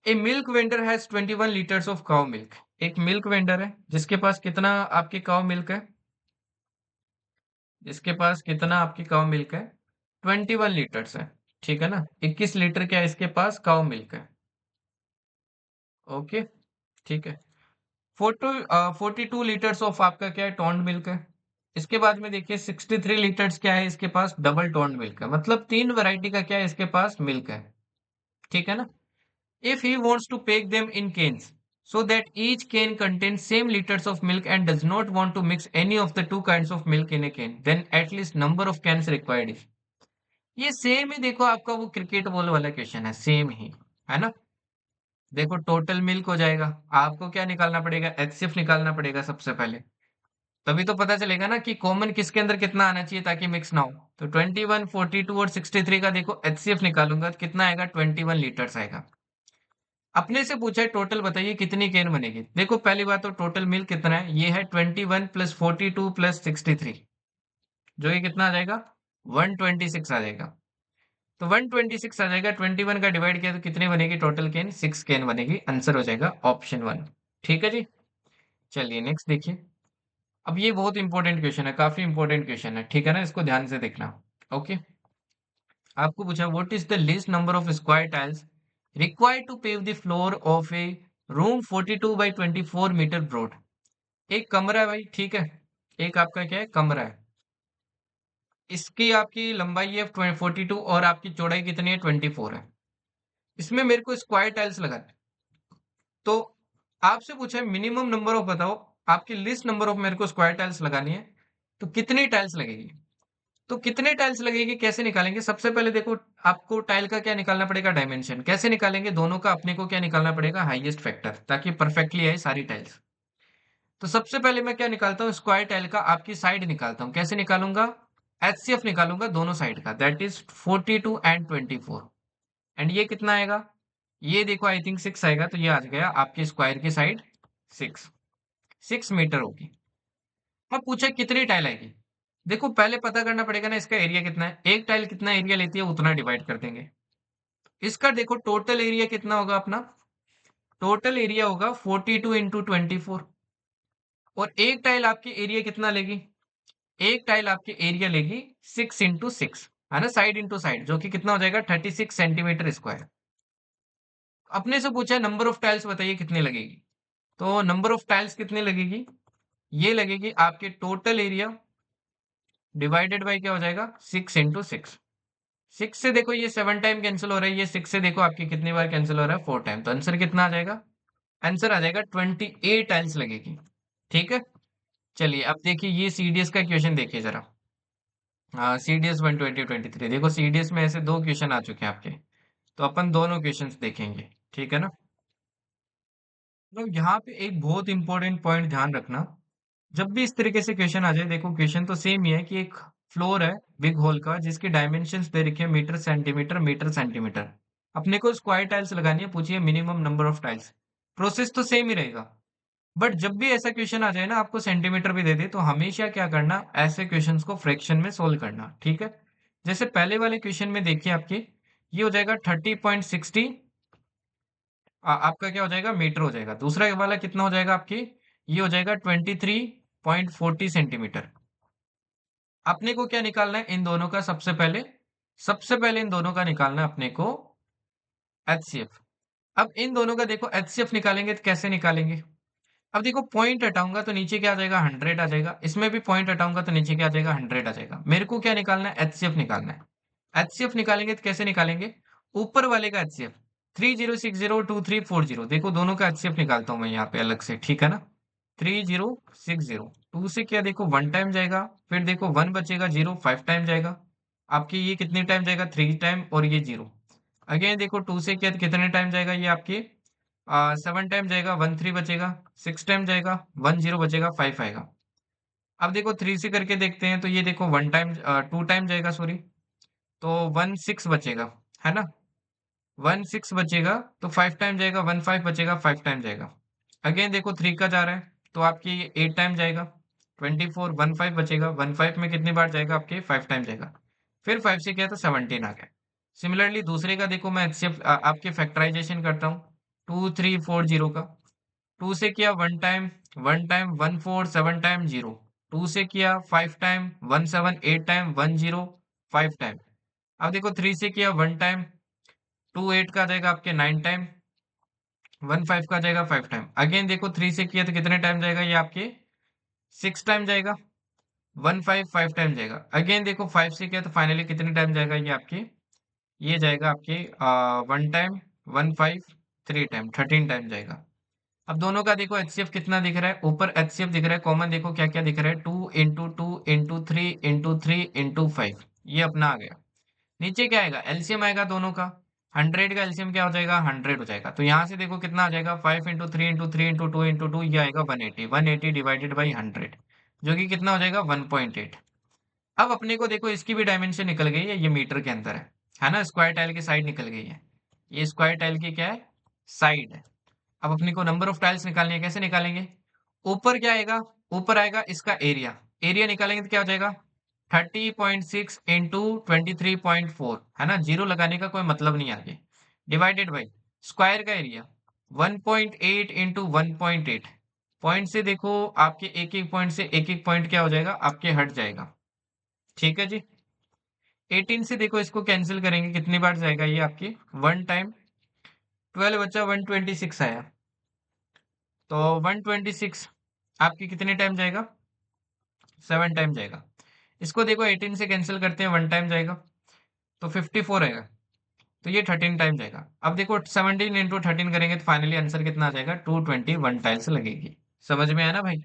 A milk vendor has 21 litres of cow milk. एक मिल्क वेंडर है जिसके पास कितना आपके काउ मिल्क है, जिसके पास कितना आपकी काउ मिल्क है 21 लीटर्स है, ठीक है ना। 21 लीटर क्या है इसके पास काउ मिल्क है। ओके, ठीक है। 42 लीटर्स ऑफ आपका क्या है टोन्ड मिल्क है। इसके बाद में देखिए 63 लीटर्स क्या है इसके पास डबल टोन्ड मिल्क है, मतलब तीन वैरायटी का क्या है इसके पास मिल्क है, ठीक है ना। If he wants to pack them in cans so that each can contain same liters of milk and does not want to mix any of the two kinds of milk in a can, then at least number of cans required is। ये same ही देखो आपका वो cricket ball वाला question है, same ही है ना। देखो total milk हो जाएगा, आपको क्या निकालना पड़ेगा एचसीएफ निकालना पड़ेगा सबसे पहले, तभी तो पता चलेगा ना कि कॉमन किसके अंदर कितना आना चाहिए ताकि मिक्स ना हो। तो 21, 42 और 63 का देखो एचसीएफ निकालूंगा तो कितना आएगा 21 लीटर्स आएगा। अपने से पूछा है टोटल बताइए कितनी केन बनेगी। देखो पहली बात तो टोटल मिल्क कितना है, ये है 21 प्लस 42 प्लस 63, जो ये कितना आ जाएगा 126 आ जाएगा। तो 126 आ जाएगा, 21 का डिवाइड किया तो कितनी बनेगी टोटल केन 6 केन बनेगी, आंसर हो जाएगा ऑप्शन 1। ठीक है जी। चलिए नेक्स्ट देखिए। अब ये बहुत इंपॉर्टेंट क्वेश्चन है, काफी इंपॉर्टेंट क्वेश्चन है, ठीक है ना, इसको ध्यान से देखना। ओके, आपको पूछा what is the least number of square tiles required to pave the floor of a room 42 by 24 metre broad. एक कमरा है भाई, ठीक है, एक आपका क्या है कमरा है, इसकी आपकी लंबाई है 42 और आपकी चौड़ाई कितनी है 24 है। इसमें मेरे को स्क्वायर टाइल्स लगाना है, तो आपसे पूछा है मिनिमम नंबर ऑफ बताओ, आपकी लिस्ट नंबर ऑफ मेरे को स्क्वायर टाइल्स लगानी है, तो कितनी टाइल्स लगेगी। तो कितने टाइल्स लगेगी कैसे निकालेंगे, सबसे पहले देखो आपको टाइल का क्या निकालना पड़ेगा डायमेंशन, कैसे निकालेंगे दोनों का अपने को क्या निकालना पड़ेगा हाईएस्ट फैक्टर, ताकि परफेक्टली आए सारी टाइल्स। तो सबसे पहले मैं क्या निकालता हूँ स्क्वायर टाइल का आपकी साइड निकालता हूँ, कैसे निकालूंगा एचसीएफ निकालूंगा दोनों साइड का, दैट इज 42 एंड 24। एंड ये कितना आएगा, ये देखो आई थिंक 6 आएगा, तो ये आ गया आपके स्क्वायर की साइड 6, 6 मीटर होगी। अब पूछा कितनी टाइल आएगी, देखो पहले पता करना पड़ेगा ना इसका एरिया कितना है, एक टाइल कितना एरिया लेती है उतना डिवाइड कर देंगे। इसका देखो टोटल एरिया कितना होगा अपना, टोटल एरिया होगा 42 इंटू 24, और एक टाइल आपकी एरिया कितना लेगी, एक टाइल आपकी एरिया लेगी 6 इंटू 6, है ना, साइड इंटू साइड, जो कि कितना हो जाएगा 36 सेंटीमीटर स्क्वायर। अपने से पूछा है नंबर ऑफ टाइल्स बताइए कितनी लगेगी, तो नंबर ऑफ टाइल्स कितनी लगेगी, ये लगेगी आपके टोटल एरिया डिवाइडेड बाय क्या हो जाएगा 6 इंटू 6। 6 से देखो ये 7 टाइम कैंसिल हो रहा है, ये 6 से देखो आपकी कितनी बार कैंसिल हो रहा है 4 टाइम, तो आंसर कितना आ जाएगा, आंसर आ जाएगा 28 टाइल्स लगेगी। ठीक है, चलिए अब देखिए ये सीडीएस का क्वेश्चन देखिए जरा। हाँ सीडीएस 120-23, देखो सीडीएस में ऐसे दो क्वेश्चन आ चुके हैं आपके, तो अपन दोनों क्वेश्चंस देखेंगे, ठीक है ना। तो यहाँ पे एक बहुत इंपॉर्टेंट पॉइंट ध्यान रखना, जब भी इस तरीके से क्वेश्चन आ जाए, देखो क्वेश्चन तो सेम ही है कि एक फ्लोर है बिग होल का जिसकी डायमेंशंस दे रखे हैं मीटर सेंटीमीटर, अपने को स्क्वायर टाइल्स लगानी है, पूछिए minimum number of tiles. Process तो सेम ही रहेगा, बट जब भी ऐसा क्वेश्चन आ जाए ना आपको सेंटीमीटर भी दे दे, तो हमेशा क्या करना ऐसे क्वेश्चंस को फ्रैक्शन में सोल्व करना, ठीक है। जैसे पहले वाले क्वेश्चन में देखिए आपके ये हो जाएगा 30.60, आपका क्या हो जाएगा मीटर हो जाएगा, दूसरा वाला कितना हो जाएगा आपकी, ये हो जाएगा 23.40 सेंटीमीटर। अपने को क्या निकालना है इन दोनों का, सबसे पहले इन दोनों का निकालना है अपने को एचसीएफ। अब इन दोनों का देखो एचसीएफ निकालेंगे तो कैसे निकालेंगे, अब देखो पॉइंट हटाऊंगा तो नीचे क्या आ जाएगा 100 आ जाएगा, इसमें भी पॉइंट हटाऊंगा तो नीचे क्या आ जाएगा 100 आ जाएगा। मेरे को क्या निकालना है एचसीएफ निकालना है। एचसीएफ निकालेंगे तो कैसे निकालेंगे, ऊपर वाले का एचसीएफ 30602340, देखो दोनों का एचसीएफ निकालता हूं मैं यहाँ पे अलग से, ठीक है ना। 3060, टू से क्या देखो 1 टाइम जाएगा, फिर देखो 1 बचेगा, 0 5 टाइम जाएगा, आपकी ये कितने टाइम जाएगा 3 टाइम, और ये 0 अगेन देखो 2 से क्या कितने टाइम जाएगा ये आपके 7 टाइम जाएगा 1 3 बचेगा, 6 टाइम जाएगा 1 0 बचेगा, 5 आएगा। अब देखो 3 से करके देखते हैं, तो ये देखो 1 टाइम 2 टाइम जाएगा, सॉरी, तो 1 6 बचेगा, है ना। 1 6 बचेगा, तो 5 टाइम जाएगा 1 5 बचेगा, 5 टाइम जाएगा। अगेन देखो 3 का जा रहा है, तो आपकी 8 टाइम जाएगा, 24 1 5 बचेगा, 1 5 में कितनी बार जाएगा आपके 5 टाइम जाएगा। फिर 5 से किया तो 17 आ गया। सिमिलरली दूसरे का देखो, मैं HCF आपके फैक्टराइजेशन करता हूँ, 2 3 4 0 का। 2 से किया 1 टाइम 1 4 7 टाइम 0। 2 से किया 5 टाइम 1 7 8 टाइम 1 0 5 टाइम। अब देखो 3 से किया 1 टाइम, 2 8 का आ जाएगा आपके 9 टाइम, 1 5 का आ जाएगा 5 टाइम। अगेन देखो 3 से किया तो कितने टाइम जाएगा ये आपके 6 टाइम जाएगा, 1 5 5 टाइम जाएगा। अगेन देखो 5 से किया तो फाइनली कितने टाइम जाएगा ये आपके, ये जाएगा आपके 1 टाइम 1 5 3 टाइम 13 टाइम जाएगा। अब दोनों का देखो HCF कितना दिख रहा है, ऊपर HCF दिख रहा है कॉमन, देखो क्या क्या दिख रहा है, 2 इंटू 2 इंटू 3 इंटू 3 इंटू 5, ये अपना आ गया। नीचे क्या आएगा, एलसीएम आएगा दोनों का, 100 का एलसीएम क्या हो जाएगा 100 हो जाएगा। तो यहाँ से देखो कितना आ जाएगा, 5 इंटू 3 इंटू 3 इंटू 2 इंटू 2, ये आएगा 180, 180 डिवाइडेड बाई 100, जो कि कितना हो जाएगा 1.8। अब अपने को देखो इसकी भी डायमेंशन निकल गई है, ये मीटर के अंदर है ना, स्क्वायर टाइल की साइड निकल गई है, ये स्क्वायर टाइल की क्या है, साइड है। अब अपने को नंबर ऑफ टाइल्स निकालनी है, कैसे निकालेंगे, ऊपर क्या आएगा, ऊपर आएगा इसका एरिया, एरिया निकालेंगे तो क्या हो जाएगा 30.6 इंटू 23.4, है ना, जीरो लगाने का कोई मतलब नहीं आगे, डिवाइडेड बाई स्क्वायर का एरिया 1.8 इंटू 1.8। पॉइंट से देखो आपके एक एक पॉइंट से एक एक पॉइंट क्या हो जाएगा आपके हट जाएगा, ठीक है जी। 18 से देखो इसको कैंसिल करेंगे, कितनी बार जाएगा ये आपकी 1 टाइम, 12 बचा 126 आया, तो 126 आपकी कितने टाइम जाएगा 7 टाइम जाएगा। इसको देखो 18 से कैंसिल करते हैं, 1 टाइम जाएगा, तो 54 आएगा, तो ये 13 टाइम जाएगा। अब देखो 17 इंटू 13 करेंगे तो फाइनली आंसर कितना आ जाएगा 221 टाइल्स लगेगी। समझ में आया ना भाई।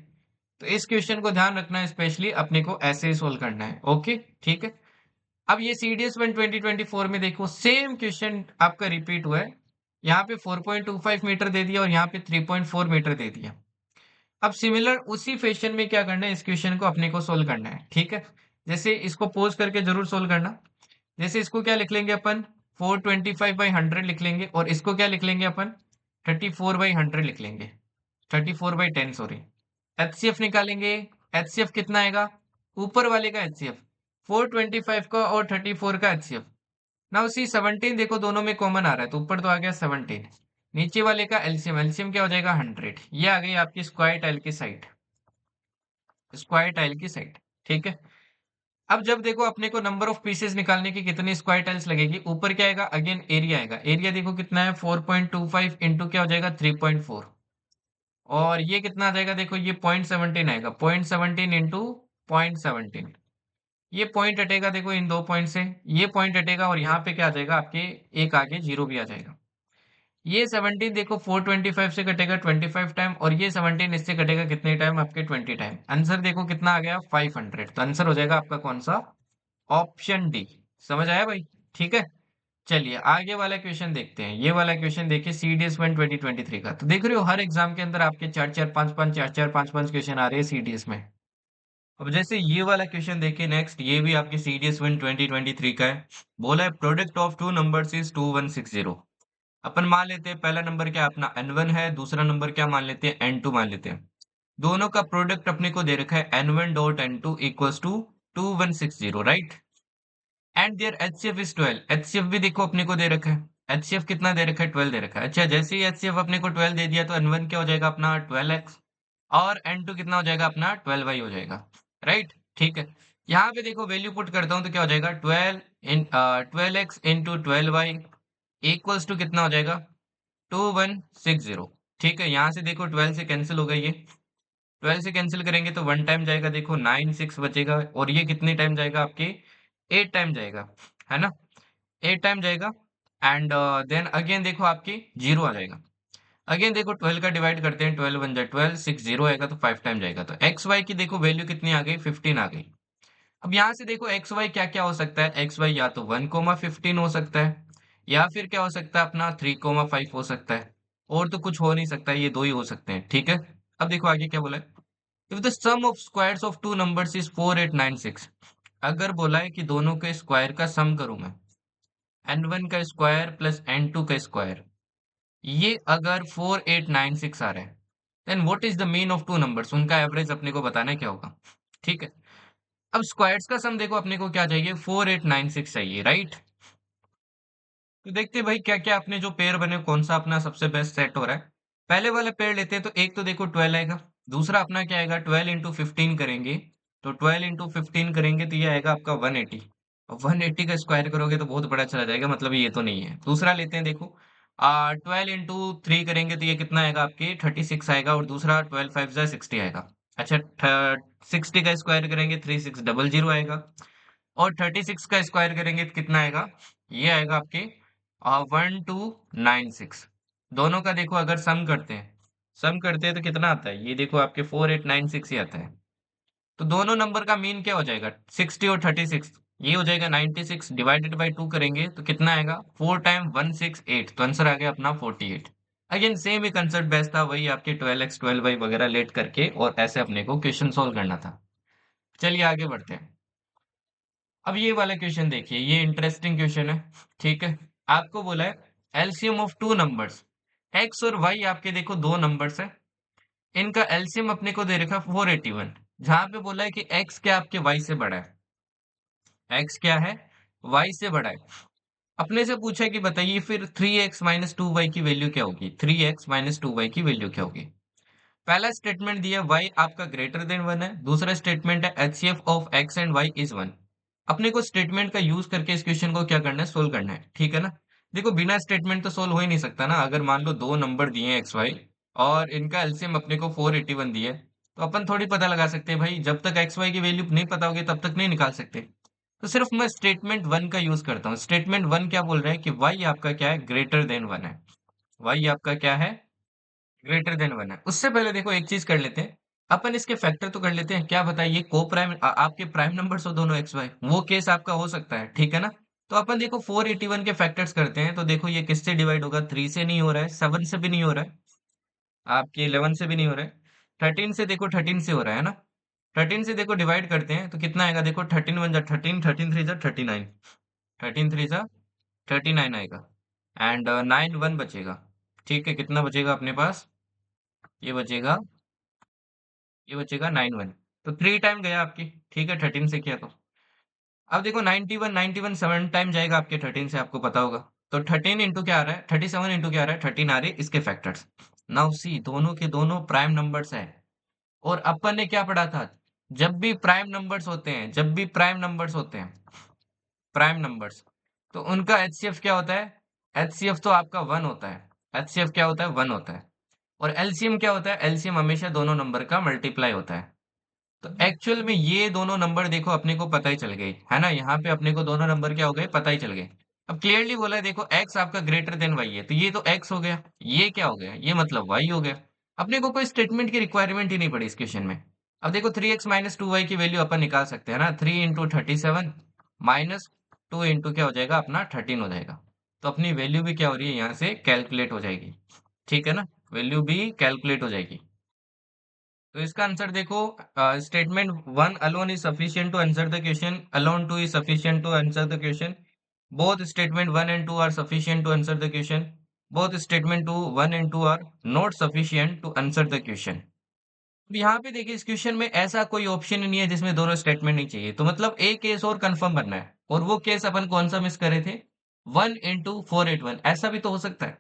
तो इस क्वेश्चन को ध्यान रखना है, स्पेशली अपने को ऐसे ही सोल्व करना है, ओके ठीक है। अब ये CDS 1 2024 में देखो सेम क्वेश्चन आपका रिपीट हुआ है, यहाँ पे 4.25 मीटर दे दिया और यहाँ पे 3.4 मीटर दे दिया। अब सिमिलर उसी फैशन में क्या करना है, इस क्वेश्चन को अपने को सोल्व करना है, ठीक है। जैसे इसको पोज करके जरूर सोल्व करना। जैसे इसको क्या लिख लेंगे अपन, 425/100 लिख लेंगे, और इसको क्या लिख लेंगे अपन 34/100 लिख लेंगे, 34/10 सॉरी। HCF निकालेंगे, HCF कितना आएगा, ऊपर वाले का HCF 425 का और 34 का HCF। ना उसी 17 देखो दोनों में कॉमन आ रहा है, तो ऊपर तो आ गया 17, नीचे वाले का एलसीएम, एलसीएम क्या हो जाएगा 100, ये आ गई आपकी स्क्वायर टाइल की साइड, स्क्वायर टाइल की साइड, ठीक है। अब जब देखो अपने को नंबर ऑफ पीसेस निकालने की कितनी स्क्वायर टाइल्स लगेगी, ऊपर क्या आएगा अगेन एरिया आएगा, एरिया देखो कितना है 4.25 इंटू क्या हो जाएगा 3.4, और ये कितना आ जाएगा देखो ये 0.17 आएगा, 0.17 इंटू 0.17, ये पॉइंट हटेगा देखो इन दो पॉइंट से, ये पॉइंट हटेगा और यहाँ पे क्या आ जाएगा आपके एक आगे जीरो भी आ जाएगा। ये 17 देखो 425 से कटेगा 25 टाइम, और ये 17 इससे कटेगा कितने टाइम आपके 20 टाइम। आंसर देखो कितना आ गया 500, तो आंसर हो जाएगा आपका कौन सा, ऑप्शन डी। समझ आया भाई, ठीक है। चलिए आगे वाला क्वेश्चन देखते हैं, ये वाला क्वेश्चन देखिए CDS 1 2023 का। तो देख रहे हो हर एग्जाम के अंदर आपके 4-4 5-5 4-4 5-5 क्वेश्चन आ रहे हैं CDS में। अब जैसे ये वाला क्वेश्चन देखिए नेक्स्ट, ये भी आपके CDS 1 2023 का है। बोला है product of two numbers is 2160। अपन मान लेते हैं पहला नंबर क्या अपना N1 है, दूसरा नंबर क्या मान लेते हैं N2 मान लेते हैं। दोनों का प्रोडक्ट अपने को दे रखा है N1 dot N2 equals to 2160, right. And there HCF is 12, HCF भी देखो अपने को दे रखा है, HCF कितना दे रखा है 12 दे रखा है। अच्छा जैसे ही HCF अपने को 12 दे दिया, तो N1 क्या हो जाएगा अपना 12x, और N2 कितना हो जाएगा अपना 12y हो जाएगा, राइट ठीक है। यहाँ पे देखो वैल्यू पुट करता हूँ तो क्या हो जाएगा 12x into 12y equals to कितना हो जाएगा 2160, ठीक है। यहाँ से देखो 12 से कैंसिल हो गई ये, 12 से कैंसिल करेंगे तो 1 टाइम जाएगा, देखो 9 6 बचेगा, और ये कितने टाइम जाएगा आपके 8 टाइम जाएगा, है ना, 8 टाइम जाएगा। एंड देन अगेन देखो आपकी जीरो आ जाएगा। अगेन देखो 12 का डिवाइड करते हैं, 12 बन जाए 12, 6 जीरो आएगा तो 5 टाइम जाएगा, तो एक्स वाई की देखो वैल्यू कितनी आ गई 15 आ गई। अब यहाँ से देखो एक्स वाई क्या क्या हो सकता है, एक्स वाई या तो 1 15 हो सकता है, या फिर क्या हो सकता है अपना 3 5 हो सकता है, और तो कुछ हो नहीं सकता, ये दो ही हो सकते हैं, ठीक है। अब देखो आगे क्या बोला है। If the sum of squares of two numbers is 4896, अगर बोला है कि दोनों के स्क्वायर का सम करूं मैं, n1 का स्क्वायर प्लस n2 का स्क्वायर, ये अगर 4896 आ रहा है, then what is the mean of two numbers, उनका एवरेज अपने को बताना है क्या होगा, ठीक है। अब स्क्वायर्स का सम देखो अपने को क्या चाहिए, 4896 चाहिए, राइट। तो देखते हैं भाई क्या क्या अपने जो पेयर बने कौन सा अपना सबसे बेस्ट सेट हो रहा है। पहले वाला पेयर लेते हैं, तो एक तो देखो 12 आएगा, दूसरा अपना क्या आएगा, 12 इंटू 15 करेंगे, तो 12 इंटू 15 करेंगे तो ये आएगा आपका 180। और 180 का स्क्वायर करोगे तो बहुत बड़ा चला जाएगा, मतलब ये तो नहीं है। दूसरा लेते हैं देखो, 12 इंटू 3 करेंगे तो ये कितना आएगा आपके 36 आएगा, और दूसरा 12 5 जा 60 आएगा। अच्छा, 60 का स्क्वायर करेंगे 3600 आएगा, और 36 का स्क्वायर करेंगे तो कितना आएगा, ये आएगा आपके 1296। दोनों का देखो अगर सम करते हैं तो कितना आता है, ये देखो आपके 4896 ही आता है। तो दोनों नंबर का मीन क्या हो जाएगा, 60 और 36, ये हो जाएगा 96, डिवाइडेड बाई 2 करेंगे तो कितना आएगा, 4 टाइम 168, तो आंसर आ गया अपना 48। अगेन सेम ही कंसेप्ट बेस्ट था, वही आपके 12x 12y वगैरह लेट करके और ऐसे अपने को क्वेश्चन सोल्व करना था। चलिए आगे बढ़ते हैं। अब ये वाला क्वेश्चन देखिए, ये इंटरेस्टिंग क्वेश्चन है, ठीक है। आपको बोला है LCM of two numbers, x और वाई आपके देखो दो नंबर्स है, इनका एलसीएम अपने को दे रखा है 481, जहां पे बोला है कि एक्स क्या आपके वाई से बड़ा है, एक्स क्या है, वाई से बड़ा है। अपने से पूछा है कि बताइए फिर 3x माइनस टू वाई की वैल्यू क्या होगी, 3x माइनस टू वाई की वैल्यू क्या होगी। पहला स्टेटमेंट दिया y आपका ग्रेटर देन 1 है, दूसरा स्टेटमेंट है HCF of x and y is 1। अपने को स्टेटमेंट का यूज करके इस क्वेश्चन को क्या करना है, सोल्व करना है, ठीक है ना। देखो बिना स्टेटमेंट तो सोल्व हो ही नहीं सकता ना। अगर मान लो दो नंबर दिए हैं एक्स वाई, और इनका एलसीएम अपने को 481 दिया है, तो अपन थोड़ी पता लगा सकते हैं भाई, जब तक एक्स वाई की वैल्यू नहीं पता होगी तब तक नहीं निकाल सकते। तो सिर्फ मैं स्टेटमेंट वन का यूज करता हूँ। स्टेटमेंट वन क्या बोल रहा है कि वाई आपका क्या है, ग्रेटर देन वन है, वाई आपका क्या है, ग्रेटर देन वन है। उससे पहले देखो एक चीज कर लेते हैं, अपन इसके फैक्टर तो कर लेते हैं। क्या बताइए, को प्राइम आपके प्राइम नंबर्स हो दोनों एक्स वाई, वो केस आपका हो सकता है, ठीक है ना। तो अपन देखो 481 के फैक्टर्स करते हैं, तो देखो ये किससे डिवाइड होगा, 3 से नहीं हो रहा है, 7 से भी नहीं हो रहा है, आपके 11 से भी नहीं हो रहा है, 13 से देखो 13 से हो रहा है ना। 13 से देखो डिवाइड करते हैं तो कितना आएगा, देखो 13 वन जा 13, 13 थ्री जा 39, 13 थ्री जा 39 आएगा, एंड 9 1 बचेगा, ठीक है। कितना बचेगा अपने पास, ये बचेगा, ये बचेगा 9 1। तो 3 टाइम गया आपकी, ठीक है, 13 से किया तो। अब देखो 91, 91 7 टाइम जाएगा आपके 13 से, आपको पता होगा। तो 13 इंटू क्या आ रहा है, 37 इंटू क्या आ रहा है, 13 आ रहे हैं इसके फैक्टर्स। नाउ सी दोनों के दोनों प्राइम नंबर्स है। और अपन ने क्या पढ़ा था, जब भी प्राइम नंबर्स होते हैं, जब भी प्राइम नंबर्स होते हैं, प्राइम नंबर्स, तो उनका एचसीएफ क्या होता है, एचसीएफ तो आपका वन होता है, एचसीएफ क्या होता है, वन होता है। और एलसीएम क्या होता है, एलसीएम हमेशा दोनों नंबर का मल्टीप्लाई होता है। तो एक्चुअल में ये दोनों नंबर देखो अपने को पता ही चल गई है ना, यहाँ पे अपने को दोनों नंबर क्या हो गए, पता ही चल गए। अब क्लियरली बोला है देखो, एक्स आपका ग्रेटर देन वाई है, तो ये तो एक्स हो गया, ये क्या हो गया, ये मतलब वाई हो गया। अपने को कोई स्टेटमेंट की रिक्वायरमेंट ही नहीं पड़ी इस क्वेश्चन में। अब देखो 3x माइनस टू वाई की वैल्यू अपन निकाल सकते हैं ना, 3 इंटू 37 माइनस 2 इंटू क्या हो जाएगा अपना 13 हो जाएगा। तो अपनी वैल्यू भी क्या हो रही है, यहाँ से कैलकुलेट हो जाएगी, ठीक है ना, वैल्यू भी कैलकुलेट हो जाएगी। तो इसका आंसर देखो, statement one alone is sufficient to answer the question, alone two is sufficient to answer the question, both statement one and two are sufficient to answer the question, both statement two one and two are not sufficient to answer the question. अब यहाँ पे देखिए इस question में ऐसा कोई option ही नहीं है जिसमें दोनों स्टेटमेंट नहीं चाहिए, तो मतलब एक केस और कंफर्म बनना है, और वो केस अपन कौन सा मिस करे थे, 1 इंटू 481, ऐसा भी तो हो सकता है,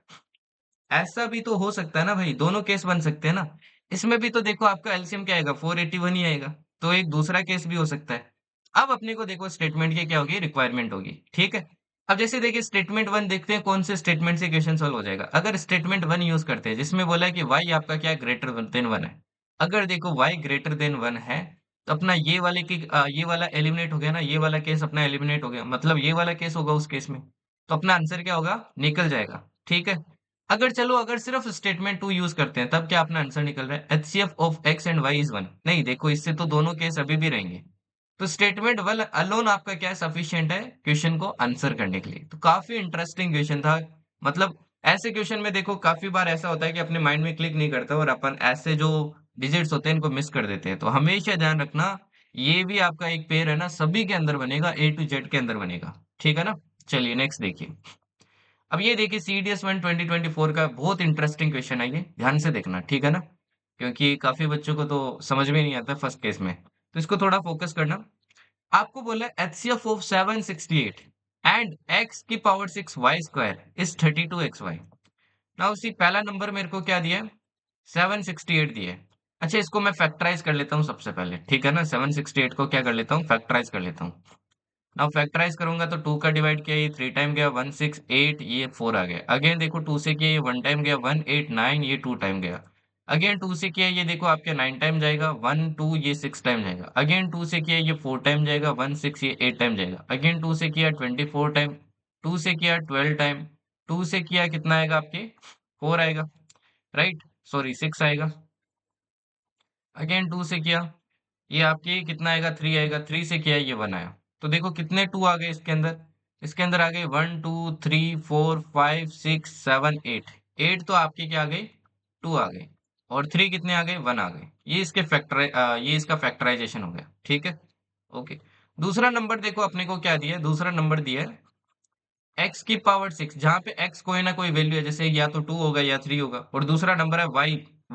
ऐसा भी तो हो सकता है ना भाई, दोनों केस बन सकते हैं ना। इसमें भी तो देखो आपका एलसीएम क्या आएगा, 481 ही आएगा, तो एक दूसरा केस भी हो सकता है। अब अपने को देखो स्टेटमेंट की क्या होगी, रिक्वायरमेंट होगी, ठीक है। अब जैसे देखिए स्टेटमेंट वन देखते हैं कौन से स्टेटमेंट से क्वेश्चन सॉल्व हो जाएगा। अगर स्टेटमेंट वन यूज करते हैं जिसमें बोला है कि वाई आपका क्या ग्रेटर देन वन है, अगर देखो वाई ग्रेटर देन वन है, तो अपना ये वाले की ये वाला एलिमिनेट हो गया ना, ये वाला केस अपना एलिमिनेट हो गया, मतलब ये वाला केस होगा उस केस में, तो अपना आंसर क्या होगा, निकल जाएगा, ठीक है। अगर चलो अगर सिर्फ स्टेटमेंट टू यूज करते हैं तब क्या अपना आंसर निकल रहा है, HCF of x and y is one, नहीं देखो इससे तो दोनों केस अभी भी रहेंगे। तो स्टेटमेंट वन अलोन आपका क्या सफिशियंट है क्वेश्चन को आंसर करने के लिए। तो काफी इंटरेस्टिंग क्वेश्चन था, मतलब ऐसे क्वेश्चन में देखो काफी बार ऐसा होता है कि अपने माइंड में क्लिक नहीं करता और अपन ऐसे जो डिजिट्स होते हैं इनको मिस कर देते हैं। तो हमेशा ध्यान रखना, ये भी आपका एक पेयर है ना, सभी के अंदर बनेगा, ए टू जेड के अंदर बनेगा। ठीक है ना? चलिए नेक्स्ट देखिए। अब ये देखिए CDS 1 2024 का बहुत इंटरेस्टिंग क्वेश्चन है, ये ध्यान से देखना, ठीक है ना? क्योंकि काफी बच्चों को तो समझ में नहीं आता फर्स्ट केस में, तो इसको थोड़ा फोकस करना। आपको बोला है HCF ऑफ 768 एंड x की power 6 y square is 32xy। ना उसी पहला नंबर मेरे को क्या दिया है? 768 दिया है। अच्छा, इसको मैं फैक्टराइज कर लेता हूँ सबसे पहले, ठीक है ना? 768 को क्या कर लेता हूँ, फैक्टराइज कर लेता हूँ। नाउ फैक्टराइज करूंगा तो 2 का डिवाइड किया, ये 3 टाइम गया 168, ये 4 आ गया। अगेन देखो 2 से किया, ये 1 टाइम गया 189, ये 2 टाइम गया। अगेन 2 से किया, ये देखो आपके 9 टाइम जाएगा 1 2, ये 6 टाइम जाएगा। अगेन 2 से किया, ये 4 टाइम जाएगा 1 6, ये 8 टाइम जाएगा। अगेन 2 से किया 24 टाइम, 2 से किया 12 टाइम, 2 से किया कितना आएगा आपके 4 आएगा, राइट? सॉरी 6 आएगा। अगेन 2 से किया, ये आपके कितना आएगा 3 आएगा। 3 से किया, ये 1 आया। तो देखो कितने 2 आ गए इसके अंदर, इसके अंदर आ गए 1 2 3 4 5 6 7 8। 8 तो आपके क्या आ गए, 2 आ गए। और 3 कितने आ गए, 1 आ गए। ये इसका फैक्टराइजेशन हो गया, ठीक है? ओके। दूसरा नंबर देखो अपने को क्या दिया है, दूसरा नंबर दिया है x की पावर 6, जहां पे x कोई ना कोई वैल्यू है, जैसे या तो 2 होगा या 3 होगा। और दूसरा नंबर है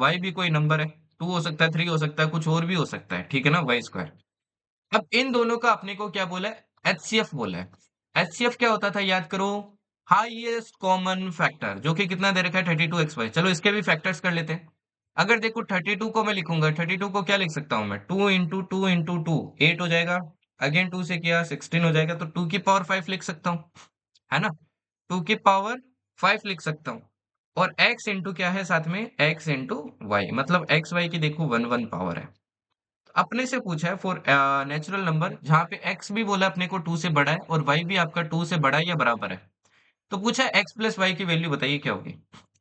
y भी कोई नंबर है, 2 हो सकता है 3 हो सकता है, कुछ और भी हो सकता है, ठीक है ना? Y square. अब इन दोनों का अपने को क्या बोला है, HCF बोला है। HCF क्या होता था याद करो, हाईएस्ट कॉमन फैक्टर, जो कि कितना दे रखा है 32xy। चलो इसके भी फैक्टर्स कर लेते हैं। अगर देखो 32 को मैं लिखूंगा, 32 को क्या लिख सकता हूँ मैं, 2 इंटू 2 8 हो जाएगा। अगेन 2 से किया 16 हो जाएगा, तो 2 की पावर 5 लिख सकता हूँ, है ना? 2 की पावर 5 लिख सकता हूँ। और x इंटू क्या है साथ में, x इंटू वाई, मतलब एक्स वाई की देखो 1 1 पावर है। अपने से पूछा है फॉर नेचुरल नंबर, जहां पे x भी बोला अपने को 2 से बड़ा है और y भी आपका 2 से बड़ा है या बराबर है। तो पूछा है x प्लस वाई की वैल्यू बताइए क्या होगी।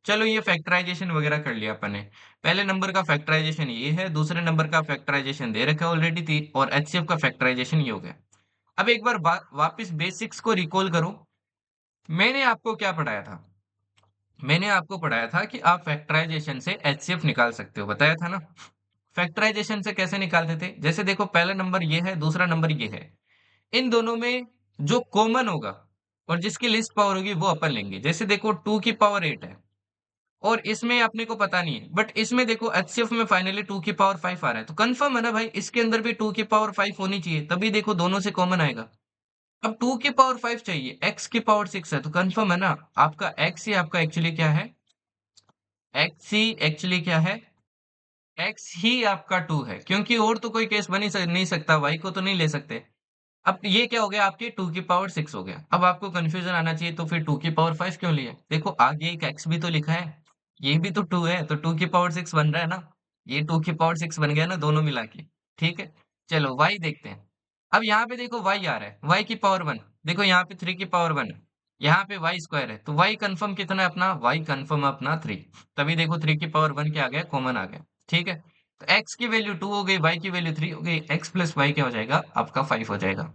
चलो ये फैक्टराइजेशन वगैरह कर लिया अपन ने। पहले नंबर का फैक्टराइजेशन ये है, दूसरे नंबर का फैक्टराइजेशन दे रखा है ऑलरेडी थी, और HCF का फैक्टराइजेशन ये हो गया। अब एक बार वापस बेसिक्स को रिकॉल करो। मैंने आपको क्या पढ़ाया था, मैंने आपको पढ़ाया था कि आप फैक्टराइजेशन से HCF निकाल सकते हो, बताया था ना? फैक्टराइजेशन से कैसे निकालते थे, जैसे देखो पहला नंबर ये है, दूसरा नंबर ये है। इन दोनों में जो कॉमन होगा और जिसकी लिस्ट पावर होगी वो अपन लेंगे। जैसे देखो 2 की पावर 8 है और इसमें अपने को पता नहीं है, बट इसमें देखो HCF में फाइनली 2 की पावर 5 आ रहा है, तो कंफर्म है ना भाई, इसके अंदर भी 2 की पावर 5 होनी चाहिए, तभी देखो दोनों से कॉमन आएगा। अब 2 की पावर 5 चाहिए, x की पावर 6 है, तो कंफर्म है ना, आपका x ही आपका एक्चुअली क्या है, x ही एक्चुअली क्या है, x ही आपका 2 है, क्योंकि और तो कोई केस बन ही नहीं सकता, y को तो नहीं ले सकते। अब ये क्या हो गया, आपके 2 की पावर 6 हो गया। अब आपको कंफ्यूजन आना चाहिए, तो फिर 2 की पावर 5 क्यों लिया? देखो आगे एक x भी तो लिखा है, ये भी तो 2 है, तो 2 की पावर 6 बन रहा है ना, ये 2 की पावर 6 बन गया ना दोनों मिला के। ठीक है, चलो y देखते हैं। अब यहाँ पे देखो y आ रहा है, y की पावर 1, देखो यहाँ पे 3 की पावर 1, यहाँ पे y स्क्वायर है, तो y कंफर्म कितना है अपना, y कंफर्म अपना 3। तभी देखो 3 की पावर 1 क्या आ गया, कॉमन आ गया। ठीक है, तो x की वैल्यू 2 हो गई, y की वैल्यू 3 हो गई, x प्लस y क्या हो जाएगा, आपका 5 हो जाएगा।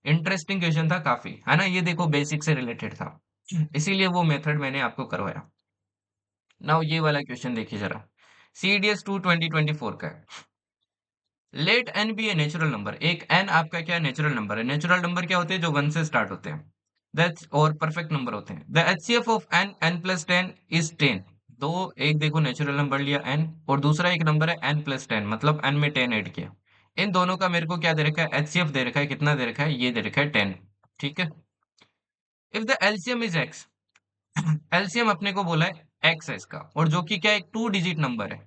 इंटरेस्टिंग क्वेश्चन था काफी, है ना? ये देखो बेसिक से रिलेटेड था, इसीलिए वो मेथड मैंने आपको करवाया। नाउ ये वाला क्वेश्चन देखिए जरा, CDS 2 2024 का है। Let n be a natural number, एक n आपका क्या नेचुरल नंबर है। नेचुरल नंबर क्या होते हैं, जो 1 से स्टार्ट होते हैं, दैट्स और परफेक्ट नंबर होते हैं। The HCF of n n plus 10 is 10। दो, एक देखो नेचुरल नंबर लिया n, और दूसरा एक नंबर है n प्लस 10, मतलब n में 10 ऐड किया। इन दोनों का मेरे को क्या दे रखा है, HCF दे रखा है, कितना दे रखा है, ये दे रखा है 10। ठीक है, if the LCM is x, LCM अपने को बोला है x है इसका, और जो कि क्या है, एक 2 डिजिट नंबर है।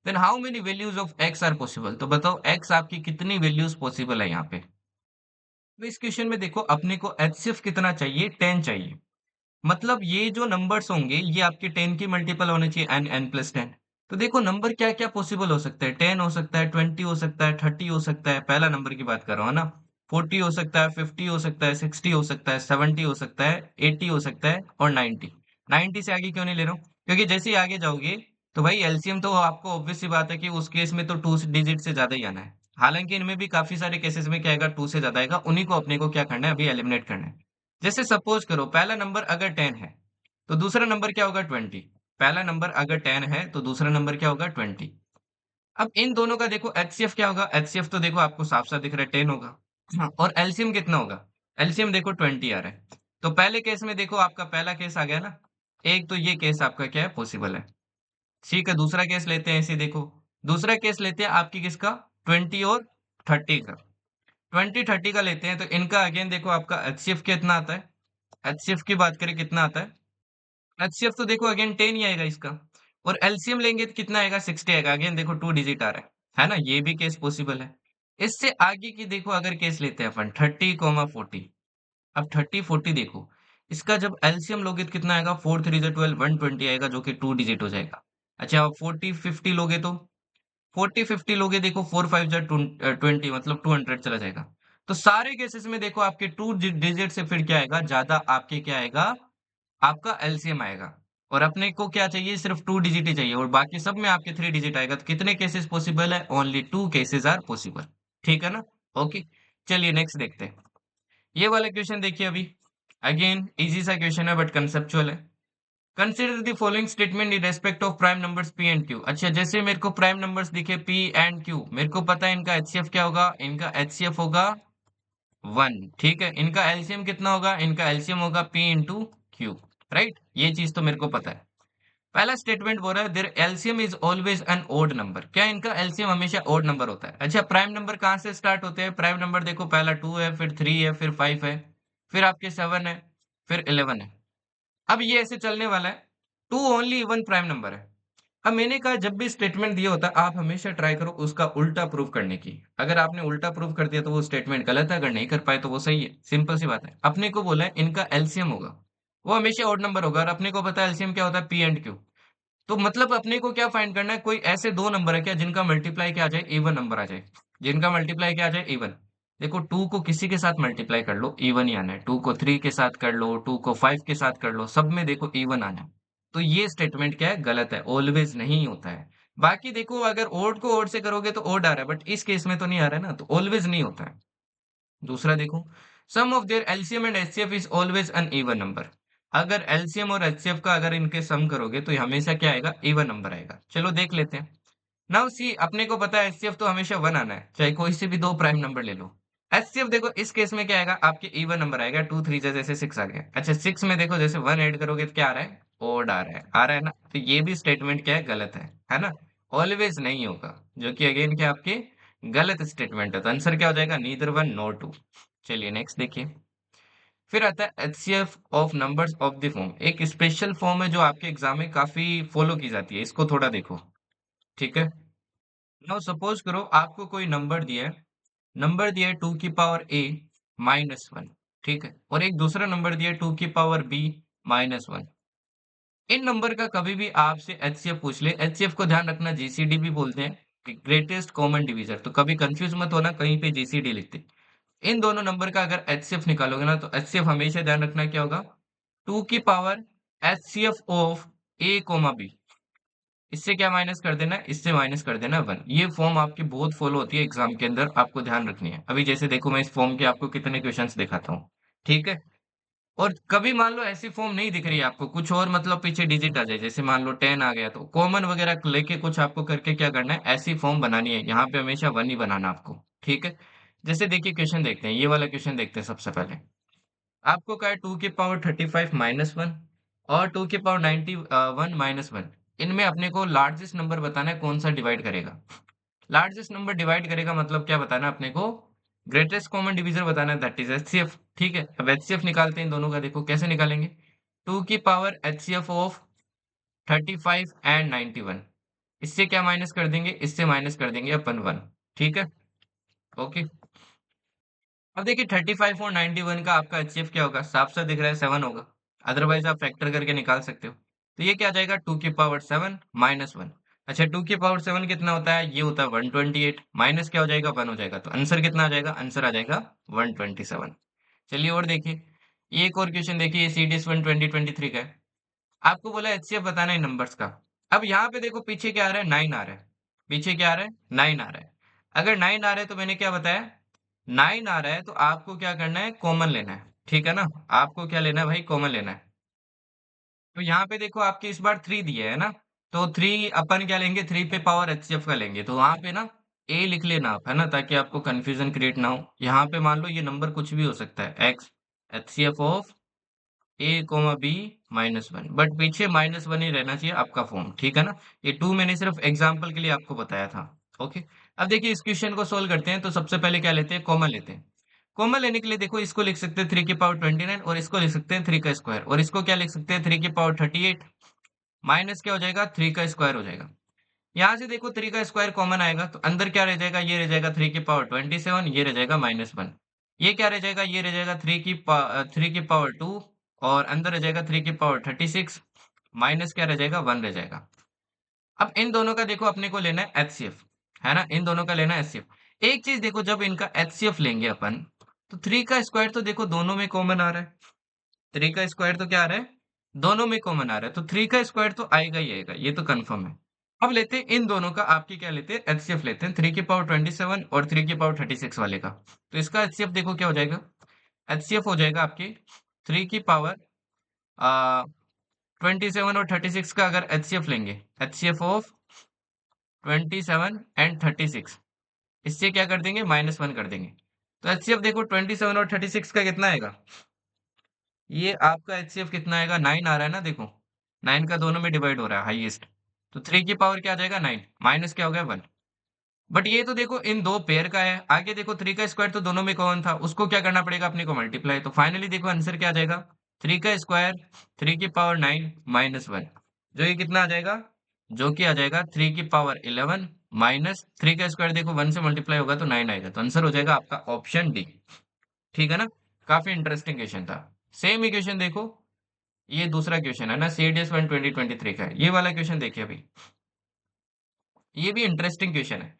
Then how many values of x are possible, तो बताओ x आपकी कितनी वैल्यूज पॉसिबल है यहाँ पे। तो इस क्वेश्चन में देखो अपने को HCF कितना चाहिए, 10 चाहिए। मतलब ये जो नंबर्स होंगे ये आपके 10 की मल्टीपल होने चाहिए, n n प्लस 10। तो देखो नंबर क्या क्या पॉसिबल हो सकता है, 10 हो सकता है, 20 हो सकता है, 30 हो सकता है, पहला नंबर की बात कर रहा हूँ ना, 40 हो सकता है, 50 हो सकता है, 60 हो सकता है, 70 हो सकता है, 80 हो सकता है, और 90। 90 से आगे क्यों नहीं ले रहा हूँ, क्योंकि जैसे ही आगे जाओगे तो भाई एलसीएम तो आपको ऑब्वियस सी बात है कि उस केस में तो 2 डिजिट से ज्यादा ही आना है। हालांकि इनमें भी काफी सारे केसेस में क्या आएगा, 2 से ज्यादा आएगा, उन्हीं को अपने को क्या करना है, अभी एलिमिनेट करना है। जैसे सपोज करो पहला नंबर अगर 10 है, तो दूसरा नंबर क्या होगा 20। पहला नंबर अगर 10 है तो दूसरा नंबर क्या होगा 20। अब इन दोनों का देखो एचसीएफ क्या होगा, एचसीएफ तो देखो आपको साफ साफ दिख रहा है 10 होगा। हाँ, और एलसीएम कितना होगा, एलसीएम देखो 20 आ रहा है। तो पहले केस में देखो आपका पहला केस आ गया ना, एक तो ये केस आपका क्या है पॉसिबल है। ठीक है, दूसरा केस लेते हैं ऐसे देखो, दूसरा केस लेते हैं आपकी किसका, 20 और 30 का। 20 30 का लेते हैं तो इनका अगेन देखो आपका एचसीएफ कितना आता है, एचसीएफ की बात करें कितना आता है, एचसीएफ तो देखो अगेन 10 ही आएगा इसका। और एलसीएम लेंगे तो कितना आएगा, 60 आएगा, अगेन देखो 2 डिजिट आ रहा है ना, ये भी केस पॉसिबल है। इससे आगे की देखो अगर केस लेते हैं अपन 30, 40। अब 30, 40 देखो, इसका जब एलसीएम लोगे तो कितना आएगा, 4 3 12 120 आएगा जो कि 2 डिजिट हो जाएगा। अच्छा अब 40 50 लोगे तो, 40 50 लोगे देखो 4 5 20 मतलब 200 चला जाएगा। तो सारे केसेस में देखो आपके 2 डिजिट से फिर क्या आएगा, ज्यादा आपके क्या आएगा, आपका एलसीएम आएगा। और अपने को क्या चाहिए, सिर्फ 2 डिजिट ही चाहिए, और बाकी सब में आपके 3 डिजिट आएगा। तो कितने केसेस पॉसिबल है, ओनली 2 केसेस आर पॉसिबल। ठीक है ना, ओके। चलिए नेक्स्ट देखते हैं। ये वाला क्वेश्चन देखिए अभी, अगेन इजी सा क्वेश्चन है बट कंसेप्चुअल है। Consider the following statement in respect of prime numbers P and Q. अच्छा जैसे मेरे को प्राइम नंबर्स दिखे पी एंड क्यू, मेरे को पता है इनका एचसीएफ क्या होगा, इनका एचसीएफ होगा 1। ठीक है, इनका एलसीएम कितना होगा, इनका एलसीएम होगा पी इंटू क्यू। राइट, ये चीज तो मेरे को पता है। पहला स्टेटमेंट बोल रहा है there LCM is always an odd number, क्या इनका एलसीएम हमेशा ओड नंबर होता है। अच्छा प्राइम नंबर कहाँ से स्टार्ट होते हैं, प्राइम नंबर देखो पहला 2 है, फिर 3 है, फिर 5 है, फिर आपके 7 है, फिर 11 है। अब ये ऐसे चलने वाला है, 2 ओनली वन प्राइम नंबर है। अब मैंने कहा जब भी स्टेटमेंट दिया होता है आप हमेशा ट्राई करो उसका उल्टा प्रूफ करने की। अगर आपने उल्टा प्रूफ कर दिया तो वो स्टेटमेंट गलत है, अगर नहीं कर पाए तो वो सही है, सिंपल सी बात है। अपने को बोला है इनका एलसीएम होगा, वो हमेशा ऑड नंबर होगा, और अपने को पता है एलसीएम क्या होता है पी एंड क्यू। तो मतलब अपने को क्या फाइंड करना है, कोई ऐसे दो नंबर है क्या जिनका मल्टीप्लाई क्या आ जाए, इवन नंबर आ जाए, जिनका मल्टीप्लाई क्या आ जाए, इवन। देखो 2 को किसी के साथ मल्टीप्लाई कर लो इवन ही आना है, 2 को 3 के साथ कर लो, 2 को 5 के साथ कर लो, सब में देखो इवन आना है। तो ये स्टेटमेंट क्या है, गलत है, ऑलवेज नहीं होता है। बाकी देखो अगर ओड को ओड से करोगे तो ओड आ रहा है, बट इस केस में तो नहीं आ रहा है ना, तो ऑलवेज नहीं होता है। दूसरा देखो, sum of their LCM and HCF is always an even number. अगर एलसीएम और एचसीएफ का अगर इनके सम करोगे तो ये हमेशा क्या आएगा, इवन नंबर आएगा। चलो देख लेते हैं। नाउ सी अपने को पता है एचसीएफ तो हमेशा 1 आना है, चाहे कोई से भी दो प्राइम नंबर ले लो। एचसीएफ देखो इस केस में क्या आएगा, आपके इवन नंबर आएगा, 2 3 जैसे 6 आ गया। अच्छा 6 में देखो जैसे 1 ऐड करोगे तो क्या आ रहा है, ओड आ रहा है, आ रहा है ना। तो ये भी स्टेटमेंट क्या है, गलत है ना, ऑलवेज नहीं होगा, जो कि अगेन क्या आपके गलत स्टेटमेंट है। तो आंसर क्या हो जाएगा, नीदर वन नॉर टू। चलिए नेक्स्ट देखिए। फिर आता है HCF of numbers of the form, एक स्पेशल फॉर्म है जो आपके एग्जाम में काफी फॉलो की जाती है, इसको थोड़ा देखो। ठीक है, नाउ सपोज करो आपको कोई नंबर दिया है, नंबर दिया है 2 की पावर a -1। ठीक है, और एक दूसरा नंबर दिया है 2 की पावर b -1। इन नंबर का कभी भी आपसे एचसीएफ पूछ ले, एचसीएफ को ध्यान रखना जीसीडी भी बोलते हैं, ग्रेटेस्ट कॉमन डिवीजर, तो कभी कंफ्यूज मत होना कहीं पे जीसीडी लिखते। इन दोनों नंबर का अगर एचसीएफ निकालोगे ना, तो एचसीएफ हमेशा ध्यान रखना क्या होगा, 2 की power HCF of a, b। इससे क्या माइनस कर देना है, इससे माइनस कर देना है 1। ये फॉर्म आपकी बहुत फॉलो होती है एग्जाम के अंदर, आपको ध्यान रखनी है। अभी जैसे देखो मैं इस फॉर्म के आपको कितने क्वेश्चंस दिखाता हूँ। ठीक है, और कभी मान लो ऐसी फॉर्म नहीं दिख रही है आपको, कुछ और मतलब पीछे डिजिट आ जाए, जैसे मान लो 10 आ गया, तो कॉमन वगैरह लेके कुछ आपको करके क्या करना है, ऐसी फॉर्म बनानी है, यहाँ पे हमेशा 1 ही बनाना आपको। ठीक है, जैसे देखिए क्वेश्चन देखते हैं, ये वाला क्वेश्चन देखते हैं सबसे पहले। आपको क्या है, 2 की पावर 35 -1 और 2 की पावर 91 -1, इनमें अपने को लार्जेस्ट नंबर बताना है, कौन सा डिवाइड करेगा। लार्जेस्ट नंबर डिवाइड करेगा मतलब क्या बताना है अपने को, ग्रेटेस्ट कॉमन डिवीजर बताना है, दैट इज एचसीएफ। ठीक है, अब एचसीएफ निकालते हैं इन दोनों का, देखो कैसे निकालेंगे। 2 की पावर एचसीएफ ऑफ 35 एंड 91, इससे क्या माइनस कर देंगे, इससे माइनस कर देंगे अपन 1। ठीक है, ओके। अब देखिए 35 और 91 का आपका एचसीएफ क्या होगा, साफ साफ दिख रहा है 7 होगा, अदरवाइज आप फैक्टर करके निकाल सकते हो। तो ये क्या आ जाएगा, 2 की पावर 7 -1। अच्छा 2 की पावर 7 कितना होता है, ये होता है 128, माइनस क्या हो जाएगा, 1 हो जाएगा, तो आंसर कितना आ जाएगा, आंसर आ जाएगा 127। चलिए और देखिए, ये एक और क्वेश्चन देखिए, ये सीडीएस 1 2023 का है। आपको बोला एचसीएफ बताना है नंबर्स का। अब यहाँ पे देखो पीछे क्या आ रहा है, 9 आ रहा है, पीछे क्या आ रहा है, 9 आ रहा है। अगर 9 आ रहा है तो मैंने क्या बताया, 9 आ रहा है तो आपको क्या करना है, कॉमन लेना है। ठीक है ना, आपको क्या लेना है भाई, कॉमन लेना है। तो यहाँ पे देखो आपके इस बार 3 दिया है ना, तो 3 अपन क्या लेंगे, 3 पे पावर एचसीएफ का लेंगे, तो वहां पे ना ए लिख लेना आप, है ना, ताकि आपको कंफ्यूजन क्रिएट ना हो। यहाँ पे मान लो ये नंबर कुछ भी हो सकता है, x HCF of a comma b -1, but पीछे -1 ही रहना चाहिए आपका फॉर्म, ठीक है ना। ये 2 मैंने सिर्फ एग्जाम्पल के लिए आपको बताया था। ओके, अब देखिए इस क्वेश्चन को सोल्व करते हैं, तो सबसे पहले क्या लेते हैं, कॉमन लेते हैं। कॉमन लेने के लिए देखो इसको लिख सकते हैं 3 की पावर 29 और इसको लिख सकते हैं 3 का स्क्वायर, और इसको क्या लिख सकते हैं 3 की पावर 38 माइनस क्या हो जाएगा 3 का स्क्वायर हो जाएगा। यहाँ से देखो 3 का स्क्वायर कॉमन आएगा, तो अंदर क्या रह जाएगा, ये रह जाएगा 3 की पावर 27, ये रह जाएगा -1। ये क्या रह जाएगा, ये रह जाएगा 3 की पावर 2, और अंदर रह जाएगा 3 की पावर 36, माइनस क्या रह जाएगा 1 रह जाएगा। अब इन दोनों का देखो अपने को लेना है एचसीएफ, है ना, इन दोनों का लेना है एचसीएफ। एक चीज देखो, जब इनका एचसीएफ लेंगे अपन, तो 3 का स्क्वायर तो देखो दोनों में कॉमन आ रहा है, 3 का स्क्वायर तो क्या आ रहा है, दोनों में कॉमन आ रहा है, तो 3 का स्क्वायर तो आएगा ही आएगा, ये तो कंफर्म है। अब लेते हैं इन दोनों का, आपकी क्या लेते हैं, एचसीएफ लेते हैं, 3 की पावर 27 और 3 की पावर 36 वाले का। तो इसका एचसीएफ देखो क्या हो जाएगा, एचसीएफ हो जाएगा आपकी 3 की पावर 27 और 36 का, अगर एचसीएफ लेंगे, एचसीएफ ऑफ 27 एंड 36, इससे क्या कर देंगे, -1 कर देंगे। तो एचसीएफ देखो 27 और 36 का कितना आएगा, ये आपका एचसीएफ कितना आएगा, 9 आ रहा है ना, देखो 9 का दोनों में डिवाइड हो रहा है हाईएस्ट, तो 3 की पावर क्या आ जाएगा 9, माइनस क्या हो गया 1। बट ये तो देखो इन दो पेयर का है, आगे देखो 3 का स्क्वायर तो दोनों में कॉमन था, उसको क्या करना पड़ेगा अपने को, मल्टीप्लाई। तो फाइनली देखो आंसर क्या आ जाएगा, 3 का स्क्वायर 3 की पावर 9 -1, जो ये कितना आ जाएगा, जो कि आ जाएगा 3 की पावर 11 माइनस 3 का स्क्वायर, देखो 1 से मल्टीप्लाई होगा तो 9 आएगा, तो आंसर हो जाएगा आपका ऑप्शन डी। ठीक है ना, काफी इंटरेस्टिंग क्वेश्चन था। सेम इक्वेशन देखो, ये दूसरा क्वेश्चन है ना, सीडीएस 1 2023 का है, ये वाला क्वेश्चन देखिए अभी, ये भी इंटरेस्टिंग क्वेश्चन है।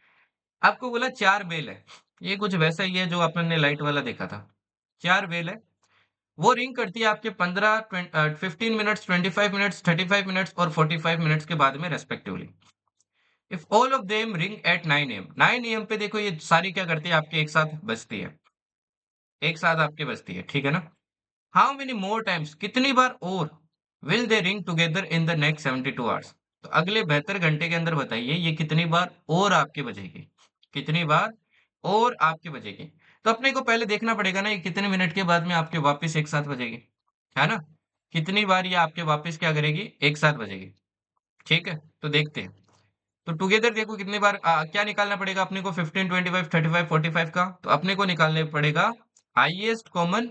आपको बोला 4 बेल है, ये कुछ वैसा ही है जो अपन ने लाइट वाला देखा था। 4 बेल है, वो रिंग करती है आपके 15 मिनट्स, 25 मिनट्स, 35 मिनट्स और 45 मिनट्स के बाद में respectively. If all of them ring at 9 AM, 9 AM पे देखो ये सारी क्या करती है, आपके एक साथ बजती है, एक साथ आपके बजती है, ठीक है ना। हाउ मेनी मोर टाइम्स, कितनी बार और will they ring together in the next 72 hours, तो अगले 72 घंटे के अंदर बताइए ये कितनी बार और आपके बजेगी, कितनी बार और आपके बजेगी। तो अपने को पहले देखना पड़ेगा ना, ये कितने मिनट के बाद में आपके वापस एक साथ बजेगी, है ना, कितनी बार ये आपके वापस क्या करेगी, एक साथ बजेगी। ठीक है, तो देखते हैं। तो टुगेदर देखो कितनी बार, क्या निकालना पड़ेगा अपने को, 15 25 35 45 का, तो अपने को निकालने पड़ेगा highest common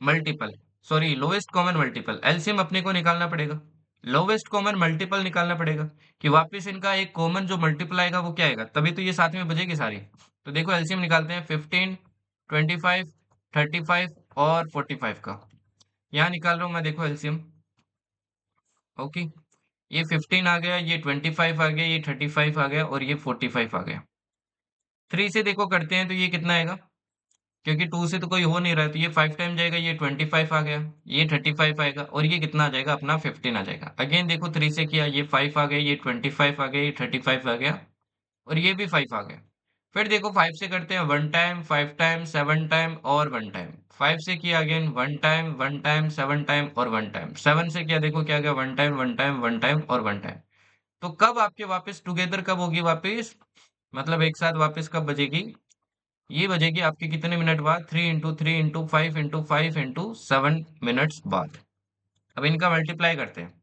multiple, sorry lowest common multiple, LCM अपने को निकालना पड़ेगा, लोवेस्ट कॉमन मल्टीपल निकालना पड़ेगा, कि वापस इनका एक कॉमन जो मल्टीपल आएगा वो क्या आएगा, तभी तो ये साथ में बजेगी सारी। तो देखो एलसीएम निकालते हैं, 15 25 35 और 45 का, यहाँ निकाल रहा हूँ मैं, देखो एलसीएम। ओके, ये 15 आ गया, ये 25 आ गया, ये 35 आ गया और ये 45 आ गया। 3 से देखो करते हैं तो ये कितना आएगा, क्योंकि 2 से तो कोई हो नहीं रहा है, तो ये 5 टाइम जाएगा, ये 25 आ गया, ये 35 आएगा और ये कितना आ जाएगा अपना 15 आ जाएगा। अगेन देखो 3 से किया, ये 5 आ गया, ये 25 आ गया, ये 35 आ गया और ये भी 5 आ गया। फिर देखो 5 से करते हैं 1 टाइम, 5 टाइम, 7 टाइम और 1 टाइम। 5 से किया अगेन 1 टाइम, 1 टाइम, 7 टाइम और 1 टाइम। 7 से किया, देखो क्या गया, 1 टाइम, 1 टाइम, 1 टाइम और 1 टाइम। तो कब आपके वापस टुगेदर कब होगी वापस, मतलब एक साथ वापस कब बजेगी, ये बजेगी आपके कितने मिनट बाद, 3 × 3 × 5 × 5 × 7 मिनट्स बाद। अब इनका मल्टीप्लाई करते हैं,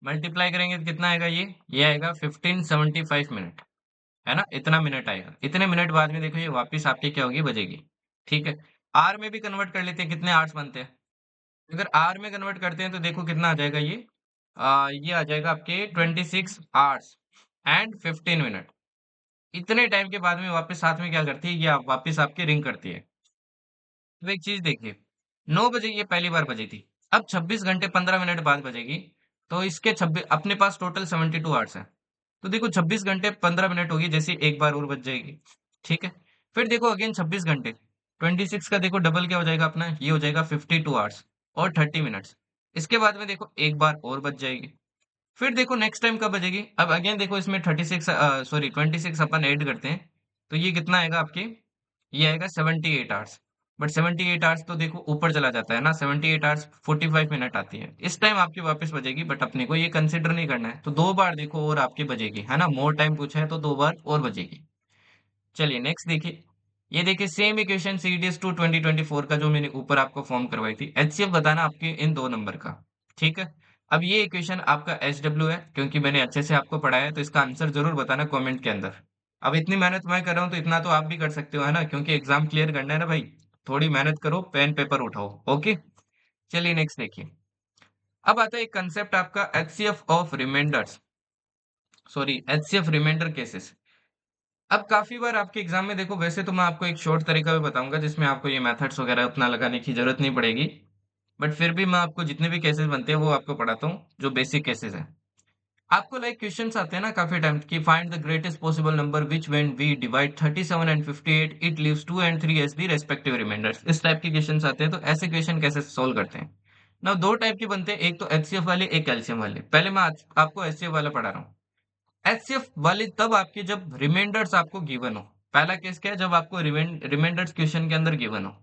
मल्टीप्लाई करेंगे तो कितना आएगा, ये आएगा 1575 मिनट, है ना, इतना मिनट आएगा, इतने मिनट बाद में देखो ये वापस आपकी क्या होगी, बजेगी। ठीक है, आर में भी कन्वर्ट कर लेते हैं, कितने आवर्स बनते हैं, अगर आर में कन्वर्ट करते हैं तो देखो कितना आ जाएगा, ये आ जाएगा आपके 26 आवर्स एंड 15 मिनट। इतने टाइम के बाद में वापस साथ में क्या करती है, ये वापस आपकी रिंग करती है। तो एक चीज देखिए, 9 बजे ये पहली बार बजी थी, अब 26 घंटे 15 मिनट बाद बजेगी, तो इसके 26 अपने पास टोटल 72 आवर्स है, तो देखो 26 घंटे 15 मिनट होगी, जैसे एक बार और बच जाएगी। ठीक है, फिर देखो अगेन 26 घंटे, 26 का देखो डबल क्या हो जाएगा अपना, ये हो जाएगा 52 आवर्स और 30 मिनट्स। इसके बाद में देखो एक बार और बच जाएगी, फिर देखो नेक्स्ट टाइम कब बजेगी, अब अगेन देखो इसमें 26 अपन ऐड करते हैं, तो ये कितना आएगा आपके, ये आएगा 78 आवर्स। बट 78 आवर्स तो देखो ऊपर चला जाता है ना, 78 आवर्स 45 मिनट आती है, इस टाइम आपकी वापस बजेगी, बट अपने को ये कंसिडर नहीं करना है, तो 2 बार देखो और आपकी बजेगी, है ना, मोर टाइम पूछा है तो 2 बार और बजेगी। चलिए नेक्स्ट देखिए, ये देखिए सेम इक्वेशन सीडीएस टू 2024 का जो मैंने ऊपर आपको फॉर्म करवाई थी, एचसीएफ बताना आपके इन दो नंबर का। ठीक है, अब ये इक्वेशन आपका एसडब्ल्यू है, क्योंकि मैंने अच्छे से आपको पढ़ाया है, तो इसका आंसर जरूर बताना कमेंट के अंदर। अब इतनी मेहनत मैं कर रहा हूँ तो इतना तो आप भी कर सकते हो, है ना, क्योंकि एग्जाम क्लियर करना है ना भाई। थोड़ी मेहनत करो, पेन पेपर उठाओ। ओके, चलिए नेक्स्ट देखिए। अब आता है एक कंसेप्ट आपका HCF of remainders, sorry HCF remainder cases. अब काफी बार आपके एग्जाम में देखो, वैसे तो मैं आपको एक शॉर्ट तरीका भी बताऊंगा जिसमें आपको ये मेथड्स वगैरह उतना लगाने की जरूरत नहीं पड़ेगी, बट फिर भी मैं आपको जितने भी केसेस बनते हैं वो आपको पढ़ाता हूँ, जो बेसिक केसेस हैं। आपको लाइक क्वेश्चंस आते हैं ना काफी टाइम कि find the greatest possible number which when we divide 37 and 58 it leaves 2 and 3 as the respective remainders, इस टाइप के क्वेश्चंस आते हैं, तो ऐसे क्वेश्चन कैसे सोल्व करते हैं ना। दो टाइप के बनते हैं, एक तो एचसीएफ वाले, एक एलसीएम वाले। पहले मैं आपको एचसीएफ वाला पढ़ा रहा हूँ। एचसीएफ वाले तब आपके जब रिमाइंडर्स आपको गिवन हो। पहला केस क्या है, जब आपको रिमाइंडर्स क्वेश्चन के अंदर गिवन हो।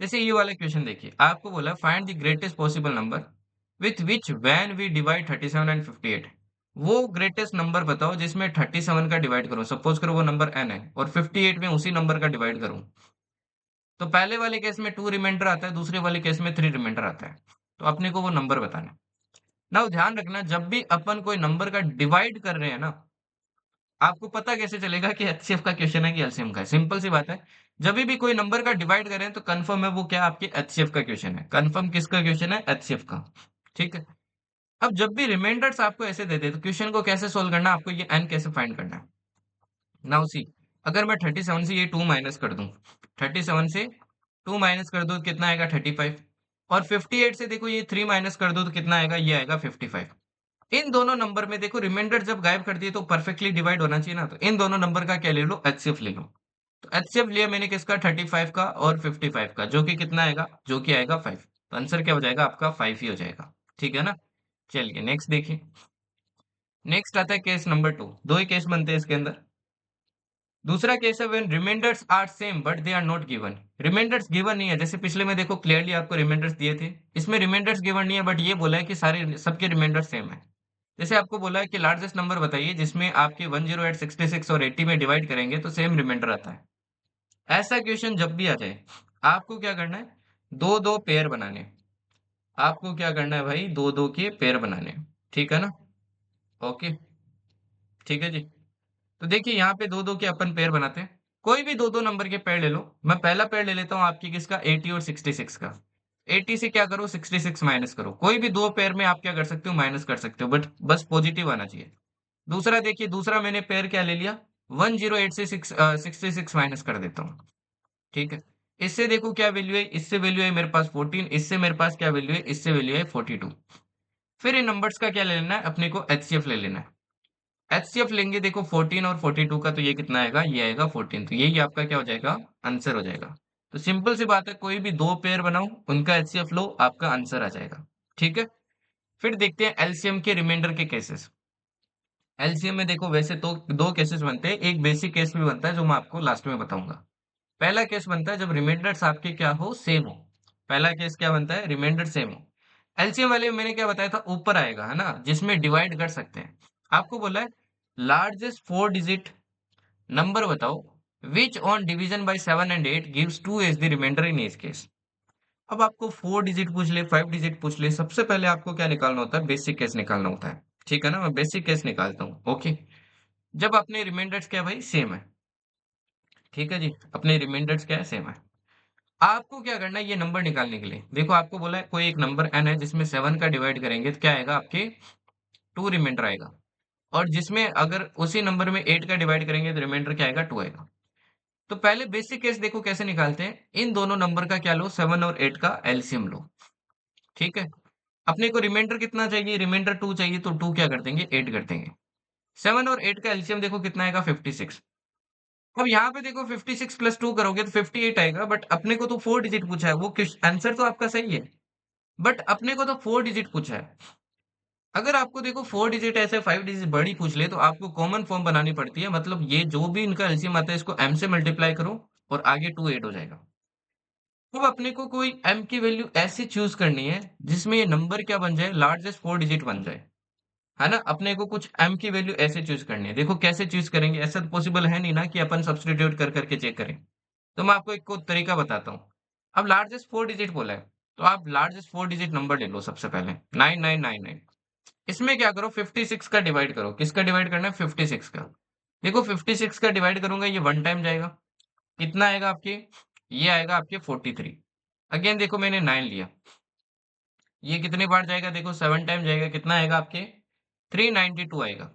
जैसे ये वाला क्वेश्चन देखिए, आपको बोला find the greatest possible number with which when we divide 37 and 58। वो ग्रेटेस्ट नंबर बताओ जिसमें 37 का डिवाइड करो, सपोज करो वो नंबर एन है, और 58 में उसी नंबर का डिवाइड करूं। तो पहले वाले केस में 2 रिमाइंडर आता है, दूसरे वाले केस में 3 रिमाइंडर आता है। तो अपने को वो नंबर बताना है ना। ध्यान रखना, जब भी अपन कोई नंबर का डिवाइड कर रहे हैं ना, आपको पता कैसे चलेगा कि एचसीएफ का क्वेश्चन है कि एलसीएम का है? सिंपल सी बात है, जब भी कोई नंबर का डिवाइड करें तो कंफर्म है वो क्या, आपके एचसीएफ का क्वेश्चन है। कंफर्म किसका क्वेश्चन है, एचसीएफ का। ठीक है, अब जब भी रिमाइंडर्स आपको ऐसे देते तो क्वेश्चन को कैसे सोल्व करना है, आपको ये एन कैसे फाइंड करना है। नाउ सी, अगर मैं 37 से ये 2 माइनस कर दूं, 37 से 2 माइनस कर दो तो कितना आएगा, 35। और 58 से देखो ये 3 माइनस कर दो तो कितना आएगा, ये आएगा 55। इन दोनों नंबर में देखो रिमाइंडर जब गायब कर दिए तो परफेक्टली डिवाइड होना चाहिए ना, तो इन दोनों नंबर का क्या ले लो, एचसीएफ ले लो। तो एचसीएफ लिया मैंने किसका, 35 का और 55 का, जो कि कितना आएगा, जो कि आएगा 5। तो आंसर क्या हो जाएगा आपका, 5 ही हो जाएगा। ठीक है ना। चलिए नेक्स्ट देखिए। नेक्स्ट आता है केस नंबर 2। दो ही केस बनते हैं इसके अंदर। दूसरा केस है when remainders are same but they are not given. Remainders given नहीं है, जैसे पिछले में देखो क्लियरली आपको रिमाइंडर्स दिए थे, इसमें रिमाइंडर्स गिवन नहीं है, बट ये बोला है कि सारे सबके रिमाइंडर सेम है। जैसे आपको बोला है कि लार्जेस्ट नंबर बताइए जिसमें आपके 108, 66 और 80 में डिवाइड करेंगे तो सेम रिमाइंडर आता है। ऐसा क्वेश्चन जब भी आ जाए, आपको क्या करना है, दो दो पेयर बनाने हैं। आपको क्या करना है भाई, दो दो के पेयर बनाने हैं। ठीक है ना। ओके, ठीक है जी। तो देखिए यहाँ पे दो दो के अपन पेयर बनाते हैं। कोई भी दो दो नंबर के पेयर ले लो। मैं पहला पेयर ले लेता हूँ आपकी किसका, 80 और 66 का। 80 से क्या करो, 66 माइनस करो। कोई भी दो पेयर में आप क्या कर सकते हो, माइनस कर सकते हो, बट बस पॉजिटिव आना चाहिए। दूसरा देखिए, दूसरा मैंने पेयर क्या ले लिया, 108 से 66 माइनस कर देता हूँ। ठीक है, इससे देखो क्या वैल्यू है, इससे वैल्यू है मेरे पास 14, इससे मेरे पास क्या वैल्यू है, इससे वैल्यू है 42। फिर इन नंबर्स का क्या ले लेना है, अपने को एचसीएफ ले लेना है। एचसीएफ लेंगे देखो 14 और 42 का, तो ये कितना आएगा, ये आएगा 14। तो यही आपका क्या हो जाएगा, आंसर हो जाएगा। तो सिंपल सी बात है, कोई भी दो पेयर बनाओ, उनका एचसीएफ लो, आपका आंसर आ जाएगा। ठीक है, फिर देखते हैं एलसीएम के रिमाइंडर के केसेस। एलसीएम में देखो वैसे तो दो केसेस बनते हैं, एक बेसिक केस भी बनता है जो मैं आपको लास्ट में बताऊंगा। पहला केस बनता है जब रिमाइंडर्स आपके क्या हो, सेम हो। पहला केस क्या बनता है, रिमाइंडर सेम हो। एलसीएम वाले में मैंने क्या बताया था, ऊपर आएगा, है ना, जिसमें डिवाइड कर सकते हैं। आपको बोला है लार्जेस्ट 4 डिजिट नंबर बताओ which on division by 7 and 8 gives 2 as the remainder in each case. अब आपको 4 डिजिट पूछ ले, 5 डिजिट पूछ ले, सबसे पहले आपको क्या निकालना होता है, बेसिक केस निकालना होता है। ठीक है ना, मैं बेसिक केस निकालता हूँ। ओके, जब अपने रिमाइंडर्स क्या है भाई, सेम है। ठीक है जी, अपने रिमाइंडर्स क्या है, सेम है। आपको क्या करना है, ये नंबर निकालने के लिए देखो, आपको बोला है कोई एक नंबर n है जिसमें 7 का डिवाइड करेंगे तो क्या आएगा, आपके 2 रिमाइंडर आएगा। और जिसमें अगर उसी नंबर में 8 का डिवाइड करेंगे तो रिमाइंडर क्या आएगा, 2 आएगा। तो पहले बेसिक केस देखो कैसे निकालते हैं, इन दोनों नंबर का क्या लो, 7 और 8 का एलसीएम लो। ठीक है, अपने को रिमाइंडर कितना चाहिए, रिमाइंडर 2 चाहिए, तो 2 क्या कर देंगे, 8 कर देंगे। 7 और 8 का एलसीएम देखो कितना आएगा, 56। अब यहाँ पे देखो 56 प्लस 2 करोगे तो 58 आएगा, बट अपने को तो 4 डिजिट पूछा है, वो आंसर तो आपका सही है, बट अपने को तो 4 डिजिट पूछा है। अगर आपको देखो 4 डिजिट ऐसे 5 डिजिट बड़ी पूछ ले तो आपको कॉमन फॉर्म बनानी पड़ती है, मतलब ये जो भी इनका एलसीएम आता है इसको m से मल्टीप्लाई करो और आगे 2 ऐड हो जाएगा। अब अपने को कोई m की वैल्यू ऐसी चूज करनी है जिसमें ये नंबर क्या बन जाए, लार्जेस्ट 4 डिजिट बन जाए, है ना। अपने को कुछ m की वैल्यू ऐसे चूज करनी है। देखो कैसे चूज करेंगे, ऐसा तो पॉसिबल है नहीं ना कि अपन सब्स्टिट्यूट कर करके चेक करें। तो मैं आपको एक को तरीका बताता हूँ। अब लार्जेस्ट 4 डिजिट बोला है, तो आप लार्जेस्ट 4 डिजिट नंबर ले लो सबसे पहले, 9999। इसमें क्या करो, 56 का डिवाइड करो। किसका डिवाइड करना है, 56 का। देखो 56 का डिवाइड करूंगा, ये वन टाइम जाएगा। कितना आएगा आपके, ये आएगा आपके 43। अगेन देखो मैंने 9 लिया, ये कितने बार जाएगा, देखो 7 टाइम जाएगा। कितना आएगा आपके, 392 आएगा।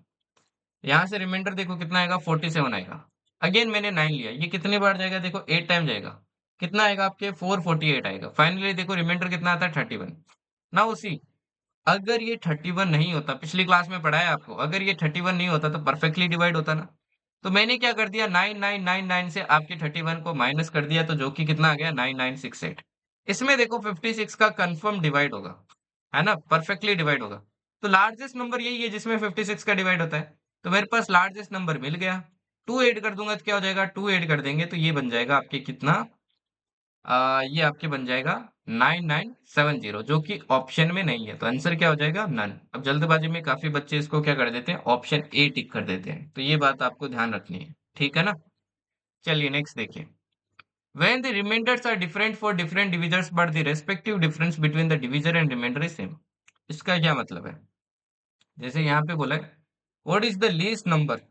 यहाँ से रिमाइंडर देखो कितना आएगा, 47 आएगा। अगेन मैंने 9 लिया, ये कितने बार जाएगा, देखो 8 टाइम जाएगा। कितना आएगा आपके, 448 आएगा। फाइनली देखो रिमाइंडर कितना आता है, 31। ना उसी, अगर ये 31 नहीं होता, पिछली क्लास में पढ़ा है आपको, अगर ये 31 नहीं होता तो परफेक्टली डिवाइड होता ना। तो मैंने क्या कर दिया, 9999 से आपके 31 को माइनस कर दिया, तो जो कि कितना आ गया, 9968। इसमें देखो 56 का कंफर्म डिवाइड होगा, है ना, परफेक्टली डिवाइड होगा। तो लार्जेस्ट नंबर यही है जिसमें 56 का डिवाइड होता है। तो मेरे पास लार्जेस्ट नंबर मिल गया। टू ऐड कर दूंगा तो क्या हो जाएगा, टू ऐड कर देंगे तो ये बन जाएगा आपके कितना, ये आपके बन जाएगा 9970, जो कि ऑप्शन में नहीं है। तो आंसर क्या हो जाएगा, नन। अब जल्दबाजी में काफी बच्चे इसको क्या कर देते हैं, ऑप्शन ए टिक कर देते हैं। तो ये बात आपको ध्यान रखनी है, ठीक है ना। चलिए नेक्स्ट देखिए। When the remainders are different for different divisors but the respective difference between the divisor and remainder is same। इसका क्या मतलब है, जैसे यहाँ पे बोला है, what is the least number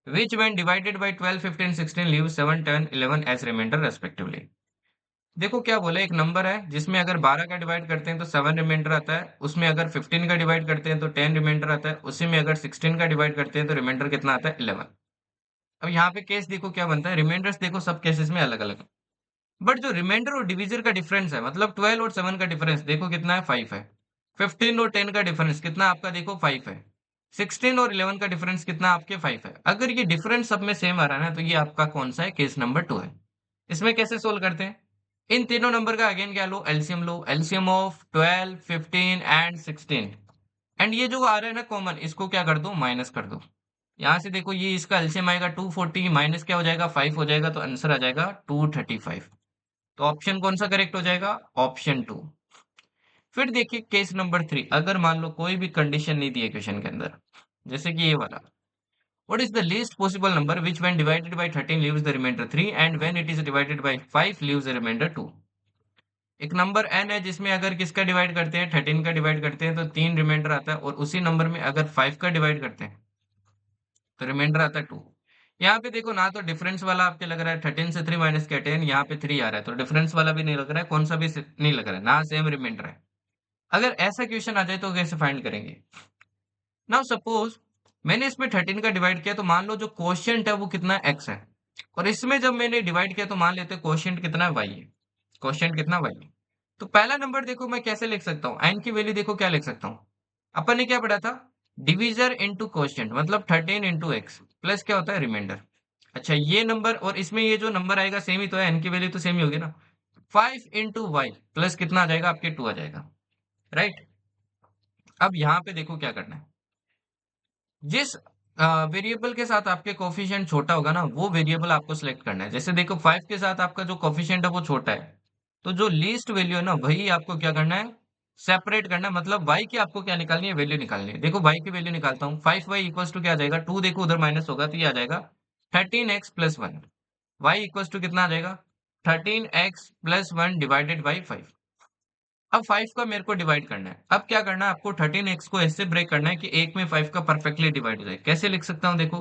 which when divided by 12, 15, 16 leaves 7, 10, 11 as remainder respectively। देखो क्या बोला, एक नंबर है जिसमें अगर 12 का डिवाइड करते हैं तो 7 रिमाइंडर आता है, उसमें अगर 15 का डिवाइड करते हैं तो 10 रिमाइंडर आता है, उसी में अगर 16 का डिवाइड करते हैं तो रिमाइंडर कितना आता है, 11। अब यहाँ पे केस देखो क्या बनता है, रिमाइंडर्स देखो सब केसेस में अलग अलग है। बट जो रिमाइंडर और डिविजर का डिफरेंस है, मतलब 12 और 7 का डिफरेंस देखो कितना है, 5 है। 15 और 10 का डिफरेंस कितना आपका, देखो 5 है। 16 और 11 का डिफरेंस कितना आपके, 5 है। अगर ये डिफरेंस सब में सेम आ रहा है ना, तो ये आपका कौन सा है, केस नंबर 2 है। इसमें कैसे सोल्व करते हैं, इन तीनों नंबर का अगेन क्या लो, एलसीएम लो। LCM of 12, 15 and 16। एंड ये जो आ रहा है ना कॉमन, इसको क्या कर दो, माइनस कर दो। यहाँ से देखो ये इसका एलसीएम आएगा 240, माइनस क्या हो जाएगा, 5 हो जाएगा, तो आंसर आ जाएगा 235। तो ऑप्शन कौन सा करेक्ट हो जाएगा, ऑप्शन 2। फिर देखिए केस नंबर 3, अगर मान लो कोई भी कंडीशन नहीं दी है क्वेश्चन के अंदर, जैसे कि ये वाला, what is the least possible number which when divided by 13 leaves the remainder 3 and when it is divided by 5 leaves the remainder 2। एक नंबर n है जिसमें अगर किसका डिवाइड करते हैं, 13 का डिवाइड करते हैं तो 3 रिमाइंडर आता है, और उसी नंबर में अगर 5 का डिवाइड करते हैं तो रिमाइंडर आता है 2। यहाँ पे देखो ना, तो डिफरेंस वाला आपके लग रहा है 13 से 3 माइनस किया 10, यहाँ पे 3 आ रहा है, तो डिफरेंस वाला भी नहीं लग रहा है, कौन सा भी नहीं लग रहा है ना, सेम रिमाइंडर है। अगर ऐसा क्वेश्चन आ जाए तो कैसे फाइंड करेंगे। नाउ सपोज मैंने इसमें 13 का डिवाइड किया, तो मान लो जो क्वोशिएंट है वो कितना, x है। और इसमें जब मैंने डिवाइड किया तो मान लेते हैं क्वोशिएंट कितना, y है। क्वोशिएंट कितना, y है। तो पहला नंबर देखो मैं कैसे लिख सकता हूँ, n की वैल्यू देखो क्या लिख सकता हूँ। अपन ने क्या पढ़ा था, डिविजर इंटू क्वोशिएंट, मतलब 13 इंटू एक्स प्लस क्या होता है, रिमाइंडर। अच्छा ये नंबर और इसमें ये जो नंबर आएगा सेम ही तो है, n की वैल्यू तो सेम ही होगी ना। 5 इंटू वाई प्लस कितना आ जाएगा आपके, 2 आ जाएगा, राइट। अब यहाँ पे देखो क्या करना है, जिस वेरिएबल के साथ आपके कोफिशिएंट छोटा होगा ना, वो वेरिएबल आपको सिलेक्ट करना है। जैसे देखो 5 के साथ आपका जो कोफिशिएंट है वो छोटा है, तो जो लीस्ट वैल्यू है ना वही आपको क्या करना है, सेपरेट करना है। मतलब y की आपको क्या निकालनी है, वैल्यू निकालनी है। देखो y की वैल्यू निकालता हूँ, 5y इक्वल्स टू क्या आ जाएगा, 2 देखो उधर माइनस होगा तो ये आ जाएगा 13x plus 1। y equals to कितना आ जाएगा, 13x प्लस 1 डिवाइडेड बाई 5। अब 5 का मेरे को डिवाइड करना है। अब क्या करना है आपको, 13x को ऐसे ब्रेक करना है कि एक में 5 का परफेक्टली डिवाइड हो जाए। कैसे लिख सकता हूँ देखो,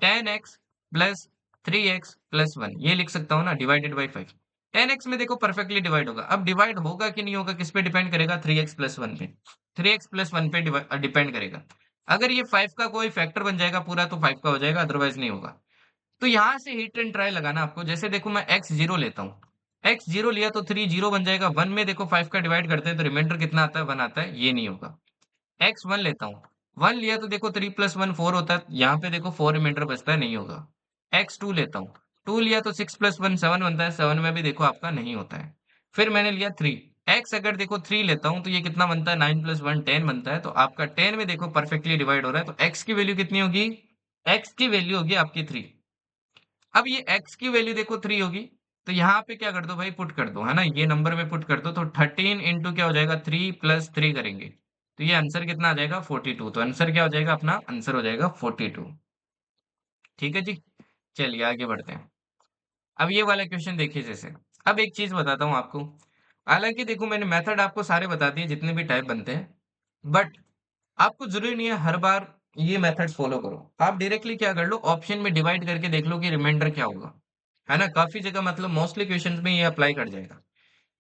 10x प्लस 3x प्लस 1, ये लिख सकता हूँ ना, डिवाइडेड बाई 5। 10x में देखो परफेक्टली डिवाइड होगा। अब डिवाइड होगा कि नहीं होगा, किस पे डिपेंड करेगा, 3x प्लस 1 पे। 3x प्लस 1 पे डिपेंड करेगा। अगर ये 5 का कोई फैक्टर बन जाएगा पूरा तो 5 का हो जाएगा, अदरवाइज नहीं होगा। तो यहाँ से हिट एंड ट्राई लगाना आपको। जैसे देखो मैं एक्स जीरो लेता हूँ, एक्स जीरो लिया तो 3 जीरो बन जाएगा। 1 में देखो 5 का डिवाइड करते हैं तो रिमाइंडर कितना आता है, 1 आता है, ये नहीं होगा। एक्स 1 लेता हूँ, 1 लिया तो देखो 3 प्लस 1 4 होता है, यहाँ पे देखो 4 रिमाइंडर बचता है, नहीं होगा। एक्स 2 लेता हूँ, 2 लिया तो 6 प्लस 1 7 बनता है, 7 में भी देखो आपका नहीं होता है। फिर मैंने लिया 3, एक्स अगर देखो 3 लेता हूँ तो ये कितना बनता है, 9 प्लस 1 10 बनता है। तो आपका 10 में देखो परफेक्टली डिवाइड हो रहा है, तो एक्स की वैल्यू कितनी होगी, एक्स की वैल्यू होगी आपकी 3। अब ये x की वैल्यू देखो 3 होगी, तो यहाँ पे क्या कर दो भाई, पुट कर दो, है ना, ये नंबर में पुट कर दो, तो 13 इंटू क्या हो जाएगा, 3 + 3 करेंगे तो ये आंसर कितना आ जाएगा, 42। तो आंसर क्या हो जाएगा अपना, आंसर हो जाएगा 42। ठीक है जी। चलिए आगे बढ़ते हैं। अब ये वाला क्वेश्चन देखिए जैसे, अब एक चीज बताता हूँ आपको। हालांकि देखो मैंने मेथड आपको सारे बता दिए जितने भी टाइप बनते हैं, बट आपको जरूरी नहीं है हर बार ये मेथड फॉलो करो। आप डायरेक्टली क्या कर लो, ऑप्शन में डिवाइड करके देख लो कि रिमाइंडर क्या होगा, है ना। काफी जगह मतलब मोस्टली क्वेश्चंस में ये अप्लाई कर जाएगा।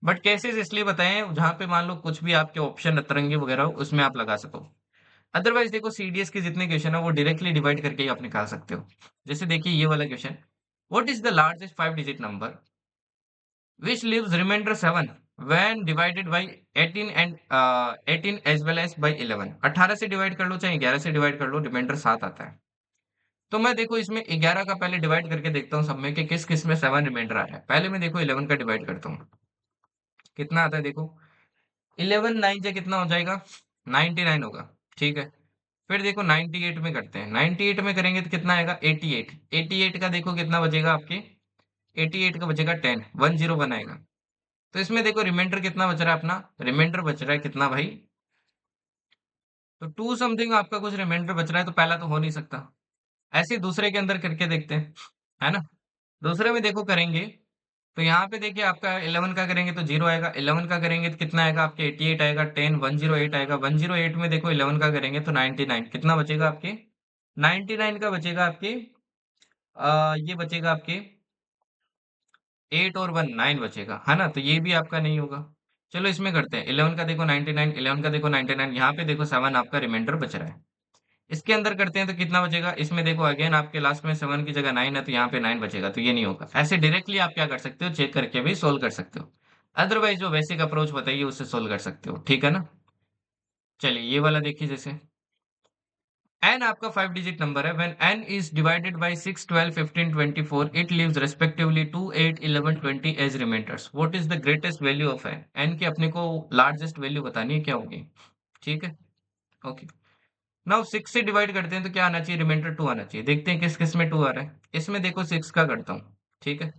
बट केसेस इसलिए बताए हैं जहां पे मान लो कुछ भी आपके ऑप्शन अतरंगी वगैरह हो उसमें आप लगा सको। अदरवाइज देखो सीडीएस के जितने क्वेश्चन है वो डायरेक्टली डिवाइड करके ही आप निकाल सकते हो। जैसे देखिए ये वाला question, what is the largest 5 digit number which leaves remainder 7 when divided by 18 and 18 as well as by 11। 18 से डिवाइड कर लो चाहे 11 से डिवाइड कर लो, रिमाइंडर 7 आता है। तो मैं देखो इसमें 11 का पहले डिवाइड करके देखता हूँ सब में कि किस किस में 7 रिमाइंडर आ रहा है। पहले मैं देखो 11 का डिवाइड करता हूँ, कितना आता है देखो, 11 9 से कितना हो जाएगा, 99 होगा। ठीक है। फिर देखो 98 में करते हैं, 98 में करेंगे तो कितना आएगा, 88। 88 का देखो कितना बचेगा आपके, 88 का बचेगा 10, 10 बनाएगा। तो इसमें देखो रिमाइंडर कितना बच रहा है अपना, रिमाइंडर बच रहा है कितना भाई, तो 2 समथिंग आपका कुछ रिमाइंडर बच रहा है, तो पहला तो हो नहीं सकता। ऐसे ही दूसरे के अंदर करके देखते हैं, है ना। दूसरे में देखो करेंगे तो यहाँ पे देखिए आपका 11 का करेंगे तो 0 आएगा, 11 का करेंगे तो कितना आएगा आपके 88 आएगा, 10 108 आएगा, 108 में देखो 11 का करेंगे तो 99 कितना बचेगा आपके, 99 का बचेगा आपके, ये बचेगा आपके 8 और 1 9 बचेगा, है ना। तो ये भी आपका नहीं होगा। चलो इसमें करते हैं, 11 का देखो 99, 11 का देखो 99, यहाँ पे देखो 7 आपका रिमाइंडर बच रहा है। इसके अंदर करते हैं तो कितना बचेगा, इसमें देखो अगेन आपके लास्ट में 7 की जगह 9 है तो यहाँ पे 9 बचेगा, तो ये नहीं होगा। ऐसे डायरेक्टली आप क्या कर सकते हो, चेक करके भी सोल्व कर सकते हो। अदरवाइज जो बेसिक अप्रोच बताइए उससे सोल्व कर सकते हो, ठीक है ना। चलिए ये वाला देखिए जैसे, n आपका 5 डिजिट नंबर है, when n is divided by 6 12 15 24 it leaves respectively 2 8 11 20 as remainders, what is the greatest value of n। n की अपने को लार्जेस्ट वैल्यू बतानी है, क्या होगी। ठीक है। ओके। नाउ 6 से डिवाइड करते हैं तो क्या आना चाहिए, रिमाइंडर 2 आना चाहिए। देखते हैं किस किस में 2 आ रहा है। इसमें देखो 6 का करता हूँ। ठीक है।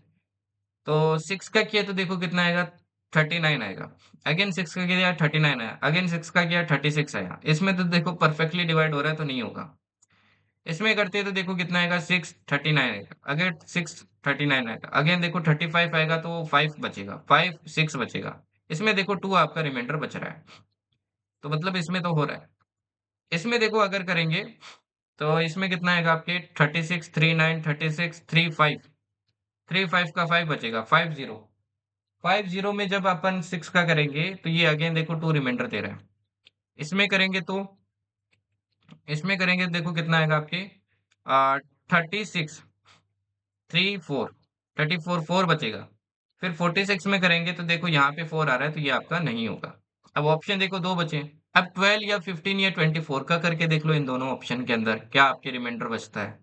तो 6 का किया तो देखो कितना आएगा, 39 आएगा। अगेन 6 का किया 39 आया, अगेन 6 का किया 36 आया। इसमें तो देखो परफेक्टली डिवाइड हो रहा है तो नहीं होगा। इसमें करते हैं तो देखो कितना आएगा, 6 39 आएगा, अगेन 6 39 आएगा, अगेन देखो 35 आएगा तो 5 बचेगा, 5 6 बचेगा। इसमें देखो 2 आपका रिमाइंडर बच रहा है, तो मतलब इसमें तो हो रहा है। इसमें देखो अगर करेंगे तो इसमें कितना आएगा आपके, 36 39 36 35, 35 का 5 बचेगा, 50। 50 में जब अपन 6 का करेंगे तो ये अगेन देखो 2 रिमाइंडर दे रहा है। इसमें करेंगे तो, इसमें करेंगे तो देखो कितना आएगा आपके, 36 3 4, 34 4 बचेगा। फिर 46 में करेंगे तो देखो यहाँ पे 4 आ रहा है तो ये आपका नहीं होगा। अब ऑप्शन देखो दो बचे। अब 12 या 15 या 24 का करके देख लो, इन दोनों ऑप्शन के अंदर क्या आपके रिमाइंडर बचता है।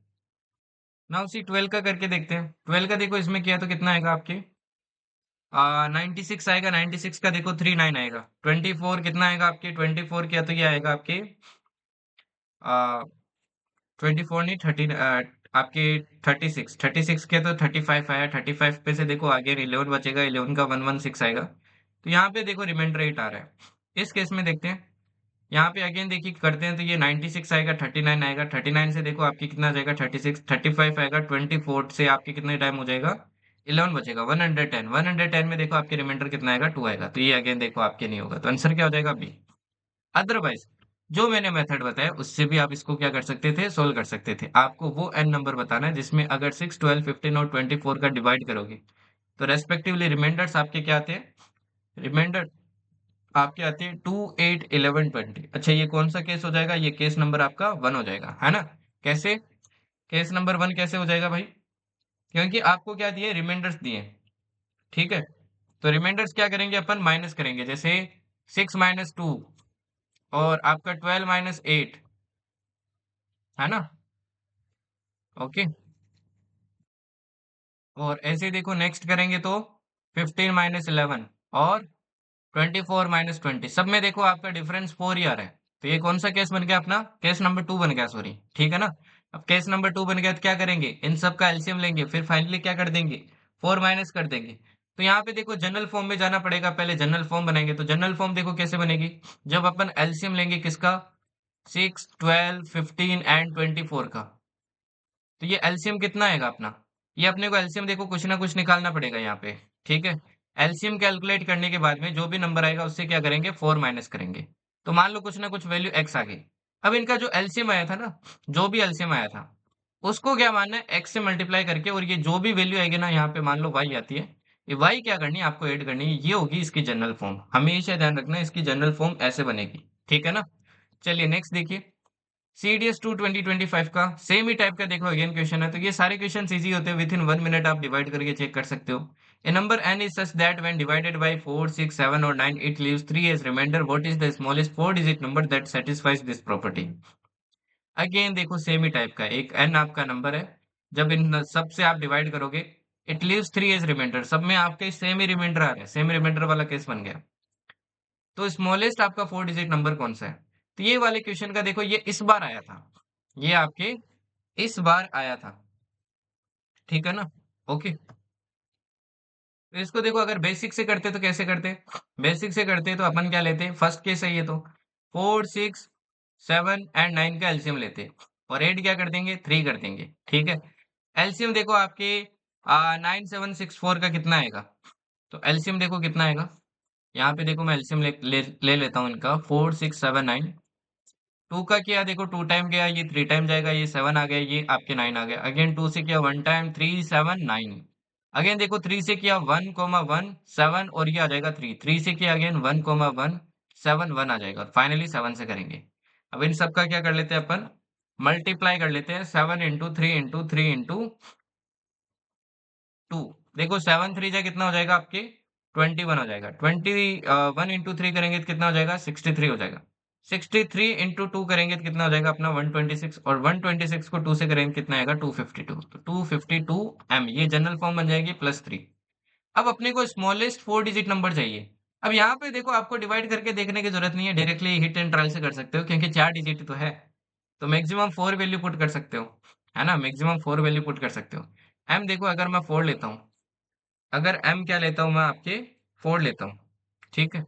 ना उसी 12 का करके देखते हैं। 12 का देखो इसमें किया तो कितना आएगा आपके, 96 आएगा, 96 का देखो 39 आएगा, 24 कितना आएगा आपके, 24 किया तो ये आएगा आपके, आ, 24 नहीं 30, आपके 36, 36 के तो 35 आया, 35 पे से देखो आगे 11 बचेगा, 11 का 116 आएगा, तो यहाँ पे देखो रिमाइंडर 8 आ रहा है। इस केस में देखते हैं, यहाँ पे अगेन देखिए करते हैं तो ये 96 आएगा, 39 आएगा, 39 से देखो आपकी कितना आ जाएगा, 36 35 आएगा, 24 से आपके कितने टाइम हो जाएगा, 11 बचेगा, 110, 110 में देखो आपके रिमाइंडर कितना आएगा, 2 आएगा, तो ये अगेन देखो आपके नहीं होगा, तो आंसर क्या हो जाएगा बी। अदरवाइज जो मैंने मेथड बताया उससे भी आप इसको क्या कर सकते थे, सोल्व कर सकते थे। आपको वो एन नंबर बताना है जिसमें अगर 6 12 15 और 24 का डिवाइड करोगे तो रेस्पेक्टिवली रिमाइंडर्स आपके क्या आते हैं, रिमाइंडर आपके आते हैं 2 8 11 20। अच्छा ये कौन सा केस हो जाएगा, ये केस नंबर आपका 1 हो जाएगा, है ना। कैसे, केस नंबर 1 कैसे हो जाएगा भाई, क्योंकि आपको क्या दिए, रिमाइंडर्स दिए। ठीक है। तो रिमाइंडर्स क्या करेंगे अपन, माइनस करेंगे, जैसे 6 -2 और आपका 12 -8, है ना। ओके। और ऐसे ही देखो नेक्स्ट करेंगे तो 15 -11 और 24 - 20, सब में देखो आपका डिफरेंस 4 ही आ रहा है। तो ये कौन सा केस बन गया अपना, केस नंबर 2 बन गया, सॉरी, ठीक है ना। अब केस नंबर 2 बन गया तो क्या करेंगे, इन सब का एलसीएम लेंगे, फिर फाइनली क्या कर देंगे, 4 माइनस कर देंगे। तो यहाँ पे देखो जनरल फॉर्म में जाना पड़ेगा, पहले जनरल फॉर्म बनाएंगे। तो जनरल फॉर्म देखो कैसे बनेगी, जब अपन एलसीएम लेंगे किसका, 6, 12, 15 एंड 24 का। तो ये एलसीएम कितना आएगा अपना, ये अपने को एलसीएम देखो कुछ ना कुछ निकालना पड़ेगा यहाँ पे। ठीक है, एलसीएम कैलकुलेट करने के बाद में जो भी नंबर आएगा उससे क्या करेंगे, 4 माइनस करेंगे। तो मान लो कुछ ना कुछ वैल्यू एक्स आ गई। अब इनका जो एलसीएम आया था ना, जो भी एलसीएम आया था उसको क्या मानना है, एक्स से मल्टीप्लाई करके, और ये जो भी वैल्यू आएगी ना, यहाँ पे मान लो वाई आती है, ये वाई क्या करनी है आपको, ऐड करनी है, ये होगी इसकी जनरल फॉर्म। हमेशा ध्यान रखना है इसकी जनरल फॉर्म ऐसे बनेगी। ठीक है ना। चलिए नेक्स्ट देखिए, सीडीएस 2 2025 का सेम ही टाइप का देखो अगेन क्वेश्चन है। तो ये सारे क्वेश्चन इजी होते हैं, विद इन 1 मिनट आप डिवाइड करके चेक कर सकते हो। ए number n is such that when divided by 4, 6, 7 or 9 it leaves 3 as remainder. What is the smallest 4 digit number that satisfies this property? Again देखो same ही type का, एक n आपका नंबर है, जब इन सब से आप डिवाइड करोगे, इट लीव्स 3 एज रिमाइंडर, सब में आपके सेम ही रिमाइंडर आ रहा है, सेम रिमाइंडर वाला केस बन गया। तो स्मॉलेस्ट आपका 4 डिजिट नंबर कौन सा है। तो ये वाले क्वेश्चन का देखो, ये इस बार आया था, ये आपके इस बार आया था। ठीक है ना। ओके, तो इसको देखो, अगर बेसिक से करते तो कैसे करते, बेसिक से करते तो अपन क्या लेते, फर्स्ट केस है ये तो, 4, 6, 7 एंड 9 का एलसीएम लेते, और 8 क्या कर देंगे, 3 कर देंगे। ठीक है, एलसीएम देखो आपके 9764 का कितना आएगा। तो एलसीएम देखो कितना आएगा, यहाँ पे देखो मैं एलसीएम ले लेता हूँ इनका, 4679। टू का किया देखो, 2 टाइम गया, ये 3 टाइम जाएगा, ये 7 आ गया, ये आपके 9 आ गया। अगेन 2 से किया 1 टाइम, 3, 7, 9। अगेन देखो 3 से किया 1, 1, 7, और ये आ जाएगा 3। 3 से किया अगेन 1, 1, 7, 1 आ जाएगा, और फाइनली 7 से करेंगे। अब इन सब का क्या कर लेते हैं अपन, मल्टीप्लाई कर लेते हैं, 7 इंटू 3 इंटू 3 इंटू 2। देखो 7 3 जा कितना हो जाएगा आपके, 21 हो जाएगा। 21 इंटू 3 करेंगे तो कितना हो जाएगा, 63 हो जाएगा। 63 इंटू 2 करेंगे तो कितना हो जाएगा अपना, 126, और 126 को 2 से करेंगे कितना आएगा, 252। तो 252 m, ये जनरल फॉर्म बन जाएगी, +3। अब अपने को स्मॉलेस्ट 4 डिजिट नंबर चाहिए। अब यहाँ पे देखो आपको डिवाइड करके देखने की जरूरत नहीं है, डायरेक्टली हिट एंड ट्रायल से कर सकते हो, क्योंकि 4 डिजिट तो है। तो मैक्सिमम 4 वैल्यू पुट कर सकते हो, है ना, मैक्सिमम 4 वैल्यू पुट कर सकते हो। एम देखो, अगर मैं 4 लेता हूँ, अगर एम क्या लेता हूँ मैं आपके, 4 लेता हूँ। ठीक है,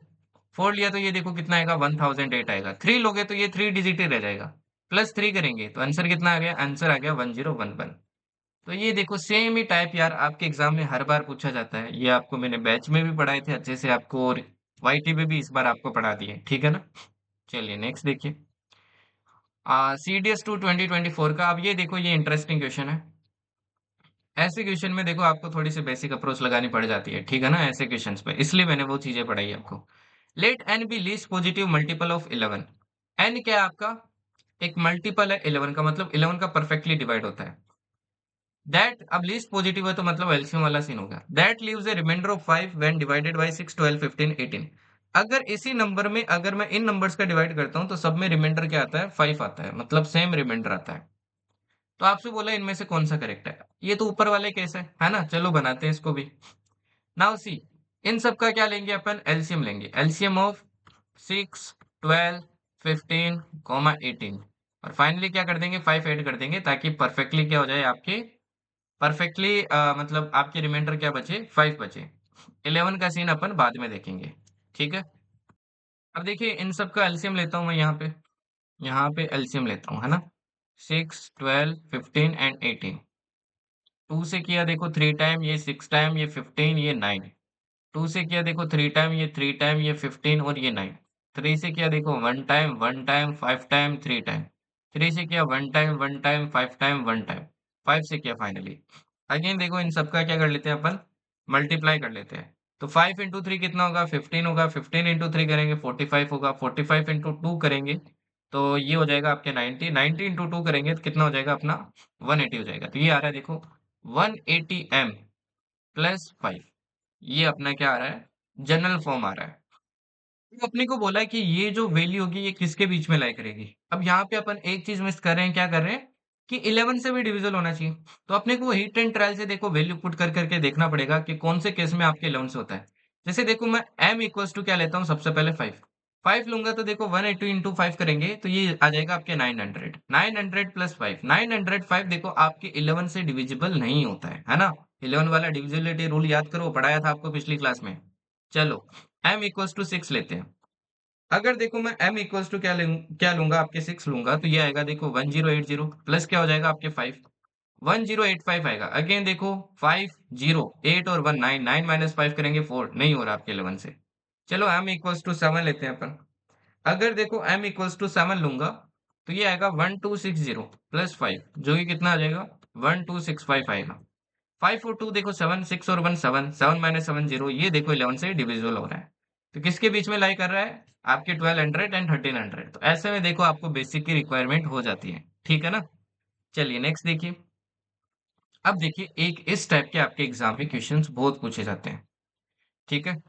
4 लिया तो ये देखो कितना आएगा, 1008 आएगा। 3 लोगे तो ये 3 डिजिट ही रह जाएगा, +3 करेंगे तो आंसर कितना आ गया, आंसर आ गया 1011। तो ये देखो सेम ही टाइप यार आपके एग्जाम में हर बार पूछा जाता है, ये आपको मैंने बैच में भी पढ़ाए थे अच्छे से आपको, और वाईटी में भी इस बार आपको पढ़ा दिए। ठीक है ना। चलिए नेक्स्ट देखिए, सीडीएस 2 2024 का। अब ये देखो, ये इंटरेस्टिंग क्वेश्चन है। ऐसे क्वेश्चन में देखो आपको थोड़ी सी बेसिक अप्रोच लगानी पड़ जाती है, ठीक है ना, ऐसे क्वेश्चंस पे, इसलिए मैंने वो चीजें पढ़ाई आपको। Let N be least positive multiple of 11। N क्या है आपका, एक मल्टीपल है 11 का, मतलब 11 का परफेक्टली डिवाइड होता है। दैट, अब लीस्ट पॉजिटिव है तो मतलब एलसीएम वाला सीन होगा। That leaves a remainder of 5 when divided by 6, 12, 15, 18। अगर इसी नंबर में, अगर मैं इन नंबर्स का डिवाइड करता हूं तो सब में रिमाइंडर क्या आता है, 5 आता है, मतलब सेम रिमाइंडर आता है। तो आपसे बोला इनमें से कौन सा करेक्ट है। ये तो ऊपर वाले केस है ना, चलो बनाते हैं इसको भी। नाउ सी, इन सब का क्या लेंगे अपन, एलसीएम लेंगे, एलसीएम ऑफ 6, 12, 15, 18, और फाइनली क्या कर देंगे, 5 ऐड कर देंगे, ताकि परफेक्टली क्या हो जाए आपके, परफेक्टली मतलब आपके रिमाइंडर क्या बचे, 5 बचे। 11 का सीन अपन बाद में देखेंगे। ठीक है, अब देखिए इन सब का एलसीएम लेता हूँ मैं यहाँ पे एलसीएम लेता हूँ, है ना। 6, 12, 15 एंड 18। 2 से किया देखो 3 टाइम, ये 6 टाइम, ये 15, ये 9। 2 से किया देखो 3 टाइम, ये 3 टाइम, ये 15 और ये 9। 3 से किया देखो 1 टाइम, 1 टाइम, 5 टाइम, 3 टाइम। 3 से किया 1 टाइम, 1 टाइम, 5 टाइम, 1 टाइम। 5 से किया फाइनली। अगेन देखो इन सबका क्या कर लेते हैं अपन, मल्टीप्लाई कर लेते हैं। तो 5 इंटू 3 कितना होगा, 15 होगा। 15 इंटू 3 करेंगे 45 होगा। 45 इंटू 2 करेंगे तो ये हो जाएगा आपके 90। 90 इंटू 2 करेंगे तो कितना हो जाएगा अपना, 180 हो जाएगा। तो ये आ रहा है देखो 180m +5। ये अपना क्या आ रहा है, जनरल फॉर्म आ रहा है। तो अपने को बोला है कि ये जो वैल्यू होगी ये किसके बीच में लाई करेगी। अब यहाँ पे अपन एक चीज मिस कर रहे हैं, क्या कर रहे हैं कि 11 से भी डिविजल होना चाहिए। तो अपने को हिट एंड ट्रायल से देखो वैल्यू पुट कर करके देखना पड़ेगा कि कौन से केस में आपके 11 से होता है। जैसे देखो मैं m इक्वल्स टू क्या लेता हूँ, सबसे पहले 5। 5 लूंगा तो देखो 180 इंटू 5 करेंगे तो ये आ जाएगा आपके 900। 900 +5, 905 देखो आपके 11 से डिविजिबल नहीं होता है ना। 11 वाला डिविजिबिलिटी रूल याद करो, पढ़ाया था आपको पिछली क्लास में। चलो, m इक्वल्स टू 6 लेते हैं। अगर देखो मैं m इक्वल्स टू क्या लूंगा, आपके 6 लूंगा, तो ये आएगा देखो 1080 प्लस क्या हो जाएगा आपके 5, 1085 आएगा। अगेन देखो 5 0 8 और 1 9, 9 माइनस 5 करेंगे 4, नहीं हो रहा आपके 11 से। चलो m इक्वल्स टू 7 लेते हैं अपन। अगर देखो m इक्वल्स टू 7 लूंगा, तो ये आएगा 1260 प्लस 5, जो कि कितना आ जाएगा 1265 आएगा। 5 और 2 देखो 7, 6 और 1 7, 7 माइनस 7 0, ये देखो 11 से डिविजिबल हो रहा है। तो किसके बीच में लाई कर रहा है, आपके 1200 एंड 1300। तो ऐसे में देखो आपको बेसिक की रिक्वायरमेंट हो जाती है, ठीक है ना। चलिए नेक्स्ट देखिए। अब देखिए एक इस टाइप के आपके एग्जाम में क्वेश्चंस बहुत पूछे जाते हैं, ठीक है।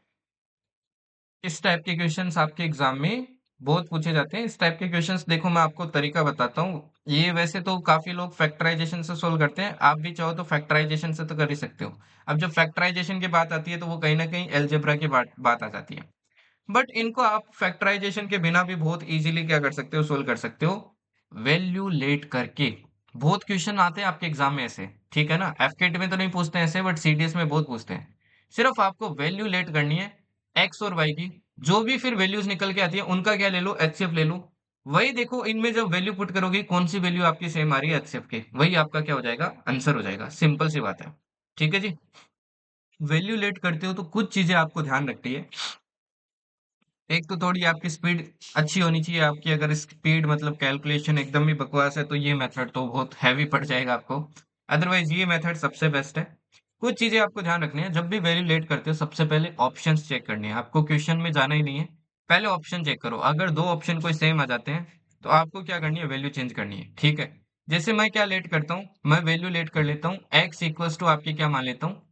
इस टाइप के क्वेश्चंस आपके एग्जाम में बहुत पूछे जाते हैं। इस टाइप के क्वेश्चंस देखो मैं आपको तरीका बताता हूँ। ये वैसे तो काफी लोग फैक्टराइजेशन से सोल्व करते हैं, आप भी चाहो तो फैक्टराइजेशन से तो कर ही सकते हो। अब जब फैक्टराइजेशन की बात आती है तो वो कहीं ना कहीं एलजेब्रा की बात आ जाती है। बट इनको आप फैक्टराइजेशन के बिना भी बहुत इजीली क्या कर सकते हो, सोल्व कर सकते हो, वैल्यू लेट करके। बहुत क्वेश्चन आते हैं आपके एग्जाम में ऐसे, ठीक है ना। एफकेट में तो नहीं पूछते हैं ऐसे, बट सीडीएस में बहुत पूछते हैं। सिर्फ आपको वैल्यू लेट करनी है एक्स और वाई की। जो भी फिर वैल्यूज निकल के आती है उनका क्या ले लो, एचसीएफ ले लो। वही देखो इनमें जब वैल्यू पुट करोगे कौन सी वैल्यू आपकी सेम आ रही है एचसीएफ के, वही आपका क्या हो जाएगा, आंसर हो जाएगा। सिंपल सी बात है, ठीक है जी। वैल्यू लेट करते हो तो कुछ चीजें आपको ध्यान रखनी है। एक तो थोड़ी आपकी स्पीड अच्छी होनी चाहिए। आपकी अगर स्पीड मतलब कैलकुलेशन एकदम ही बकवास है तो ये मेथड तो बहुत हैवी पड़ जाएगा आपको। अदरवाइज ये मेथड सबसे बेस्ट है। कुछ चीजें आपको ध्यान रखनी है, जब भी वैल्यू लेट करते हो सबसे पहले ऑप्शंस चेक करने हैं। आपको क्वेश्चन में जाना ही नहीं है, पहले ऑप्शन चेक करो। अगर दो ऑप्शन कोई सेम आ जाते हैं तो आपको क्या करनी है, वैल्यू चेंज करनी है, ठीक है। जैसे मैं क्या लेट करता हूँ, मैं वैल्यू लेट कर लेता हूँ एक्स इक्वल्स टू आपकी क्या मान लेता हूँ,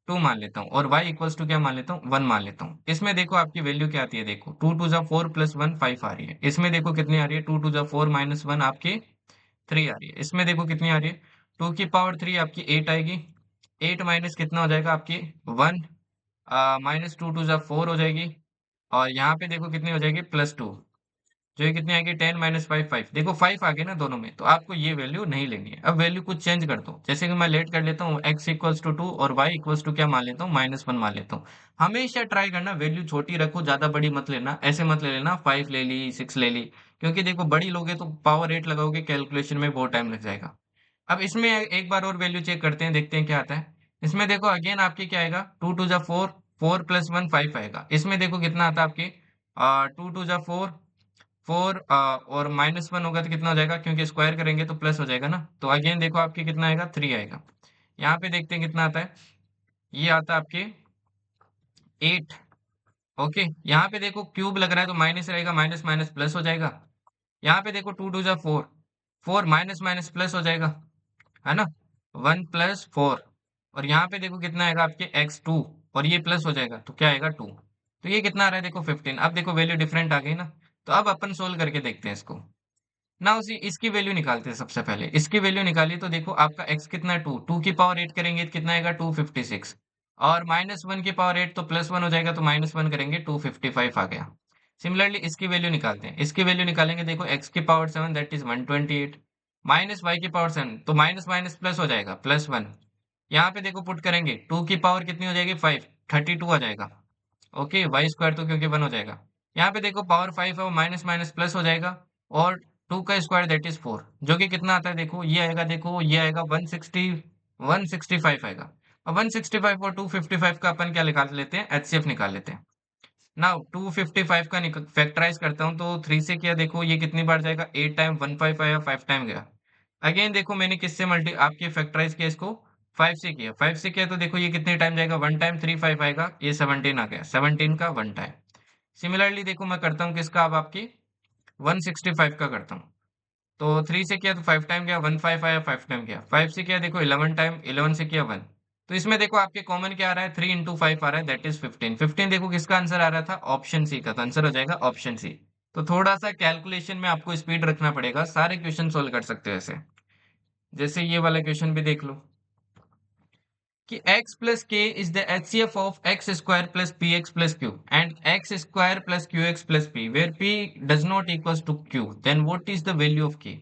2 मान लेता हूँ, और y इक्वल्स टू क्या मान लेता हूँ, 1 मान लेता हूँ। इसमें देखो आपकी वैल्यू क्या आती है, देखो 2 टू जा 4 प्लस 1 5 आ रही है। इसमें देखो कितनी आ रही है, 2 टू जा 4 माइनस 1 आपकी 3 आ रही है। इसमें देखो कितनी आ रही है, 2 की पावर 3 आपकी 8 आएगी। 8 माइनस कितना हो जाएगा आपकी 1, माइनस 2 टू जा 4 हो जाएगी। और यहाँ पे देखो कितनी हो जाएगी +2, जो ये कितनी आएगी 10 माइनस 5 5। देखो 5 आ गए ना दोनों में, तो आपको ये वैल्यू नहीं लेनी है। अब वैल्यू कुछ चेंज कर दो, जैसे कि मैं लेट कर लेता हूँ x इक्वल्स टू 2 और y इक्वल्स टू क्या मान लेता हूँ, -1 मान लेता हूँ। हमेशा ट्राई करना वैल्यू छोटी रखो, ज्यादा बड़ी मत लेना। ऐसे मत ले लेना 5 ले ली 6 ले ली, क्योंकि देखो बड़ी लोगे तो पावर 8 लगाओगे, कैलकुलेशन में बहुत टाइम लग जाएगा। अब इसमें एक बार और वैल्यू चेक करते हैं, देखते हैं क्या आता है। इसमें देखो अगेन आपके क्या आएगा, 2 टू जा 4, 4 प्लस 1 5 आएगा। इसमें देखो कितना आता है आपके 2 टू जा 4, 4 और -1 होगा तो कितना हो जाएगा, क्योंकि स्क्वायर करेंगे तो प्लस हो जाएगा ना। तो अगेन देखो आपके कितना आएगा, 3 आएगा। यहाँ पे देखते हैं कितना आता है, ये आता है आपके 8। ओके, यहाँ पे देखो क्यूब लग रहा है तो माइनस रहेगा, माइनस माइनस प्लस हो जाएगा। यहाँ पे देखो 2 टू जा 4, 4 माइनस माइनस प्लस हो जाएगा, है ना। 1 प्लस 4, और यहाँ पे देखो कितना आएगा आपके x2, और ये प्लस हो जाएगा तो क्या आएगा 2। तो ये कितना आ रहा है देखो 15। अब देखो वैल्यू डिफरेंट आ गई ना, तो अब अपन सोल्व करके देखते हैं इसको ना। उसी इसकी वैल्यू निकालते हैं सबसे पहले। इसकी वैल्यू निकालिए तो देखो आपका x कितना है 2, 2 की पावर 8 करेंगे तो कितना आएगा 256, और -1 की पावर 8 तो +1 हो जाएगा, तो -1 करेंगे 255 आ गया। सिमिलरली इसकी वैल्यू निकालते हैं। इसकी वैल्यू निकालेंगे, देखो x की power 7 that is 128, minus y की पावर 7 तो माइनस माइनस प्लस हो जाएगा +1। यहाँ पे देखो पुट करेंगे 2 की पावर कितनी हो जाएगी 5, 32 आ जाएगा। ओके, वाई स्क्वायर तो क्योंकि 1 हो जाएगा। यहाँ पे देखो पावर 5 है, वो माइनस माइनस प्लस हो जाएगा, और 2 का स्क्वायर दैट इज 4, जो कि कितना आता है देखो, ये आएगा, देखो ये आएगा 165 आएगा। और 165 और 255 का अपन क्या निकाल लेते हैं, एचसीएफ निकाल लेते हैं। नाउ 255 का फैक्टराइज करता हूँ तो 3 से किया, देखो ये कितनी बार जाएगा, 8 टाइम 15 आया, 5 टाइम गया। अगेन देखो मैंने किससे मल्टी आपके फैक्टराइज किया इसको, 5 से किया। 5 से किया तो देखो ये कितने टाइम जाएगा, 1 टाइम 3 5 आएगा, ये 17 आ गया, 17 का 1 टाइम। सिमिलरली देखो मैं करता हूँ किसका, अब आपकी 165 का करता हूँ। तो 3 से किया तो 5 टाइम गया, 15 आया, 5 टाइम गया। 5 से किया देखो 11 टाइम, 11 से किया 1। तो इसमें देखो आपके कॉमन क्या आ रहा है, 3 इंटू 5 आ रहा है, दैट इज 15। 15 देखो किसका आंसर आ रहा था, ऑप्शन सी का, तो आंसर हो जाएगा ऑप्शन सी। तो थोड़ा सा कैलकुलेशन में आपको स्पीड रखना पड़ेगा, सारे क्वेश्चन सोल्व कर सकते हो ऐसे। जैसे ये वाला क्वेश्चन भी देख लो कि x plus k is the HCF of x square plus px plus q and x square plus qx plus p where p does not equals to q, then what is the value of k।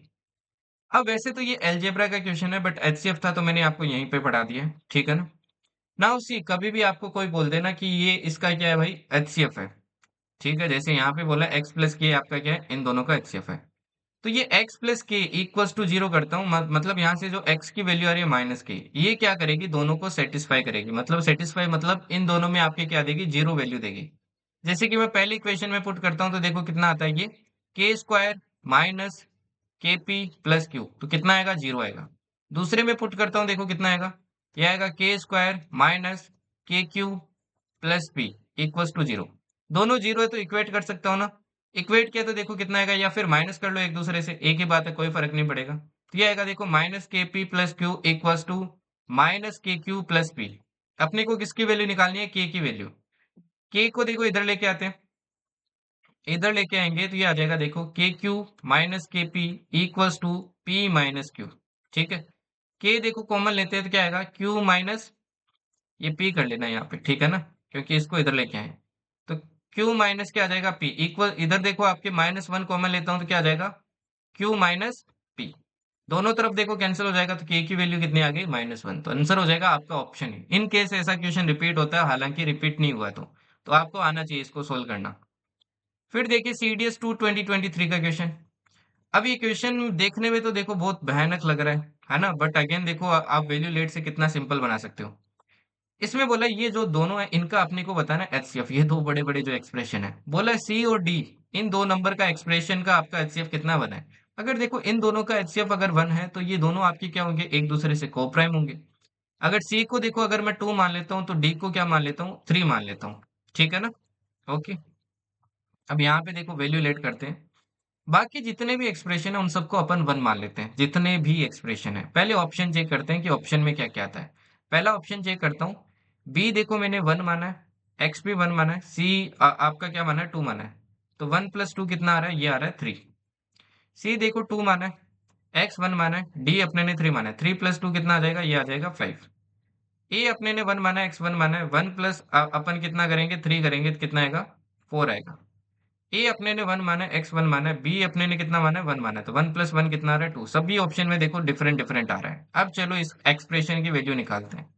अब वैसे तो ये algebra का question है, but HCF था तो मैंने आपको यहीं पे पढ़ा दिया है, ठीक है ना। नाउ सी, कभी भी आपको कोई बोल देना कि ये इसका क्या है भाई, एचसीएफ है, ठीक है, जैसे यहाँ पे बोला एक्स प्लस के आपका क्या है, इन दोनों का एचसीएफ है। तो ये x प्लस के इक्वल्स टू जीरो करता हूँ, मतलब यहाँ से जो x की वैल्यू आ रही है माइनस के, ये क्या करेगी, दोनों को सेटिस्फाई करेगी, मतलब सेटिस्फाई मतलब इन दोनों में आपके क्या देगी, जीरो वैल्यू देगी। जैसे कि मैं पहली इक्वेशन में पुट करता हूँ तो देखो कितना आता है, ये के square minus k p plus Q, तो कितना आएगा, जीरो आएगा। दूसरे में पुट करता हूँ, देखो कितना आएगा, ये आएगा k square minus k q plus p equals to zero. दोनों जीरो है तो इक्वेट कर सकता हूँ ना, इक्वेट किया तो देखो कितना आएगा, या फिर माइनस कर लो एक दूसरे से, एक ही बात है, कोई फर्क नहीं पड़ेगा। तो ये आएगा देखो minus k p plus q equals to minus k q plus p. अपने को किसकी वैल्यू निकालनी है, के की वैल्यू। के को देखो इधर लेके आते हैं, इधर लेके आएंगे तो ये आ जाएगा देखो k q minus k p equals to p minus q. ठीक है, के देखो कॉमन लेते हैं तो क्या आएगा, क्यू माइनस, ये पी कर लेना यहाँ पे, ठीक है ना, क्योंकि इसको इधर लेके आए। तो क्यू माइनस क्या आ जाएगा, पी इक्वल, इधर देखो आपके माइनस वन कॉमन लेता हूँ तो क्या आ जाएगा, क्यू माइनस पी। दोनों तरफ देखो कैंसिल हो जाएगा, तो के की वैल्यू कितनी आ गई, माइनस वन। तो आंसर हो जाएगा आपका ऑप्शन है। इन केस ऐसा क्वेश्चन रिपीट होता है, हालांकि रिपीट नहीं हुआ तो आपको आना चाहिए इसको सोल्व करना। फिर देखिए सीडीएस टू 2023 का क्वेश्चन। अब ये क्वेश्चन देखने में तो देखो बहुत भयानक लग रहा है ना, बट अगेन देखो आप वैल्यू लेट से कितना सिंपल बना सकते हो। इसमें बोला ये जो दोनों है इनका अपने को बताना एचसीएफ, ये दो बड़े बड़े जो एक्सप्रेशन है, बोला सी और डी, इन दो नंबर का एक्सप्रेशन का आपका एचसीएफ कितना बना है। अगर देखो इन दोनों का एचसीएफ अगर वन है तो ये दोनों आपके क्या होंगे, एक दूसरे से को प्राइम होंगे। अगर सी को देखो अगर मैं टू मान लेता हूँ तो डी को क्या मान लेता हूँ, थ्री मान लेता हूँ। ठीक है ना, ओके। अब यहाँ पे देखो वैल्यू लेट करते हैं, बाकी जितने भी एक्सप्रेशन है उन सबको अपन वन मान लेते हैं, जितने भी एक्सप्रेशन है। पहले ऑप्शन चेक करते हैं कि ऑप्शन में क्या क्या आता है। पहला ऑप्शन चेक करता हूँ, बी देखो मैंने वन माना है, एक्स भी वन माना है, सी आपका क्या माना है, टू माना है। तो वन प्लस टू कितना आ रहा है, ये आ रहा है थ्री। सी देखो टू माना है, एक्स वन माना है, डी अपने ने थ्री माना है, थ्री प्लस टू कितना आ जाएगा, ये आ जाएगा फाइव। ए अपने ने वन माना है, एक्स वन माना है, वन प्लस अपन कितना करेंगे, थ्री करेंगे तो कितना आएगा, फोर आएगा। ए अपने ने वन माना है, एक्स वन माना है, बी अपने ने कितना माना है, वन माना है, तो वन प्लस वन कितना आ रहा है, टू। सभी ऑप्शन में देखो डिफरेंट डिफरेंट आ रहा है। अब चलो इस एक्सप्रेशन की वैल्यू निकालते हैं।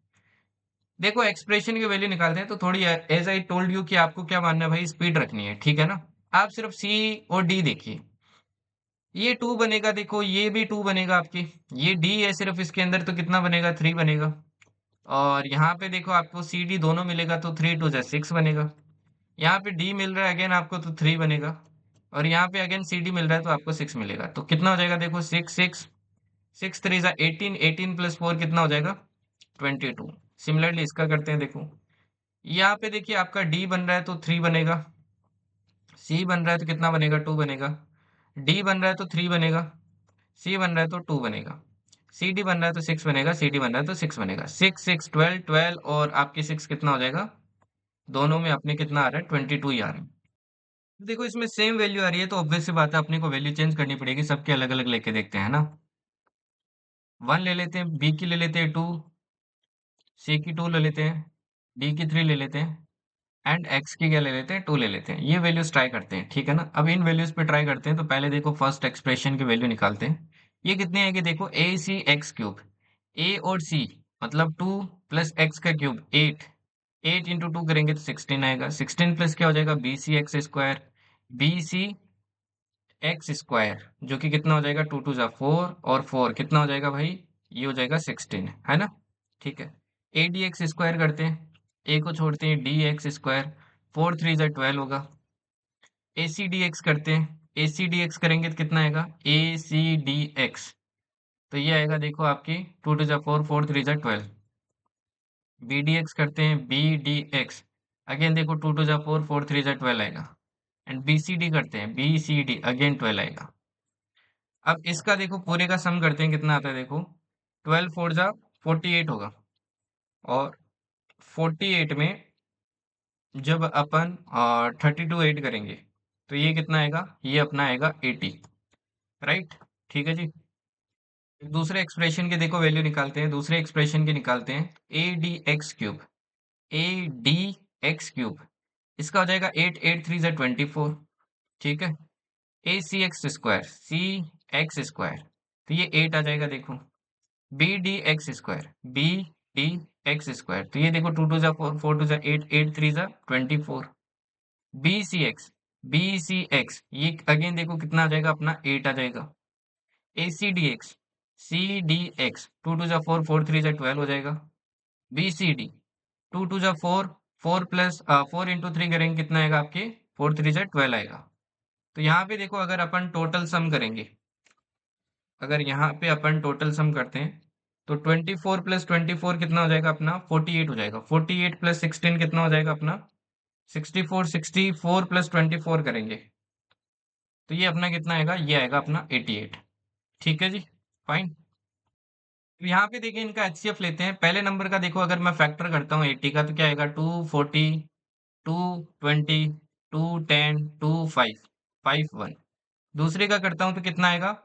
देखो एक्सप्रेशन की वैल्यू निकालते हैं तो थोड़ी, एज आई टोल्ड यू, कि आपको क्या मानना है भाई, स्पीड रखनी है, ठीक है ना। आप सिर्फ सी और डी देखिए, ये टू बनेगा, देखो ये भी टू बनेगा आपकी, ये डी है सिर्फ इसके अंदर तो कितना बनेगा, थ्री बनेगा। और यहाँ पे देखो आपको सी डी दोनों मिलेगा तो थ्री टू जा सिक्स बनेगा। यहाँ पे डी मिल रहा है अगेन आपको तो थ्री बनेगा। और यहाँ पे अगेन सी डी मिल रहा है तो आपको सिक्स मिलेगा, तो कितना हो जाएगा, देखो सिक्स सिक्स, सिक्स थ्री जा एटीन, एटीन प्लस फोर कितना हो जाएगा, 22। सिमिलरली इसका करते हैं, देखो यहाँ पे देखिए आपका डी बन रहा है तो थ्री बनेगा, सी बन रहा है तो कितना बनेगा, टू बनेगा, डी बन रहा है तो थ्री बनेगा, सी बन रहा है तो टू बनेगा, सी डी बन रहा है तो सिक्स बनेगा, सी डी बन रहा है तो सिक्स बनेगा, सिक्स सिक्स ट्वेल्व, ट्वेल्व और आपकी सिक्स कितना हो जाएगा, दोनों में अपने कितना आ रहा है, 22 ही आ रहा है। देखो इसमें सेम वैल्यू आ रही है तो ऑब्वियस सी बात है अपने को वैल्यू चेंज करनी पड़ेगी, सबके अलग अलग लेके देखते हैं ना। वन ले लेते हैं, बी की ले लेते हैं टू, सी की टू ले लेते हैं, डी की थ्री ले लेते हैं, एंड एक्स की क्या ले लेते हैं, टू ले लेते हैं। ये वैल्यूज ट्राई करते हैं, ठीक है ना। अब इन वैल्यूज पे ट्राई करते हैं तो पहले देखो फर्स्ट एक्सप्रेशन की वैल्यू निकालते हैं। ये कितनी आएगी, देखो ए सी एक्स क्यूब, ए और सी मतलब टू प्लस एक्स का cube eight, eight into two करेंगे तो सिक्सटीन आएगा, सिक्सटीन प्लस क्या हो जाएगा, b c x square, b c x square, जो कि कितना हो जाएगा, टू टू जा फोर, और फोर कितना हो जाएगा भाई, ये हो जाएगा सिक्सटीन, है ना। ठीक है, ए डी एक्स स्क्वायर करते हैं, ए को छोड़ते हैं, D x square, four three जा ट्वेल्व होगा। ए सी डी एक्स करते हैं, ए सी डी एक्स करेंगे तो कितना आएगा, ए सी डी एक्स, तो ये आएगा देखो आपकी टू टू जा फोर, फोर थ्री जा ट्वेल्व। बी डी एक्स करते हैं, बी डी एक्स, अगेन देखो टू टू जा फोर, फोर थ्री जा ट्वेल्व आएगा। एंड बी सी डी करते हैं, b c d again twelve आएगा। अब इसका देखो पूरे का सम करते हैं, कितना आता है देखो, ट्वेल्व फोर जा फोर्टी एट होगा। और फोर्टी एट में जब अपन थर्टी टू एट करेंगे तो ये कितना आएगा, ये अपना आएगा एटी, राइट। ठीक है जी। दूसरे एक्सप्रेशन के देखो वैल्यू निकालते हैं, दूसरे एक्सप्रेशन के निकालते हैं, a d x cube, a d x cube, इसका हो जाएगा एट, एट थ्री जा ट्वेंटी फोर। ठीक है, a c x square, c x square, तो ये एट आ जाएगा देखो, b d x square, b d x square. तो ये देखो 2 2 जा 4, 4 2 जा 8, 8 3 जा 24। बी सी एक्स ये अगेन देखो कितना आ जाएगा अपना 8 आ जाएगा। सी डी एक्स 2 2 जा 4, 4 3 जा 12 हो जाएगा। बी सी डी 2 2 जा 4, 4 इंटू 3 करेंगे कितना आएगा आपके 4 3 जा 12 आएगा। तो यहाँ पे देखो अगर अपन टोटल सम करेंगे, अगर यहाँ पे अपन टोटल सम करते हैं तो 24 + 24 कितना हो जाएगा अपना 48 हो जाएगा। 48 + 16 कितना हो जाएगा अपना 64। 64 + 24 करेंगे तो ये अपना कितना आएगा, ये आएगा अपना 88। ठीक है जी, फाइन। तो यहाँ पे देखिए इनका एचसीएफ लेते हैं। पहले नंबर का देखो अगर मैं फैक्टर करता हूँ 80 का तो क्या आएगा 240, 220, 210, 25, 51। दूसरे का करता हूँ तो कितना आएगा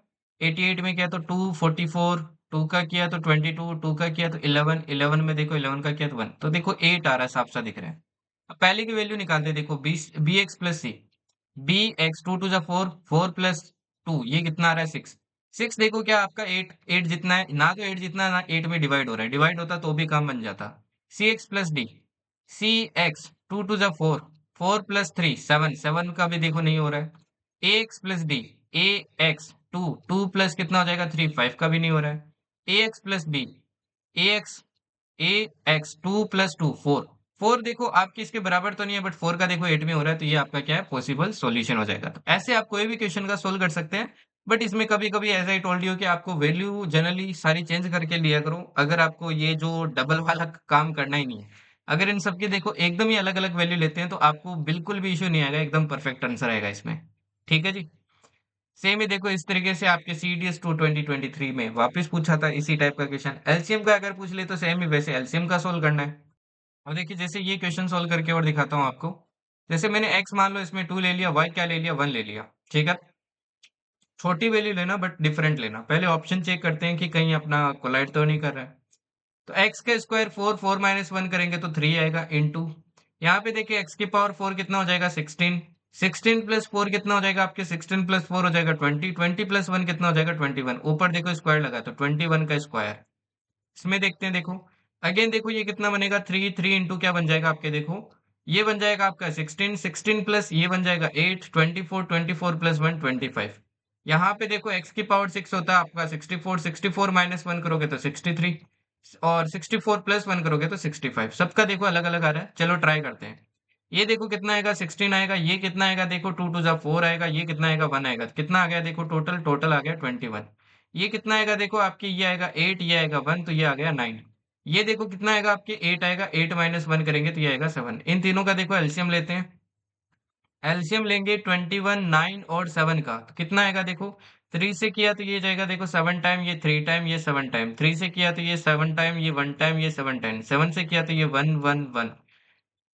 88 में किया तो 244, 2 का किया तो 22, 2 का किया तो 11, 11 में देखो 11 का किया तो 1, तो देखो 8 आ रहा है, साफ सा दिख रहा है। अब पहले की वैल्यू निकालते हैं। देखो बी एक्स प्लस सी, बी एक्स 2 2 जा 4, 4 + 2 ये कितना आ रहा है 6। 6 देखो क्या आपका 8, 8 जितना है ना, तो 8 जितना है ना 8 में डिवाइड हो रहा है, डिवाइड होता तो भी काम बन जाता। सी एक्स प्लस डी, सी एक्स 2 2 जा 4, 4 + 3 7, 7 का भी देखो नहीं हो रहा है। ए एक्स प्लस डी, ए एक्स 2 प्लस कितना हो जाएगा 3, 5 का भी नहीं हो रहा है। ए एक्स प्लस बी, ए एक्स ए एक्स 2 + 2 4, 4 देखो आपके इसके बराबर तो नहीं है, बट 4 का देखो 8 में हो रहा है, तो ये आपका क्या है पॉसिबल सॉल्यूशन हो जाएगा। तो ऐसे आप कोई भी क्वेश्चन का सोल्व कर सकते हैं, बट इसमें कभी कभी एज आई टोल्ड यू कि आपको वैल्यू जनरली सारी चेंज करके लिया करो, अगर आपको ये जो डबल वाला काम करना ही नहीं है। अगर इन सबके देखो एकदम ही अलग अलग वैल्यू लेते हैं तो आपको बिल्कुल भी इश्यू नहीं आएगा, एकदम परफेक्ट आंसर आएगा इसमें। ठीक है जी। सेम ही देखो इस तरीके से आपके सीडीएस 2023 में वापस पूछा था इसी टाइप का क्वेश्चन। एलसीएम का अगर पूछ ले तो सेम ही वैसे एलसीएम का सोल्व करना है। अब देखिए जैसे ये क्वेश्चन सोल्व करके और दिखाता हूँ आपको। जैसे मैंने एक्स मान लो इसमें 2 ले लिया, वाई क्या ले लिया 1 ले लिया। ठीक है, छोटी वैल्यू लेना बट डिफरेंट लेना। पहले ऑप्शन चेक करते हैं कि कहीं अपना कोलाइड तो नहीं कर रहा है। तो एक्स का स्क्वायर 4, 4 - 1 करेंगे तो 3 आएगा इनटू, यहाँ पे देखिए एक्स की पावर 4 कितना हो जाएगा 16, 16 + 4 कितना हो जाएगा आपके 16 + 4 हो जाएगा 20, 20 + 1 कितना हो जाएगा 21। ऊपर देखो स्क्वायर लगा तो 21 का स्क्वायर। इसमें देखते हैं देखो, अगेन देखो ये कितना बनेगा 3, 3 इंटू क्या बन जाएगा आपके देखो, ये बन जाएगा आपका 16, 16 प्लस ये बन जाएगा 8, 24, 24 + 1 25। यहाँ पे देखो x की पावर 6 होता है आपका 64, 64 - 1 करोगे तो 63, और 64 + 1 करोगे तो 65। सबका देखो अलग अलग आ रहा है, चलो ट्राई करते हैं। ये देखो कितना आएगा 16 आएगा, ये कितना आएगा देखो 2 2 जा 4 आएगा, ये कितना आएगा 1 आएगा, कितना आ गया देखो टोटल, टोटल आ गया 21। ये कितना आएगा देखो आपके, ये आएगा 8, ये आएगा 1, तो ये आ गया 9। ये देखो कितना आएगा आपके 8 आएगा, 8 - 1 करेंगे तो ये आएगा 7। इन तीनों का देखो एलसीएम लेते हैं। एलसीएम लेंगे 21, 9 और 7 का, तो कितना आएगा देखो, 3 से किया तो ये जाएगा देखो 7 टाइम, ये 3 टाइम, ये 7 टाइम, 3 से किया तो ये 7 टाइम, ये 1 टाइम, ये 7 टाइम, 7 से किया तो ये 1 1 1।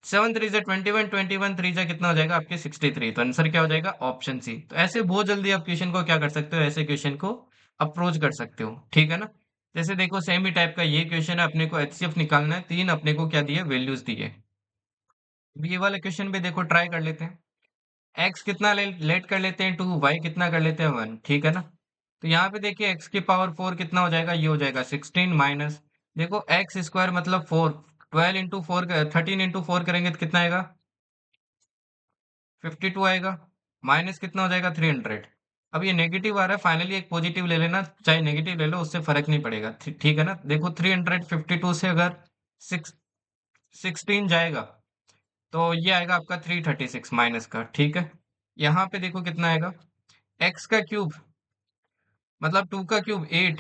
7 3 जा 21, 21 3 जा कितना हो जाएगा आपके 63। तो आंसर क्या हो जाएगा ऑप्शन सी। तो ऐसे बहुत जल्दी आप क्वेश्चन को क्या कर सकते हो, ऐसे क्वेश्चन को अप्रोच कर सकते हो। ठीक है ना। जैसे देखो सेम ही टाइप का ये क्वेश्चन है, अपने को एचसीएफ निकालना है, 3 अपने को क्या दिए वैल्यूज दिए। अब ये वाला क्वेश्चन भी देखो ट्राई कर लेते हैं। एक्स कितना लेट कर लेते हैं 2, वाई कितना कर लेते हैं 1। ठीक है ना। तो यहाँ पे देखिए एक्स की पावर 4 कितना हो जाएगा, ये हो जाएगा 16 माइनस, देखो एक्स स्क्वायर मतलब 4, 12 इंटू 4, 13 इंटू 4 करेंगे तो कितना आएगा 52 आएगा, माइनस कितना हो जाएगा 300। अब ये नेगेटिव आ रहा है, फाइनली एक पॉजिटिव ले लेना, चाहे नेगेटिव ले लो उससे फर्क नहीं पड़ेगा। ठीक है ना। देखो 352 से अगर 6 16 जाएगा तो ये आएगा आपका 336 माइनस का। ठीक है, यहाँ पे देखो कितना आएगा, एक्स का क्यूब मतलब 2 का क्यूब 8,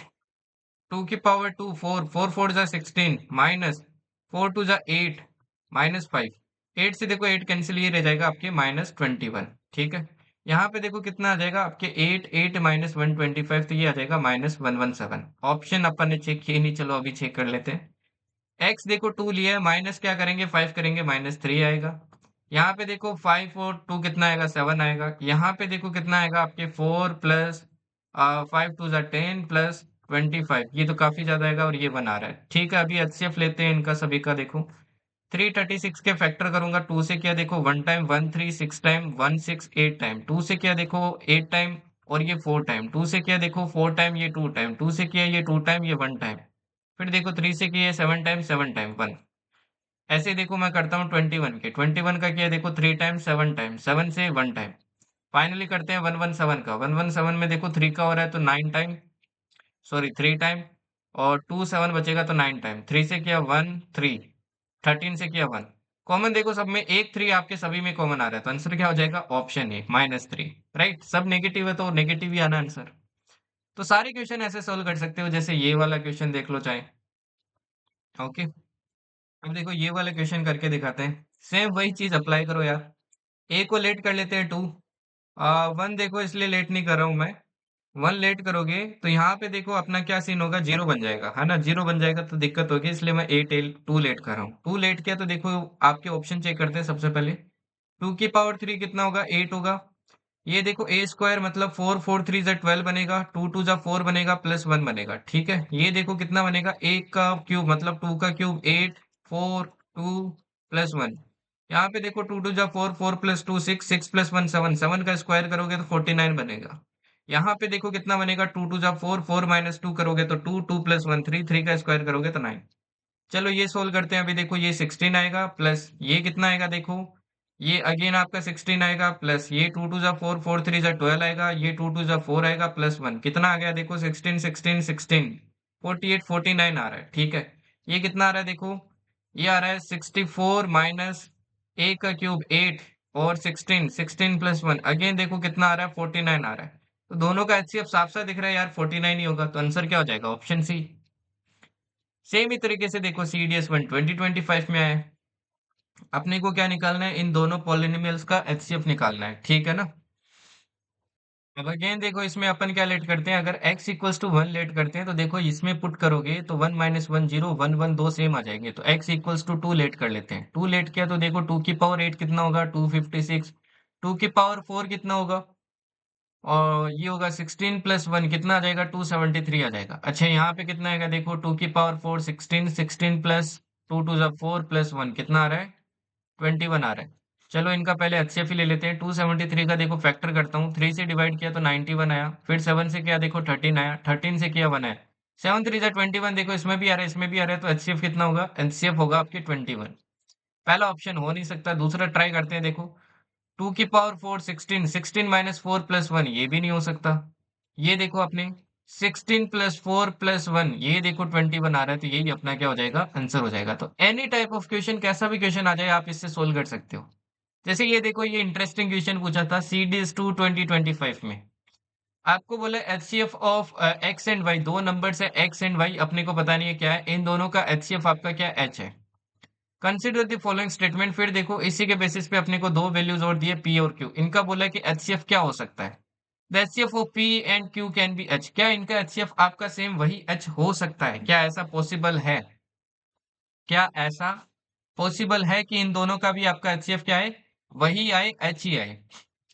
2 की पावर 2 4, 4 4 जा 16 माइनस 4 2 जा 8 माइनस 5। 8 से देखो 8 कैंसिल, ये रह जाएगा आपके -21। ठीक है, यहाँ पे देखो कितना आ जाएगा आपके 8, 8 - 125, तो ये आ जाएगा -117। ऑप्शन अपन ने चेक किए नहीं, चलो अभी चेक कर लेते हैं। एक्स देखो 2 लिया है, माइनस क्या करेंगे 5 करेंगे -3 आएगा। यहाँ पे देखो 5 और 2 कितना आएगा 7 आएगा। यहाँ पे देखो कितना आएगा आपके 4 प्लस 5 2 जा 10 प्लस 25, ये तो काफी ज्यादा आएगा और ये 1 आ रहा है। ठीक है, अभी एचसीएफ लेते हैं इनका सभी का। देखो 336 के फैक्टर करूंगा, 2 से किया देखो 1 टाइम 1 3 6 टाइम 1 6 8 टाइम, 2 से किया देखो 8 टाइम और ये 4 टाइम, 2 से किया देखो 4 टाइम, ये 2 टाइम, 2 से किया ये 2 टाइम, ये 1 टाइम, फिर देखो 3 से किया 7 टाइम 1। ऐसे ही देखो मैं करता हूँ 21 के, 21 का किया देखो 3 टाइम 7 से 1 टाइम। फाइनली करते हैं 117 का, 117 में देखो 3 का हो रहा है तो 9 टाइम, सॉरी 3 टाइम, और 2 7 बचेगा तो 9 टाइम। 3 से किया 1 3, 13 से किया 1। कॉमन देखो सब में एक 3 आपके सभी में कॉमन आ रहा है, तो आंसर क्या हो जाएगा? Option A -3। राइट, सब नेगेटिव है तो नेगेटिव ही आना आंसर। तो सारे क्वेश्चन ऐसे सोल्व कर सकते हो, जैसे ये वाला क्वेश्चन देख लो चाहे। ओके, अब देखो ये वाला क्वेश्चन करके दिखाते हैं, सेम वही चीज अप्लाई करो यार। ए को लेट कर लेते हैं 2, 1 देखो इसलिए लेट नहीं कर रहा हूं मैं। 1 लेट करोगे तो यहाँ पे देखो अपना क्या सीन होगा, 0 बन जाएगा, है ना? 0 बन जाएगा तो दिक्कत होगी, इसलिए मैं 2 लेट कर रहा हूँ। 2 लेट किया तो देखो आपके ऑप्शन चेक करते हैं सबसे पहले। 2 की पावर 3 कितना होगा? 8 होगा। ये देखो ए स्क्वायर मतलब 4 4 3 जा 12 बनेगा, 2 2 जा 4 बनेगा, प्लस 1 बनेगा। ठीक है, ये देखो कितना बनेगा, एक का क्यूब मतलब 2 का क्यूब 8 4 2 प्लस 1। यहाँ पे देखो 2 2 जा 4 4 प्लस 2 6 6 प्लस 1 7, 7 का स्क्वायर करोगे तो 49 बनेगा। यहाँ पे देखो कितना बनेगा, 2 2 जा 4 4 माइनस 2 करोगे तो 2 2 प्लस 1 3, 3 का स्क्वायर करोगे तो 9। चलो ये सोल्व करते हैं। अभी देखो ये 16 आएगा, प्लस ये कितना आएगा देखो, ये अगेन आपका 16 आएगा, प्लस ये 2 2 जा 4 4 3 जा 12 आएगा, ये 2 2 जा 4 आएगा, प्लस 1 कितना आ गया देखो, 16 16 16 48 49 आ रहा है। ठीक है, ये कितना आ रहा है देखो, ये आ रहा है 64 माइनस ए का क्यूब 8 और 16 16 प्लस 1 अगेन देखो कितना आ रहा है, 49 आ रहा है। तो दोनों का एचसीएफ साफ साफ दिख रहा है यार, 49 ही होगा, तो आंसर क्या हो जाएगा? Option C. सेम ही तरीके से देखो सीडीएस 1 2025 में आया है। अपने को क्या निकालना है? इन दोनों पॉलिनोमियल्स का एचसीएफ निकालना है, ठीक है ना? अब अगेन देखो इसमें अपन क्या लेट करते हैं, अगर x इक्वल्स टू 1 लेट करते हैं तो देखो इसमें पुट करोगे तो 1 माइनस 1 0 1 1 दो सेम आ जाएंगे, तो x इक्वल्स टू 2 लेट कर लेते हैं। 2 लेट किया तो देखो 2 की पावर 8 कितना होगा, 256। 2 की पावर 4 कितना होगा, और ये होगा 16 प्लस 1 कितना आ जाएगा, 273 आ जाएगा। अच्छा यहाँ पे कितना आएगा देखो, 2 की पावर 4 16 16 प्लस 2 2 जा 4 प्लस 1 कितना आ रहा है, 21 आ रहा है। चलो इनका पहले एचसीएफ ही ले लेते हैं। 273 का देखो फैक्टर करता हूँ, 3 से डिवाइड किया तो 91 आया, फिर 7 से किया देखो 13 आया, 13 से किया 1 आया, 7 3 जा 21 देखो इसमें भी आ रहा है इसमें भी आ रहा है, तो एचसीएफ कितना होगा? एचसीएफ होगा आपके 21। पहला ऑप्शन हो नहीं सकता, दूसरा ट्राई करते हैं। देखो 2 की पावर 4 16 16 माइनस 4 प्लस 1 ये भी नहीं हो सकता। ये देखो अपने 16 प्लस 4 प्लस 1 ये देखो 21 आ रहा है, तो यही अपना क्या हो जाएगा? आंसर हो जाएगा। तो एनी टाइप ऑफ क्वेश्चन, कैसा भी क्वेश्चन आ जाए आप इससे सोल्व कर सकते हो। जैसे ये देखो, ये इंटरेस्टिंग क्वेश्चन पूछा था सीडीएस 2 2025 में। आपको बोला HCF of x and y, दो नंबर है एक्स एंड वाई, अपने को पता नहीं है क्या है, इन दोनों का एचसीएफ आपका क्या एच है। कंसिडर द फॉलोइंग स्टेटमेंट, फिर देखो इसी के बेसिस पे अपने को दो वैल्यूज और दिए पी और क्यू, इनका बोला है कि एचसीएफ क्या हो सकता है। The HCF of P and Q can be H, क्या इनका एचसीएफ आपका सेम वही एच हो सकता है? क्या ऐसा पॉसिबल है? क्या ऐसा पॉसिबल है कि इन दोनों का भी आपका एचसीएफ क्या है? वही आए, एच ही आए।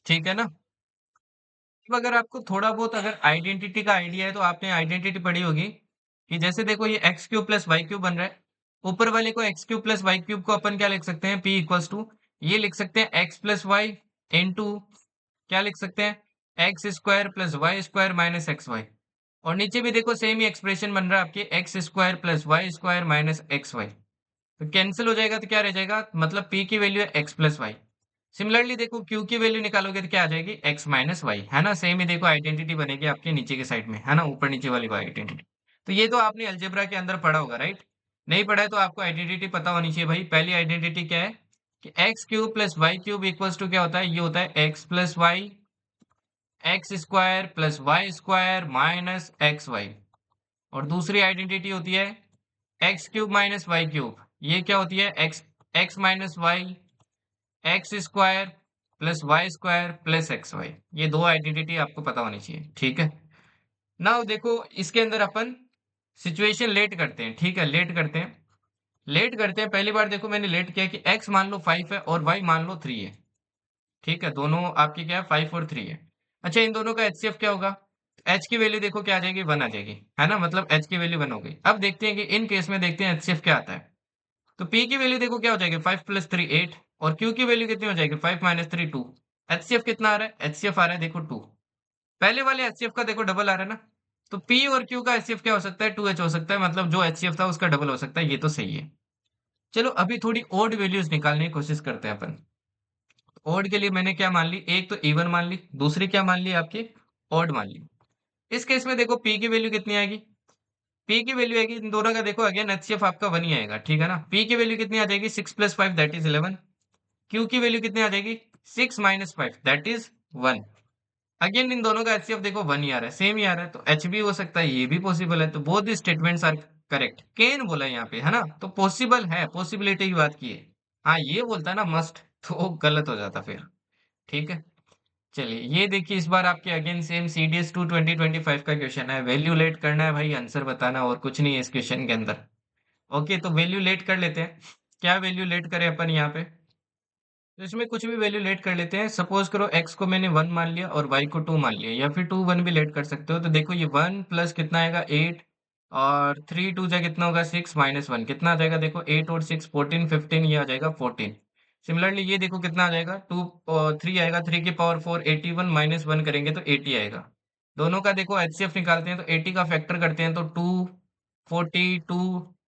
ठीक है ना? अब अगर आपको थोड़ा बहुत अगर आइडेंटिटी का आइडिया है तो आपने आइडेंटिटी पढ़ी होगी कि जैसे देखो ये x cube plus y cube बन रहा है, ऊपर वाले को x cube plus y cube को अपन क्या लिख सकते हैं? पी इक्वल्स टू, ये लिख सकते हैं एक्स प्लस वाई इंटू, क्या लिख सकते हैं? X square plus y square minus x y. और नीचे भी देखो सेम ही एक्सप्रेशन बन रहा है आपके, x square plus y square minus x y. तो कैंसिल हो जाएगा तो क्या रह जाएगा, मतलब पी की वैल्यू है एक्स प्लस वाई। सिमिलरली देखो क्यू की वैल्यू निकालोगे तो क्या आ जाएगी? एक्स माइनस वाई, है ना? सेम ही देखो आइडेंटिटी बनेगी आपके नीचे के साइड में, है ना? ऊपर नीचे वाली आइडेंटिटी। तो ये तो आपने अलजेब्रा के अंदर पढ़ा होगा, राइट? नहीं पढ़ा है तो आपको आइडेंटिटी पता होनी चाहिए भाई। पहली आइडेंटिटी क्या है कि x cube plus y cube equals to क्या होता है? ये होता है x plus y x square plus y square minus x y. और दूसरी आइडेंटिटी होती है x cube minus y cube, ये क्या होती है? X x minus y x square plus y square plus x y. ये दो आइडेंटिटी आपको पता होनी चाहिए, ठीक है? नाउ देखो इसके अंदर अपन सिचुएशन लेट करते हैं, ठीक है? लेट करते हैं, लेट करते हैं। पहली बार देखो मैंने लेट किया कि x मान लो 5 है और y मान लो 3 है, ठीक है? दोनों आपकी क्या है? 5 और 3 है। अच्छा इन दोनों का एचसीएफ क्या होगा? h की वैल्यू देखो क्या आ जाएगी? 1 आ जाएगी, है ना? मतलब h की वैल्यू 1 हो गई। अब देखते हैं कि इन केस में देखते हैं एचसीएफ क्या आता है। तो P की वैल्यू देखो क्या हो जाएगी? 5 प्लस 3 8, और Q की वैल्यू कितनी हो जाएगी? 5 माइनस 3 2। एचसीएफ कितना आ रहा है? एचसीएफ आ रहा है देखो 2। पहले वाले एचसीएफ का देखो डबल आ रहा है ना, तो पी और क्यू का एचसीएफ क्या हो सकता है? 2h हो सकता है, मतलब जो एचसीएफ था उसका डबल हो सकता है, ये तो सही है। चलो अभी थोड़ी ओड वैल्यूज निकालने की कोशिश करते हैं अपन। ओड के लिए मैंने क्या मान ली, एक तो इवन मान ली, दूसरी क्या मान ली आपकी, ओड मान ली। इस केस में देखो पी की वैल्यू कितनी आएगी, पी की वैल्यू आएगी इन दोनों का, देखो अगेन एचसीएफ आपका 1 ही आएगा, ठीक है ना। पी की वैल्यू कितनी आ जाएगी, 6 + 5 दैट इज 11। क्यू की वैल्यू कितनी आ जाएगी, 6 - 5 दैट इज 1। अगेन इन दोनों का एचसीएफ देखो 1 ही आ रहा है, सेम ही आ रहा है, तो एच भी हो सकता है, ये भी पॉसिबल है, तो बोथ स्टेटमेंट्स आर करेक्ट। केन बोला यहाँ पे, है ना, तो पॉसिबल है, पॉसिबिलिटी की बात की है। हाँ ये बोलता है ना मस्ट, तो वो गलत हो जाता फिर। ठीक है, चलिए ये देखिए, इस बार आपके अगेन सेम सीडीएस 2 2025 का क्वेश्चन है। वैल्यू लेट करना है भाई, आंसर बताना, और कुछ नहीं है इस क्वेश्चन के अंदर। ओके, तो वैल्यू लेट कर लेते हैं। क्या वैल्यू लेट करें अपन यहाँ पे, तो इसमें कुछ भी वैल्यू लेट कर लेते हैं। सपोज करो x को मैंने 1 मान लिया और y को 2 मान लिया, या फिर 2 1 भी लेट कर सकते हो। तो देखो ये 1 प्लस कितना आएगा 8, और 3 2 जा कितना होगा 6 माइनस 1 कितना आ जाएगा, देखो 8 और 6 14 15, ये आ जाएगा 14। सिमिलरली ये देखो कितना आ जाएगा 2 और 3 आएगा, 3 की पावर 4 81 माइनस 1 करेंगे तो 80 आएगा। दोनों का देखो एचसीएफ निकालते हैं, तो 80 का फैक्टर करते हैं तो 2 40 2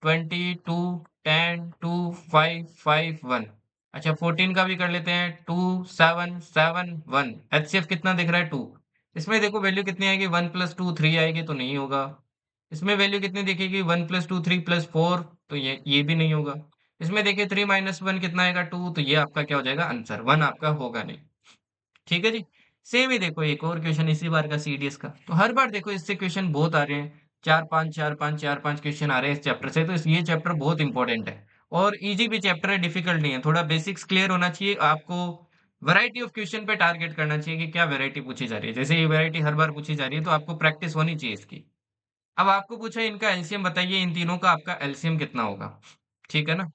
20 2 10 2 5 5 1। अच्छा 14 का भी कर लेते हैं, 2 7 7 1। एचसीएफ कितना दिख रहा है 2। इसमें देखो वैल्यू कितनी आएगी, 1 + 2 3 आएगी, तो नहीं होगा। इसमें वैल्यू कितनी दिखेगी, 1 + 2 3 + 4, तो ये भी नहीं होगा। इसमें देखिए 3 - 1 कितना आएगा 2, तो ये आपका क्या हो जाएगा आंसर, 1 आपका होगा नहीं। ठीक है जी। सेम ही देखो एक और क्वेश्चन इसी बार का सीडीएस का, तो हर बार देखो इससे क्वेश्चन बहुत आ रहे हैं, 4 5 4 5 4 5 क्वेश्चन आ रहे हैं इस चैप्टर से, तो ये चैप्टर बहुत इंपॉर्टेंट है। और इजी भी चैप्टर है, डिफिकल्ट नहीं है, थोड़ा बेसिक्स क्लियर होना चाहिए आपको। वैरायटी ऑफ क्वेश्चन पे टारगेट करना चाहिए कि क्या वैरायटी पूछी जा रही है, जैसे ये वैरायटी हर बार पूछी जा रही है, तो आपको प्रैक्टिस होनी चाहिए इसकी। अब आपको पूछा इनका एलसीएम बताइए, इन तीनों का आपका एलसीएम कितना होगा, ठीक है ना।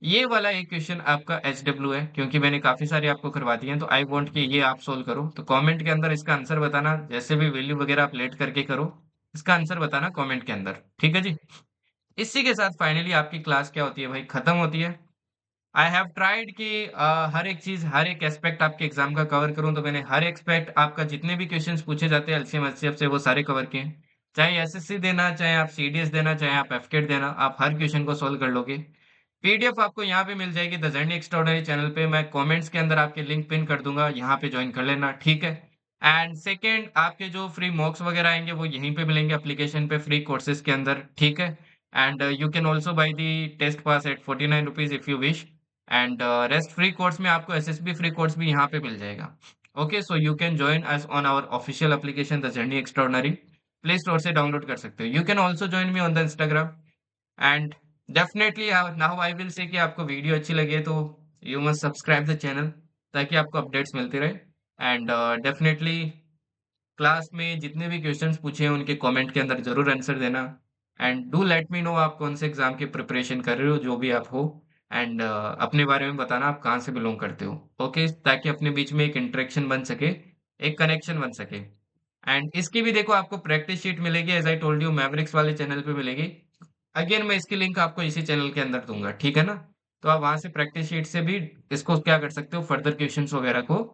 ये वाला एक क्वेश्चन आपका एच डब्ल्यू है, क्योंकि मैंने काफी सारे आपको करवा दिए हैं, तो आई वांट कि ये आप सोल्व करो। तो कमेंट के अंदर इसका आंसर बताना, जैसे भी वैल्यू वगैरह आप लेट करके करो, इसका आंसर बताना कमेंट के अंदर, ठीक है जी। इसी के साथ फाइनली आपकी क्लास क्या होती है भाई, खत्म होती है। आई हैव ट्राइड कि हर एक चीज, हर एक एस्पेक्ट आपके एग्जाम का कवर करूं, तो मैंने हर एक्सपेक्ट आपका जितने भी क्वेश्चंस पूछे जाते हैं एलसीएम एचसीएफ से, वो सारे कवर किए हैं। चाहे एसएससी देना, चाहे आप सीडीएस देना, चाहे आप एफकेट देना, आप हर क्वेश्चन को सोल्व कर लोगे। पीडीएफ आपको यहाँ पे मिल जाएगी द जर्नी एक्स्ट्राऑर्डिनरी चैनल पे, मैं कमेंट्स के अंदर आपके लिंक पिन कर दूंगा, यहाँ पे ज्वाइन कर लेना, ठीक है। एंड सेकेंड, आपके जो फ्री मॉक्स वगैरह आएंगे वो यहीं पे मिलेंगे एप्लीकेशन पे, फ्री कोर्सेज के अंदर, ठीक है। And you can also buy the test pass at 49 rupees if you wish. And rest free course में आपको एसएसबी फ्री कोर्स भी यहाँ पे मिल जाएगा। Okay, so you can join us on our official application the journey extraordinary, play store से download कर सकते हो। You can also join me on the Instagram. And definitely now I will say कि आपको वीडियो अच्छी लगे तो you must subscribe the channel, ताकि आपको अपडेट्स मिलते रहे। एंड डेफिनेटली क्लास में जितने भी क्वेश्चंस पूछे हैं उनके कमेंट के अंदर जरूर आंसर देना। And do let me know आप कौन से एग्जाम की प्रिपरेशन कर रहे हो, जो भी आप हो। एंड अपने बारे में बताना आप कहाँ से बिलोंग करते हो, ओके, ताकि अपने बीच में एक इंटरेक्शन बन सके, एक कनेक्शन बन सके। एंड इसकी भी देखो आपको प्रैक्टिस शीट मिलेगी, as I told you Mavericks वाले चैनल पे मिलेगी। अगेन मैं इसकी लिंक आपको इसी चैनल के अंदर दूंगा, ठीक है ना। तो आप वहां से प्रैक्टिस शीट से भी इसको क्या कर सकते हो, फर्दर क्वेश्चंस वगैरह को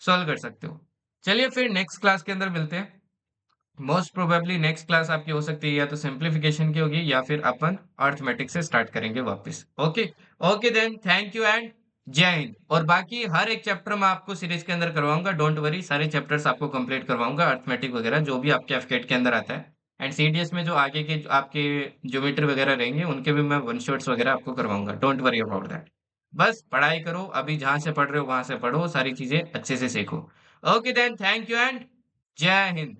सॉल्व कर सकते हो। चलिए फिर नेक्स्ट क्लास के अंदर मिलते हैं। मोस्ट प्रोबेबली नेक्स्ट क्लास आपकी हो सकती है या तो सिंप्लीफिकेशन की होगी, या फिर अपन अर्थमेटिक से स्टार्ट करेंगे वापस। Okay, okay then, thank you and जय हिंद। और बाकी हर एक चैप्टर मैं आपको सीरीज के अंदर करवाऊंगा, डोंट वरी, सारे चैप्टर्स आपको कंप्लीट करवाऊंगा, अर्थमेटिक वगैरह जो भी आपके एफकेट के अंदर आता है। एंड सीडीएस में जो आगे के जो आपके ज्योमेट्री वगैरह रहेंगे उनके भी मैं वन शॉट्स वगैरह आपको करवाऊंगा, डोंट वरी अबाउट दैट। बस पढ़ाई करो, अभी जहां से पढ़ रहे हो वहां से पढ़ो, सारी चीजें अच्छे से सीखो। Okay then, thank you and जय हिंद।